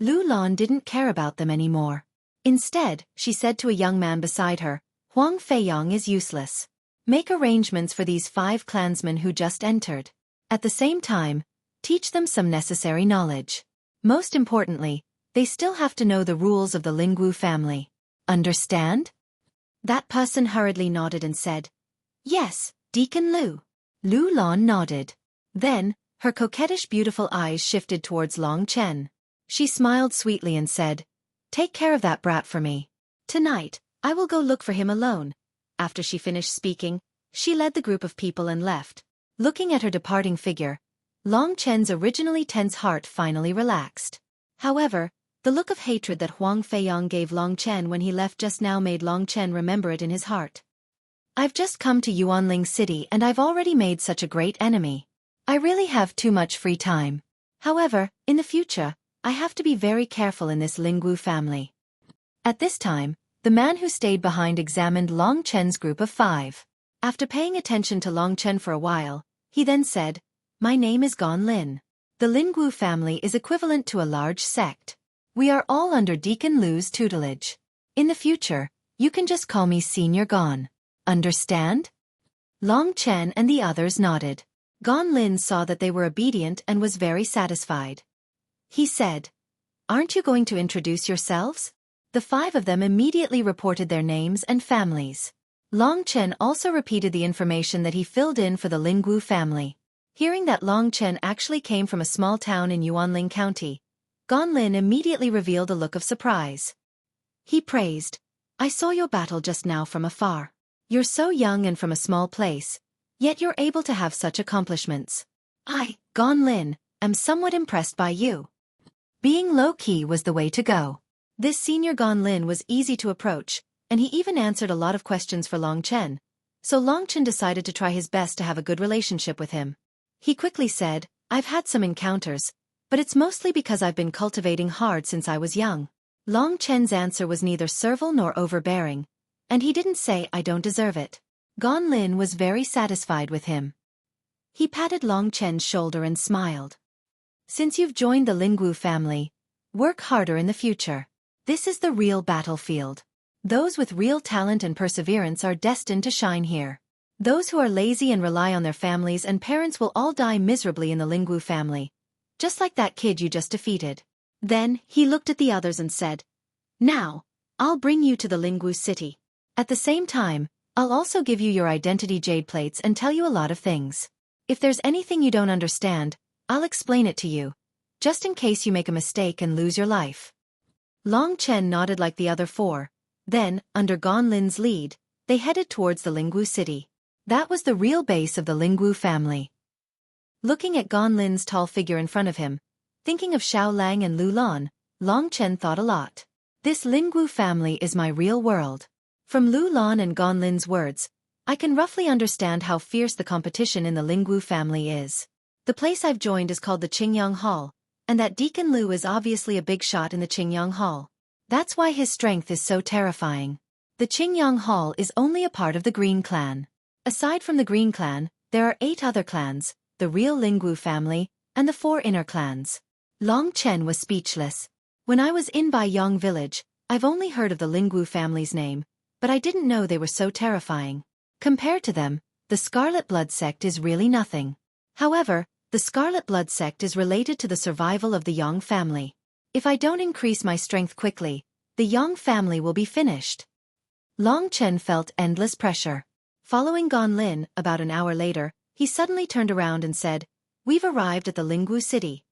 Lu Lan didn't care about them anymore. Instead, she said to a young man beside her, "Huang Feiyang is useless. Make arrangements for these 5 clansmen who just entered. At the same time, teach them some necessary knowledge. Most importantly, they still have to know the rules of the Lingwu family. Understand?" That person hurriedly nodded and said, "Yes, Deacon Lu." Lu Lan nodded. Then, her coquettish beautiful eyes shifted towards Long Chen. She smiled sweetly and said, "Take care of that brat for me. Tonight, I will go look for him alone." After she finished speaking, she led the group of people and left. Looking at her departing figure, Long Chen's originally tense heart finally relaxed. However, the look of hatred that Huang Feiyang gave Long Chen when he left just now made Long Chen remember it in his heart. "I've just come to Yuanling City and I've already made such a great enemy. I really have too much free time. However, in the future, I have to be very careful in this Lingwu family." At this time, the man who stayed behind examined Long Chen's group of 5. After paying attention to Long Chen for a while, he then said, "My name is Gan Lin. The Lingwu family is equivalent to a large sect. We are all under Deacon Lu's tutelage. In the future, you can just call me Senior Gan. Understand?" Long Chen and the others nodded. Gan Lin saw that they were obedient and was very satisfied. He said, "Aren't you going to introduce yourselves?" The 5 of them immediately reported their names and families. Long Chen also repeated the information that he filled in for the Lingwu family. Hearing that Long Chen actually came from a small town in Yuanling County, Gan Lin immediately revealed a look of surprise. He praised, "I saw your battle just now from afar. You're so young and from a small place, yet you're able to have such accomplishments. I, Gan Lin, am somewhat impressed by you." Being low-key was the way to go. This senior Gan Lin was easy to approach, and he even answered a lot of questions for Long Chen. So Long Chen decided to try his best to have a good relationship with him. He quickly said, "I've had some encounters, but it's mostly because I've been cultivating hard since I was young." Long Chen's answer was neither servile nor overbearing, and he didn't say, "I don't deserve it." Gan Lin was very satisfied with him. He patted Long Chen's shoulder and smiled. "Since you've joined the Lingwu family, work harder in the future. This is the real battlefield. Those with real talent and perseverance are destined to shine here. Those who are lazy and rely on their families and parents will all die miserably in the Lingwu family, just like that kid you just defeated." Then, he looked at the others and said, "Now, I'll bring you to the Lingwu city. At the same time, I'll also give you your identity jade plates and tell you a lot of things. If there's anything you don't understand, I'll explain it to you, just in case you make a mistake and lose your life." Long Chen nodded like the other four. Then, under Gan Lin's lead, they headed towards the Lingwu city. That was the real base of the Lingwu family. Looking at Gan Lin's tall figure in front of him, thinking of Xiao Lang and Lu Lan, Long Chen thought a lot. This Lingwu family is my real world. From Lu Lan and Gan Lin's words, I can roughly understand how fierce the competition in the Lingwu family is. The place I've joined is called the Qingyang Hall, and that Deacon Lu is obviously a big shot in the Qingyang Hall. That's why his strength is so terrifying. The Qingyang Hall is only a part of the Green Clan. Aside from the Green Clan, there are 8 other clans, the real Lingwu family, and the 4 inner clans. Long Chen was speechless. When I was in Baiyang village, I've only heard of the Lingwu family's name, but I didn't know they were so terrifying. Compared to them, the Scarlet Blood sect is really nothing. However, the Scarlet Blood sect is related to the survival of the Yang family. If I don't increase my strength quickly, the Yang family will be finished. Long Chen felt endless pressure. Following Gan Lin, about an hour later, he suddenly turned around and said, "We've arrived at the Lingwu city."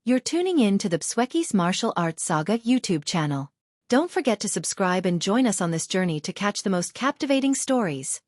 You're tuning in to the Xueqi's Martial Arts Saga YouTube channel. Don't forget to subscribe and join us on this journey to catch the most captivating stories.